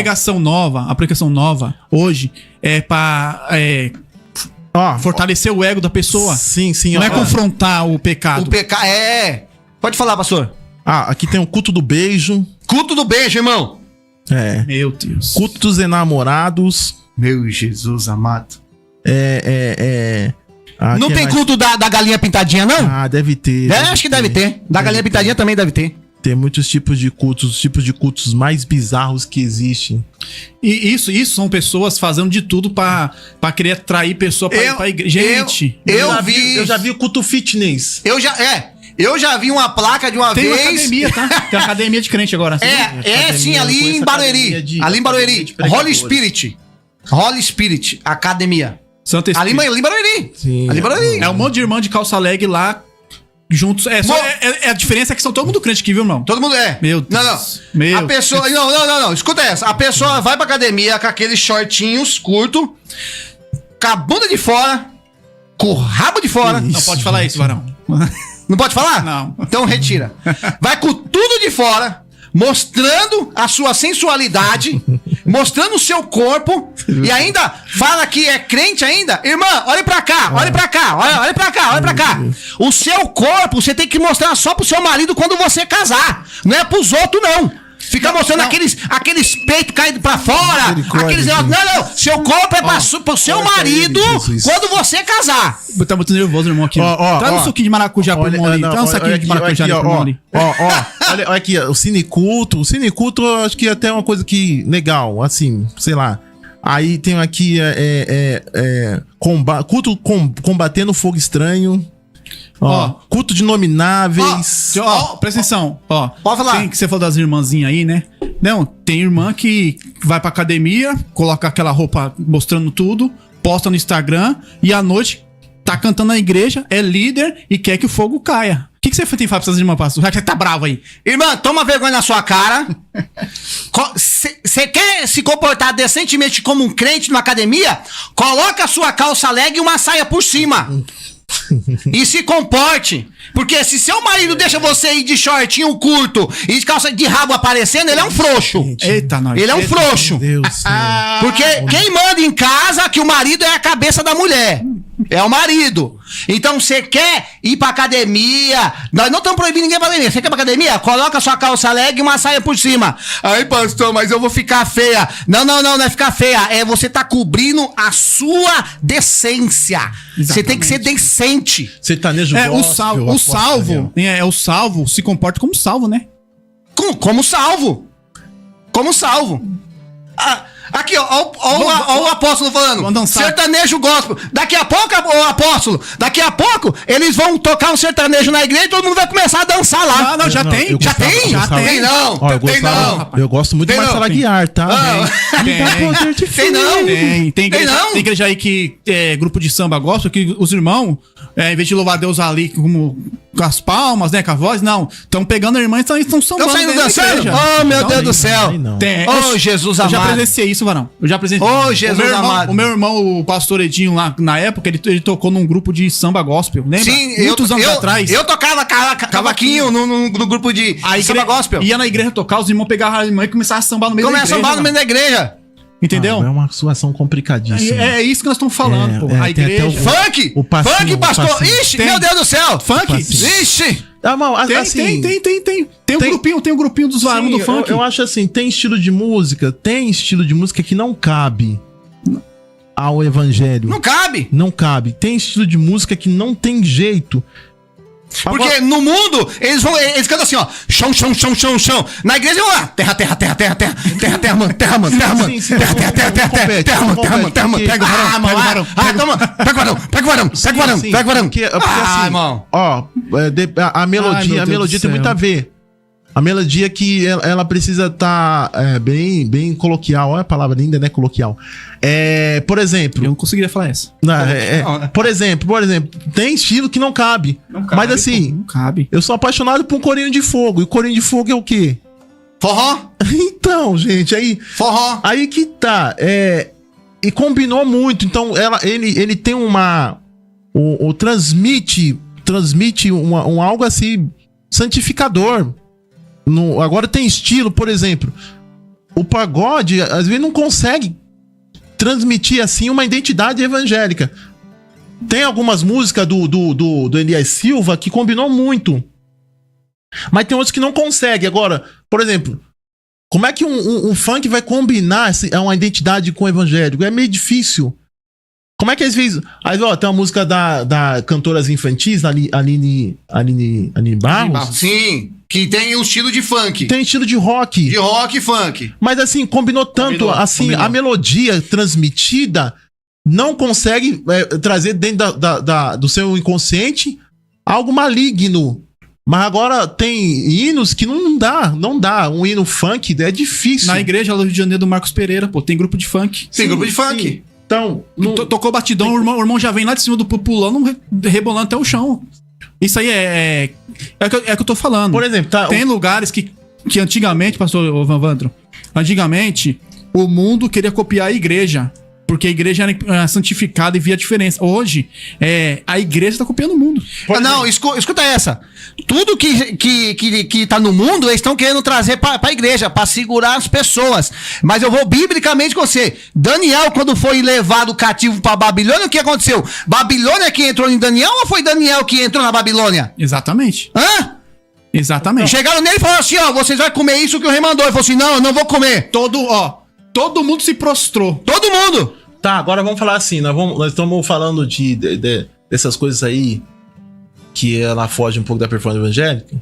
pregação nova, hoje, é pra fortalecer o ego da pessoa. Sim. Não é confrontar o pecado. O pecado, Pode falar, pastor. Aqui tem o culto do beijo. Culto do beijo, irmão. Meu Deus. Culto dos enamorados. Meu Jesus amado. Não tem mais... culto da galinha pintadinha, não? Deve ter. Acho que deve ter. Da galinha pintadinha também deve ter. Tem muitos tipos de cultos, os tipos de cultos mais bizarros que existem. E isso são pessoas fazendo de tudo pra querer atrair pessoa pra igreja. Gente, eu já vi o culto fitness. Eu já vi uma placa de uma tem vez. Tem uma academia, tá? Tem uma academia de crente agora. Sim, ali em Barueri. Ali em Barueri. Holy Spirit Academia. Ali em Barueri. Sim. Ali em Barueri. É um monte de irmão de calça leg lá, juntos. A diferença é que são todo mundo crente aqui, viu, irmão? Todo mundo é. Meu Deus. Não. A pessoa... Não. Escuta essa. A pessoa vai pra academia com aqueles shortinhos curtos, com a bunda de fora, com o rabo de fora. Não pode falar isso, varão. Não pode falar? Não. Então retira. Vai com tudo de fora, mostrando a sua sensualidade, mostrando o seu corpo, e ainda fala que é crente ainda. Irmã, olha pra cá, olha pra cá, olha pra cá, olha pra cá. O seu corpo você tem que mostrar só pro seu marido quando você casar. Não é pros outros, não. Fica mostrando aqueles peitos caídos pra fora. Aqueles negócios. Não. Seu corpo é pro seu marido quando você casar. Tá muito nervoso, irmão, aqui. Traz um suquinho de maracujá pro irmão ali. Traz um saquinho de maracujá pro irmão ali. Olha aqui, o cineculto. O cineculto eu acho que é até uma coisa que legal, assim, sei lá. Aí tem aqui culto combatendo fogo estranho. Culto de nomináveis. Presta atenção. Pode falar. Que você falou das irmãzinhas aí, né? Não, tem irmã que vai pra academia, coloca aquela roupa mostrando tudo, posta no Instagram e à noite tá cantando na igreja, é líder e quer que o fogo caia. O que você tem que falar pra essas irmãs, pastor? Já que você tá bravo aí. Irmã, toma vergonha na sua cara. Você quer se comportar decentemente como um crente numa academia? Coloca a sua calça leg e uma saia por cima. E se comporte. Porque se seu marido deixa você ir de shortinho curto e de calça de rabo aparecendo, ele é um frouxo. Eita, nós. Ele é um frouxo. Deus Porque quem manda em casa que o marido é a cabeça da mulher. É o marido. Então você quer ir pra academia. Nós não estamos proibindo ninguém pra academia. Você quer ir pra academia? Coloca sua calça leg e uma saia por cima. Ai, pastor, mas eu vou ficar feia. Não é ficar feia. É você tá cobrindo a sua decência. Você tem que ser decente. Sertanejo o salvo se comporta como salvo, né? Como salvo. Como salvo. Aqui, ó o apóstolo falando. Sertanejo gospel. Daqui a pouco, o apóstolo, eles vão tocar um sertanejo na igreja e todo mundo vai começar a dançar lá. Não, já tem. Tem não. Eu gosto muito de Marcela Aguiar, tá? Tem igreja aí que é grupo de samba gospel, que os irmãos em vez de louvar a Deus ali com as palmas, né? Com a voz, não. Estão pegando a irmã e estão sambando. Estão saindo dentro da dançando? igreja. Oh, meu Deus do Aí céu. não. Oh, Jesus Eu já amado. presenciei isso, Varão. Eu já presenciei. Oh, Jesus amado. O meu irmão, o pastor Edinho, lá na época, ele tocou num grupo de samba gospel. Lembra? Sim, Muitos anos atrás. Eu tocava cavaquinho no grupo de samba gospel. Ia na igreja tocar, os irmãos pegavam a irmã e começavam a sambar no meio da igreja. Começa a sambar no meio da igreja. Entendeu? É uma situação complicadíssima. É isso que nós estamos falando, pô. A tem até igreja. Funk! O passinho, Funk, pastor! o passinho. Ixi, Tem. meu Deus do céu! Funk? passinho. Ixi! Assim, Tem um grupinho dos varões do funk. Eu acho assim, tem estilo de música que não cabe ao evangelho. Não cabe! Não cabe. Tem estilo de música que não tem jeito. Porque no mundo, eles cantam assim, ó. Chão, chão, chão, chão, chão. Na igreja, ó. Terra, terra, terra, terra, terra. Terra, terra, mano, terra, mano, terra, mano. Sim, Terra, terra, terra, terra, terra. Terra, mano, terra, mano, terra, mano. Pega o varão, pega o varão. Toma. Pega o varão, pega o varão, pega o varão, Sim, pega o varão. porque assim, irmão. ó, a Ai, meu melodia Deus do tem muito céu. a ver. A melodia que ela precisa estar bem coloquial. Olha a palavra linda, né? Coloquial. Por exemplo. Eu não conseguiria falar essa. Por exemplo, tem estilo que não cabe. Mas assim, Não cabe. eu sou apaixonado por um corinho de fogo. E o corinho de fogo é o quê? Forró? Então, gente, Forró. aí que tá. E combinou muito. Então, ele tem transmite um algo assim santificador. Agora tem estilo, por exemplo. O pagode, às vezes, não consegue transmitir assim uma identidade evangélica. Tem algumas músicas do Elias Silva que combinou muito. Mas tem outros que não conseguem. Agora, por exemplo, como é que um funk vai combinar uma identidade com o evangélico? É meio difícil. Como é que às vezes... Aí, ó, tem uma música da cantoras infantis, Aline Barros. Sim, que tem um estilo de funk. Tem estilo de rock. De rock e funk. Mas assim, combinou tanto, Combinou. a melodia transmitida não consegue trazer dentro do seu inconsciente algo maligno. Mas agora tem hinos que não dá. Um hino funk é difícil. Na igreja lá do Rio de Janeiro do Marcos Pereira, pô, tem grupo de funk. Tem grupo de funk. Sim. Então, Tocou batidão, o irmão já vem lá de cima do pulando, rebolando até o chão. Isso aí é que eu tô falando. por exemplo, Tem lugares que antigamente, pastor Vandro, antigamente o mundo queria copiar a igreja, porque a igreja era santificada e via a diferença. Hoje, a igreja tá copiando o mundo. Não, escuta essa. Tudo que tá no mundo, eles estão querendo trazer pra igreja, pra segurar as pessoas. Mas eu vou biblicamente com você. Daniel, quando foi levado cativo pra Babilônia, o que aconteceu? Babilônia que entrou em Daniel ou foi Daniel que entrou na Babilônia? Exatamente. Hã? Exatamente. Chegaram nele e falaram assim, ó, vocês vão comer isso que o rei mandou. Ele falou assim, não, eu não vou comer. Todo mundo se prostrou. Todo mundo. Tá, agora vamos falar assim, nós estamos falando dessas coisas aí que ela foge um pouco da performance evangélica.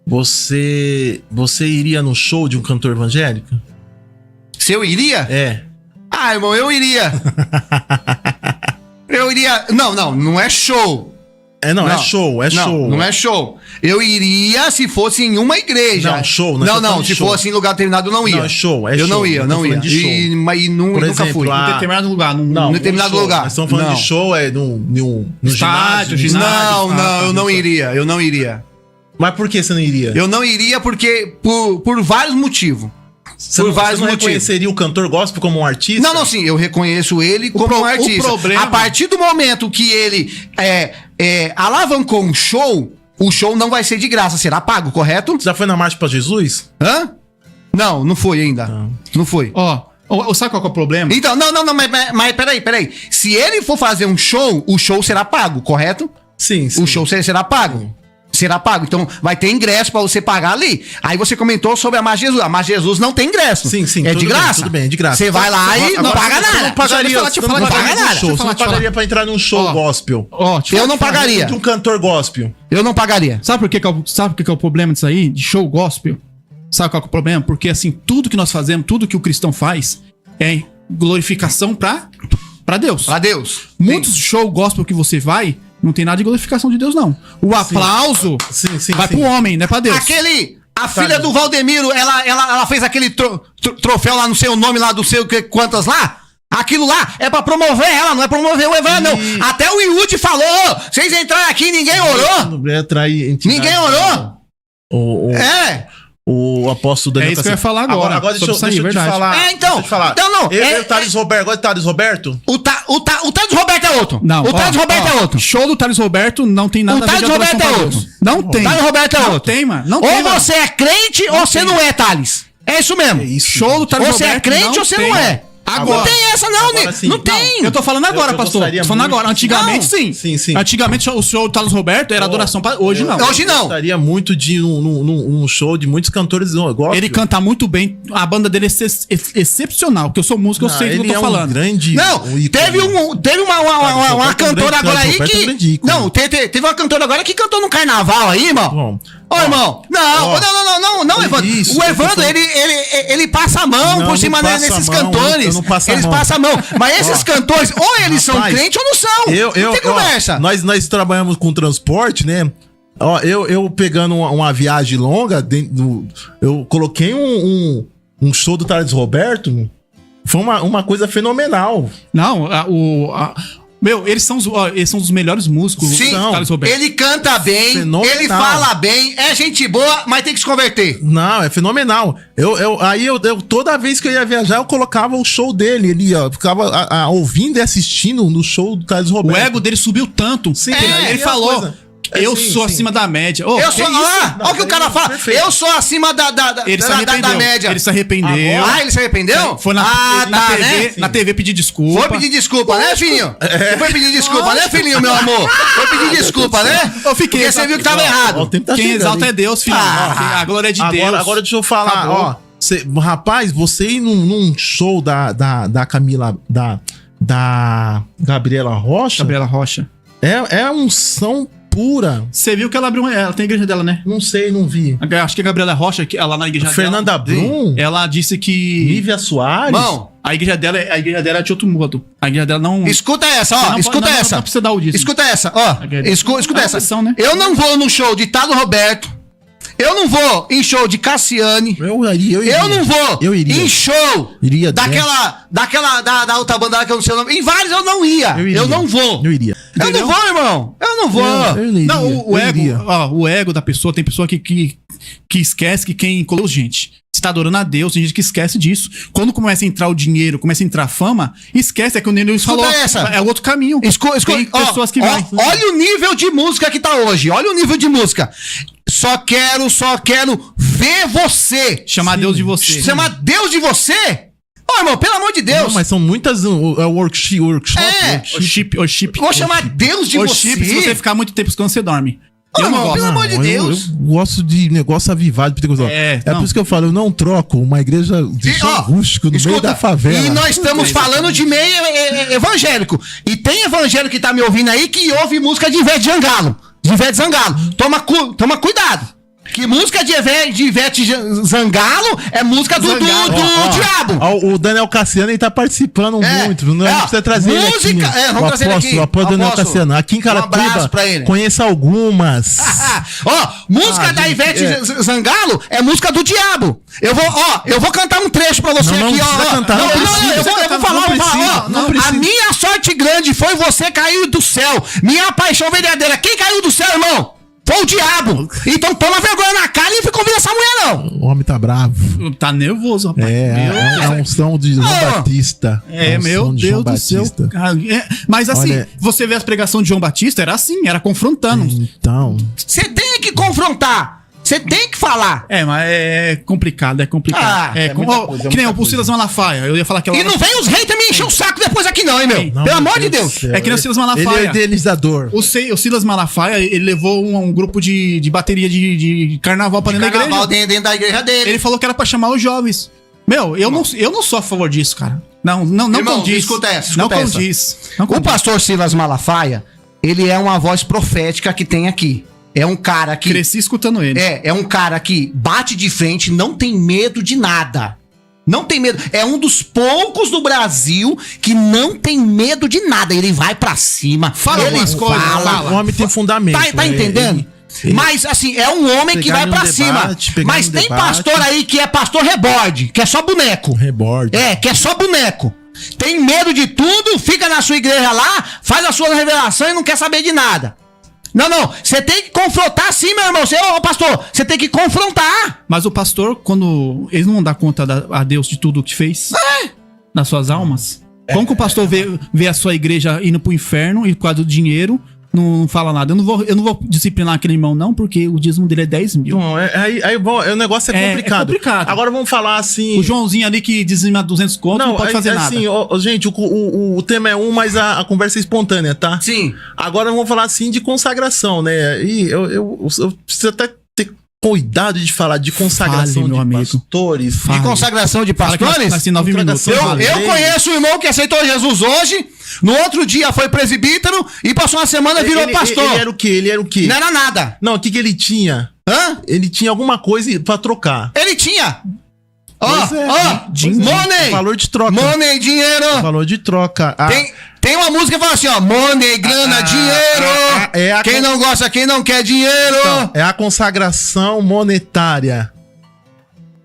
Você iria no show de um cantor evangélico? Se eu iria? Ah, irmão, eu iria. Eu iria... Não é show. Não é show. Não é show. Eu iria se fosse em uma igreja. Não, show. Não, se fosse em lugar determinado, eu não ia. Não, é show. Eu não ia. De show. Por Por nunca exemplo, fui. lá- Em determinado lugar. Em determinado show. lugar. Nós estamos falando Não. de show, no Estádio, ginásio. ginásio. Eu não iria. Eu não iria. Mas por que você não iria? Eu não iria porque... Por vários motivos. Você por não, vários você não motivos. reconheceria o cantor gospel como um artista? Não, sim, eu reconheço ele como um artista. problema- A partir do momento que ele alavancou um show, o show não vai ser de graça, será pago, correto? Você já foi na Marcha pra Jesus? Hã? Não foi ainda. Não foi. Sabe qual que é o problema? Então, mas peraí. Se ele for fazer um show, o show será pago, correto? Sim. O show será pago. Será pago. Então, vai ter ingresso pra você pagar ali. Aí você comentou sobre a Marcha Jesus. A Marcha Jesus não tem ingresso. Sim. É tudo de bem, graça. tudo bem, é de graça. Você vai lá e não paga Você nada. não pagaria, Deixa eu você falar, não deixa eu pagaria falar. no show. Deixa eu Você não falar. pagaria pra entrar num show gospel. Eu não pagaria. De um cantor gospel. Eu não pagaria. Sabe por que é o problema disso aí? De show gospel? Sabe qual que é o problema? Porque assim, tudo que nós fazemos, tudo que o cristão faz é glorificação pra Deus. Pra Deus. Muitos show gospel que você vai, não tem nada de glorificação de Deus, não. O aplauso Sim. vai pro homem, não é pra Deus. A filha do Valdemiro, ela fez aquele troféu lá, não sei o nome lá, do sei o que, quantas lá? Aquilo lá é pra promover ela, não é promover o Evandro, não. Até o Yudi falou, vocês entraram aqui, ninguém orou. Ninguém orou. O apóstolo Daniel. É isso que eu ia falar agora. Agora deixa eu te falar. Então não. O Thales Roberto, gosta de Thales Roberto? O Thales Roberto é outro. Não, o Thales Roberto é outro. Show do Thales Roberto não tem nada a ver com o Thales Roberto é outro. Não tem. O Thales Roberto é outro. Não tem, mano. Não ou tem, você é crente ou você não é, Thales. É isso mesmo. Show do Thales Roberto. Ou você é crente ou você não é. Agora, não tem essa, não, não tem. Eu tô falando agora, pastor. Tô falando agora. Antigamente, sim. Sim. Antigamente, o show do Thales Roberto era adoração. Hoje não. Hoje não. Eu gostaria muito de um show de muitos cantores. Ele canta muito bem. A banda dele é excepcional. Porque eu sou músico, eu sei do que eu tô falando. Não, teve uma cantora agora aí que. Não, teve uma cantora agora que cantou no carnaval aí, irmão. Ô, irmão. Não, Evandro. O Evandro, ele passa a mão por cima desses cantores. Eles passam a mão. Mas esses cantores, ou eles são crentes ou não são. Não tem conversa. Nós trabalhamos com transporte, né? Ó, eu pegando uma viagem longa, eu coloquei um show do Thales Roberto. Foi uma coisa fenomenal. Não, eles são os melhores músicos. Sim, ele canta bem, fenomenal. Ele fala bem, é gente boa, mas tem que se converter. Não, é fenomenal. Aí toda vez que eu ia viajar, eu colocava o show dele. Ele ficava ouvindo e assistindo no show do Thales Roberto. O ego dele subiu tanto. Sim, ele falou... Eu sou acima da média. Eu sou. Olha o que o cara fala. Perfeito. Eu sou acima da média. Ele se arrependeu. Ele se arrependeu? Foi na TV pedir desculpa. Foi pedir desculpa, né, filhinho? Foi pedir desculpa, né, filhinho, meu amor? Foi pedir desculpa, né? Eu fiquei. Porque você viu que tava errado. Quem exalta é Deus, filho. A glória é de Deus. Agora deixa eu falar, rapaz, você ir num show da Camila, da Gabriela Rocha. É unção pura. Você viu que ela abriu ela tem a igreja dela, né? Não sei, não vi. Acho que a Gabriela Rocha, ela na igreja Fernanda dela. Brum. Ela disse que... Lívia Soares. Não. A igreja dela é de outro modo. A igreja dela não... Escuta essa, ó. Escuta essa. Não precisa dar o dízimo. Escuta essa, ó. Escuta essa. Opção, né? Eu não vou no show de Thales Roberto. Eu não vou em show de Cassiane. Eu iria. Eu não vou em show da outra banda que eu não sei o nome. Em vários eu não ia. Eu não vou. Eu iria. Eu não vou, irmão. Eu não vou. Não, o ego da pessoa, tem pessoa que esquece que quem colocou gente. Você tá adorando a Deus, tem gente que esquece disso. Quando começa a entrar o dinheiro, começa a entrar a fama, esquece, é que o Neil falou. É outro caminho. Tem pessoas que vai. Olha o nível de música que tá hoje. Olha o nível de música. Só quero ver você. Chamar Deus de você. Chamar Deus de você? Ô, irmão, pelo amor de Deus. Não, mas são muitas workshop. Worship. Vou chamar Deus de você. Se você ficar muito tempo escutando, você dorme. Eu não gosto. Pelo amor de Deus. Eu gosto de negócio avivado. Por isso que eu falo, eu não troco uma igreja de som rústico no meio da favela. E nós estamos falando de meio evangélico. E tem evangélico que tá me ouvindo aí que ouve música de Ivete Zangalo. Toma cuidado. Que música de Ivete Zangalo é música do diabo. O Daniel Cassiano, ele tá participando muito. Não precisa trazer música, ele aqui. Vamos trazer ele aqui. O apóstolo Daniel Cassiano. Aqui em Caratuba, conheço algumas. Música da Ivete Zangalo é música do diabo. Eu vou cantar um trecho pra você aqui, ó. Eu vou falar. A minha sorte grande foi você cair do céu. Minha paixão verdadeira. Quem caiu do céu, irmão? Foi o diabo. Então toma vergonha na cara e não fica ouvindo essa mulher, não. O homem tá bravo. Tá nervoso, rapaz. É a unção de João Batista. Meu Deus do céu. Mas assim, você vê as pregações de João Batista, era assim, era confrontando. Então. Você tem que confrontar. Você tem que falar. Mas é complicado. Que nem o Silas Malafaia. Eu ia falar que ela... E não vem os haters me encher o saco depois aqui não, hein, meu? Pelo amor de Deus. É que nem o Silas Malafaia. Ele é idealizador. O Silas Malafaia, ele levou um grupo de bateria de carnaval pra dentro da igreja. Dentro da igreja dele. Ele falou que era pra chamar os jovens. Meu, eu não sou a favor disso, cara. Não condiz. Escuta essa. Não condiz. O pastor Silas Malafaia, ele é uma voz profética que tem aqui. É um cara que... Cresci escutando ele. É um cara que bate de frente, não tem medo de nada. Não tem medo. É um dos poucos do Brasil que não tem medo de nada. Ele vai pra cima. Ele fala. O homem tem fundamento. Tá entendendo? Mas, assim, é um homem que vai pra cima. Mas tem pastor aí que é pastor reborde, que é só boneco. Reborde. Que é só boneco. tem medo de tudo, fica na sua igreja lá, faz a sua revelação e não quer saber de nada. Não, você tem que confrontar sim, meu irmão. Ô pastor, você tem que confrontar. Mas o pastor, quando ele não dá conta a Deus de tudo o que fez nas suas almas, como que o pastor vê a sua igreja indo pro inferno e por causa do dinheiro não fala nada? Eu não vou disciplinar aquele irmão não, porque o dízimo dele é 10 mil. Bom, o negócio é complicado. É complicado. Agora vamos falar assim... O Joãozinho ali que dizima 200 contos não pode fazer nada. Assim, gente, o tema é mas a conversa é espontânea, tá? Sim. Agora vamos falar assim de consagração, né? E eu preciso até ter cuidado de falar de consagração de pastores. De consagração de pastores? Assim, 9 minutos. Eu conheço um irmão que aceitou Jesus hoje, no outro dia foi presbítero e passou uma semana e virou pastor. Ele era o quê? Não era nada. Não, o que ele tinha? Ele tinha alguma coisa pra trocar. Ele tinha. Money. Valor de troca. Money, dinheiro. Valor de troca. Tem uma música que fala assim, money, grana, dinheiro. Quem não gosta, quem não quer dinheiro. Então, é a consagração monetária.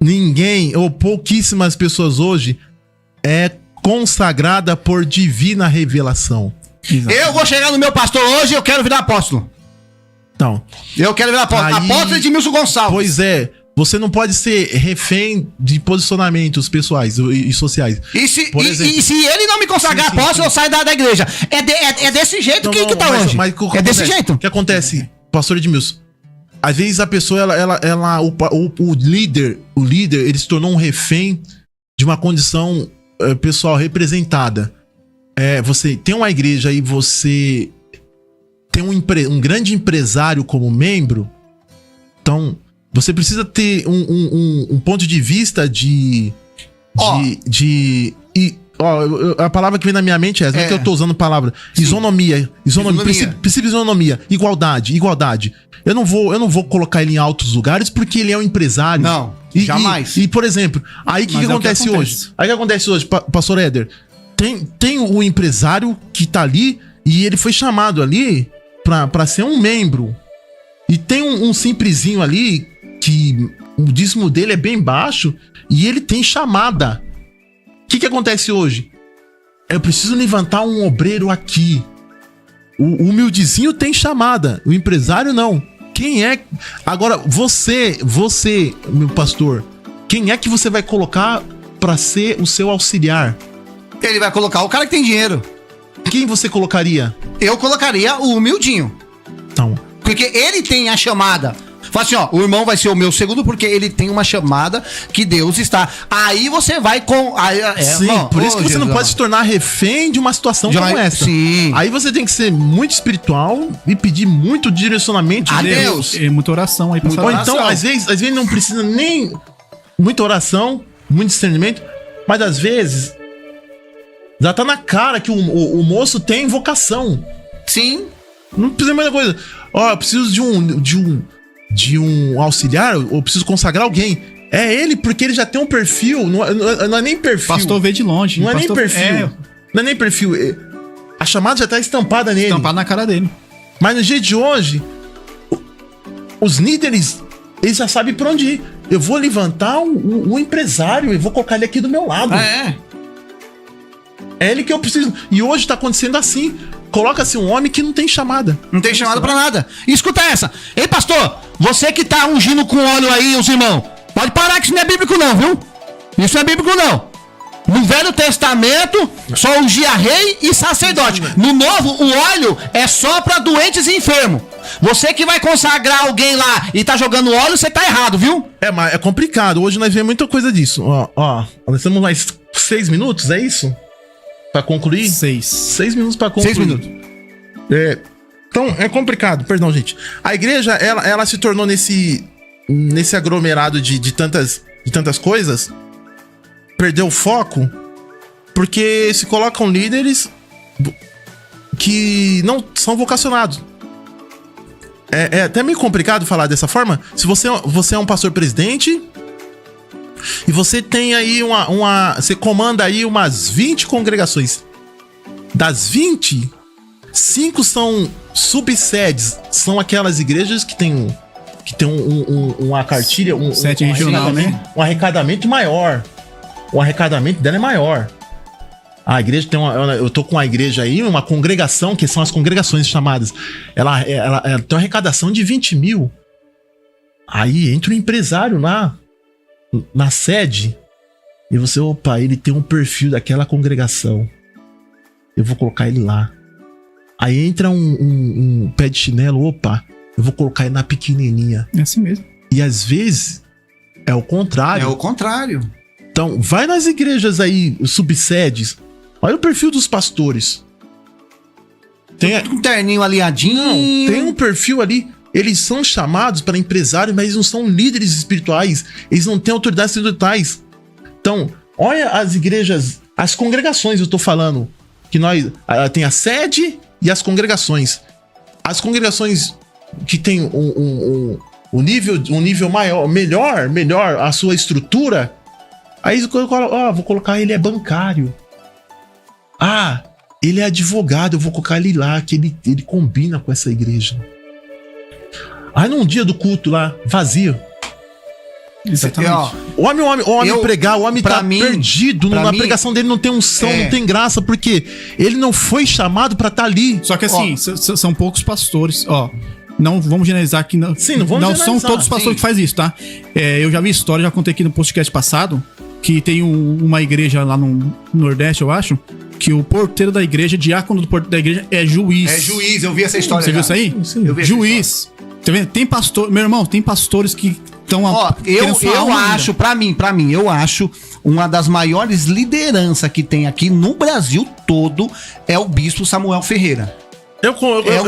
Ninguém, ou pouquíssimas pessoas hoje, é consagrada por divina revelação. Exatamente. Eu vou chegar no meu pastor hoje e eu quero virar apóstolo. Então. Eu quero virar apóstolo. Apóstolo Edmilson Gonçalves. Pois é. Você não pode ser refém de posicionamentos pessoais e sociais. E se ele não me consagrar apóstolo, eu saio da igreja. É desse jeito que tá hoje. É desse jeito. O que acontece, pastor Edmilson? Às vezes a pessoa, o líder, ele se tornou um refém de uma condição pessoal representada. Você tem uma igreja e você tem um grande empresário como membro, então... Você precisa ter um ponto de vista a palavra que vem na minha mente é essa, não é que eu tô usando a palavra. Isonomia. Princípio de isonomia. Igualdade. Eu não vou colocar ele em altos lugares porque ele é um empresário. Não, jamais. E, por exemplo, aí o que acontece hoje? Aí o que acontece hoje, pastor Éder? Tem o empresário que tá ali e ele foi chamado ali pra ser um membro. E tem um simplesinho ali que o dízimo dele é bem baixo e ele tem chamada. O que acontece hoje? Eu preciso levantar um obreiro aqui. O humildezinho tem chamada, o empresário não. Quem é? Agora, você, meu pastor, quem é que você vai colocar para ser o seu auxiliar? Ele vai colocar o cara que tem dinheiro. Quem você colocaria? Eu colocaria o humildinho. Então. Porque ele tem a chamada. Fala assim, o irmão vai ser o meu segundo porque ele tem uma chamada que Deus está. Aí você vai com... Sim, por isso que você não pode se tornar refém de uma situação como essa. Sim. Aí você tem que ser muito espiritual e pedir muito direcionamento a Deus. E muita oração aí pra Ou então, às vezes não precisa nem muita oração, muito discernimento, mas às vezes já tá na cara que o moço tem vocação. Sim. Não precisa de muita coisa. Eu preciso de um auxiliar, ou preciso consagrar alguém. É ele, porque ele já tem um perfil. Não é nem perfil. Pastor vê de longe. Não é nem perfil. Não é nem perfil. A chamada já tá estampada nele. Estampada na cara dele. Mas no dia de hoje, os líderes, eles já sabem pra onde ir. Eu vou levantar um empresário e vou colocar ele aqui do meu lado. É ele que eu preciso. E hoje tá acontecendo assim. Coloca-se um homem que não tem chamada. Não tem chamada pra nada. E escuta essa. Ei, pastor, você que tá ungindo com óleo aí, os irmãos, pode parar que isso não é bíblico não, viu? Isso não é bíblico não. No Velho Testamento, só ungia rei e sacerdote. No Novo, o óleo é só pra doentes e enfermos. Você que vai consagrar alguém lá e tá jogando óleo, você tá errado, viu? Mas é complicado. Hoje nós vemos muita coisa disso. Nós temos mais 6 minutos, é isso? Pra concluir? 6 minutos pra concluir. 6 minutos. Então, é complicado. Perdão, gente. A igreja, ela se tornou nesse aglomerado de tantas coisas, perdeu o foco, porque se colocam líderes que não são vocacionados. É até meio complicado falar dessa forma. Se você é um pastor presidente... E você tem aí você comanda aí umas 20 congregações. Das 20, 5 são subsedes. São aquelas igrejas que tem uma cartilha, sede regional, né? Um arrecadamento maior. O arrecadamento dela é maior. A igreja tem eu tô com a igreja aí, uma congregação, que são as congregações chamadas. Ela tem uma arrecadação de 20 mil. Aí entra um empresário lá, na sede, e você, opa, ele tem um perfil daquela congregação. Eu vou colocar ele lá. Aí entra um pé de chinelo, opa, eu vou colocar ele na pequenininha. É assim mesmo. E às vezes é o contrário. É o contrário. Então, vai nas igrejas aí, subsedes. Olha o perfil dos pastores. Tem um terninho alinhadinho. Não, tem um perfil ali. Eles são chamados para empresários, mas eles não são líderes espirituais. Eles não têm autoridades espirituais. Então, olha as igrejas, as congregações, eu tô falando. Que nós tem a sede e as congregações. As congregações que tem um nível maior, melhor a sua estrutura. Aí vou colocar ele é bancário. Ah, ele é advogado, eu vou colocar ele lá, que ele combina com essa igreja. Aí num dia do culto lá, vazio. Exatamente. O homem pregar, o homem tá perdido. Na pregação dele não tem unção, não tem graça, porque ele não foi chamado pra estar ali. Só que assim, são poucos pastores, ó. Não vamos generalizar aqui. Não são todos os pastores que fazem isso, tá? Eu já vi história, já contei aqui no podcast passado, que tem uma igreja lá no Nordeste, eu acho, que o porteiro da igreja, diácono do porteiro da igreja é juiz. É juiz, eu vi essa história. Você viu isso aí? Sim. Eu vi juiz. Tá vendo? Tem pastor, meu irmão, tem pastores que estão... Eu acho, pra mim, eu acho uma das maiores lideranças que tem aqui no Brasil todo é o bispo Samuel Ferreira.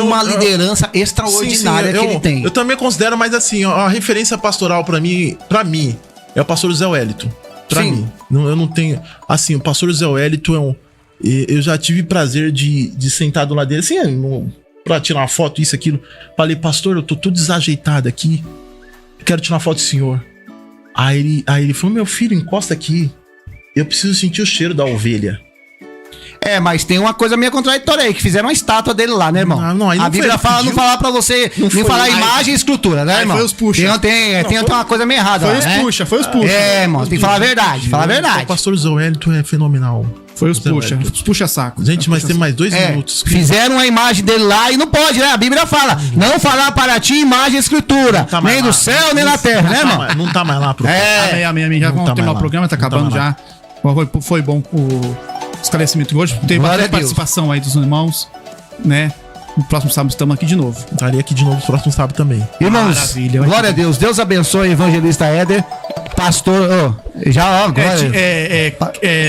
Uma liderança extraordinária que ele tem. Eu também considero, mas assim, a referência pastoral pra mim é o pastor José Wellington. Pra mim. Eu não tenho... Assim, o pastor José Wellington eu já tive prazer de sentar do lado dele, assim, pra tirar uma foto, isso, aquilo. Falei, pastor, eu tô tudo desajeitado aqui. Quero tirar uma foto do senhor. Aí ele falou, meu filho, encosta aqui. Eu preciso sentir o cheiro da ovelha. Mas tem uma coisa meio contraditória aí, que fizeram uma estátua dele lá, né, irmão? A Bíblia não fala pra você não falar imagem e escultura, né, irmão? Foi os puxa. Tem uma coisa meio errada foi lá, os né? puxa. Irmão, tem que falar a verdade, O pastor José Wellington é fenomenal. Foi os puxa-saco. Gente, mas tem mais 2 minutos. Fizeram a imagem dele lá e não pode, né? A Bíblia fala, não falar para ti imagem e esclaretura, nem do céu, nem na terra, né, irmão? Não tá mais lá pro Amém. Já vamos terminar o programa, tá acabando já. Foi bom o esclarecimento hoje. Teve bastante participação aí dos irmãos, né? No próximo sábado estamos aqui de novo. Estarei aqui de novo no próximo sábado também. Irmãos, maravilha, glória a Deus. Deus abençoe o evangelista Éder. Pastor,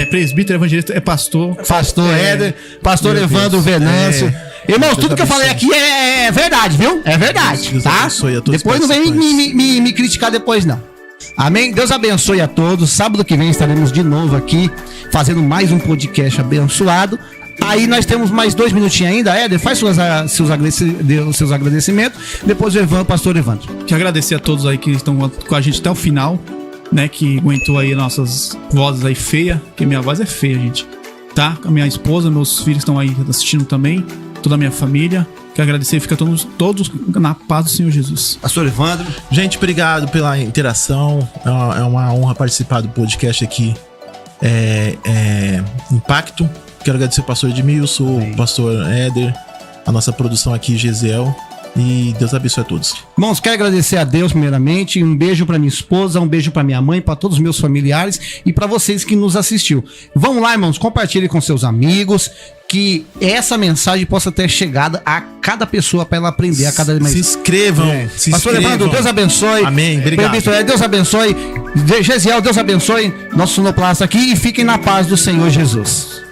presbítero evangelista, é pastor. Pastor Éder, pastor Evandro Venâncio. Irmãos, tudo que eu falei aqui é verdade, viu? É verdade, Deus tá? Depois não vem me criticar depois, não. Amém? Deus abençoe a todos. Sábado que vem estaremos de novo aqui, fazendo mais um podcast abençoado. Aí nós temos mais 2 minutinhos ainda. Éder, faz seus agradecimentos. Depois o pastor Evandro. Quero agradecer a todos aí que estão com a gente até o final, né? Que aguentou aí nossas vozes aí feias, porque minha voz é feia, gente. Tá? A minha esposa, meus filhos estão aí assistindo também, toda a minha família. Quero agradecer e fica todos na paz do Senhor Jesus. Pastor Evandro. Gente, obrigado pela interação. É uma honra participar do podcast aqui. Impacto. Quero agradecer ao pastor Edmilson, o pastor Éder, a nossa produção aqui, Gesiel. E Deus abençoe a todos. Irmãos, quero agradecer a Deus primeiramente. Um beijo para minha esposa, um beijo para minha mãe, para todos os meus familiares e para vocês que nos assistiu. Vamos lá, irmãos, compartilhe com seus amigos, que essa mensagem possa ter chegado a cada pessoa para ela aprender a cada vez mais. Se inscrevam. Pastor Evandro, Deus abençoe. Amém. Obrigado. Deus abençoe. Gesiel, Deus abençoe nosso sonoplasta aqui e fiquem na paz do Senhor Jesus.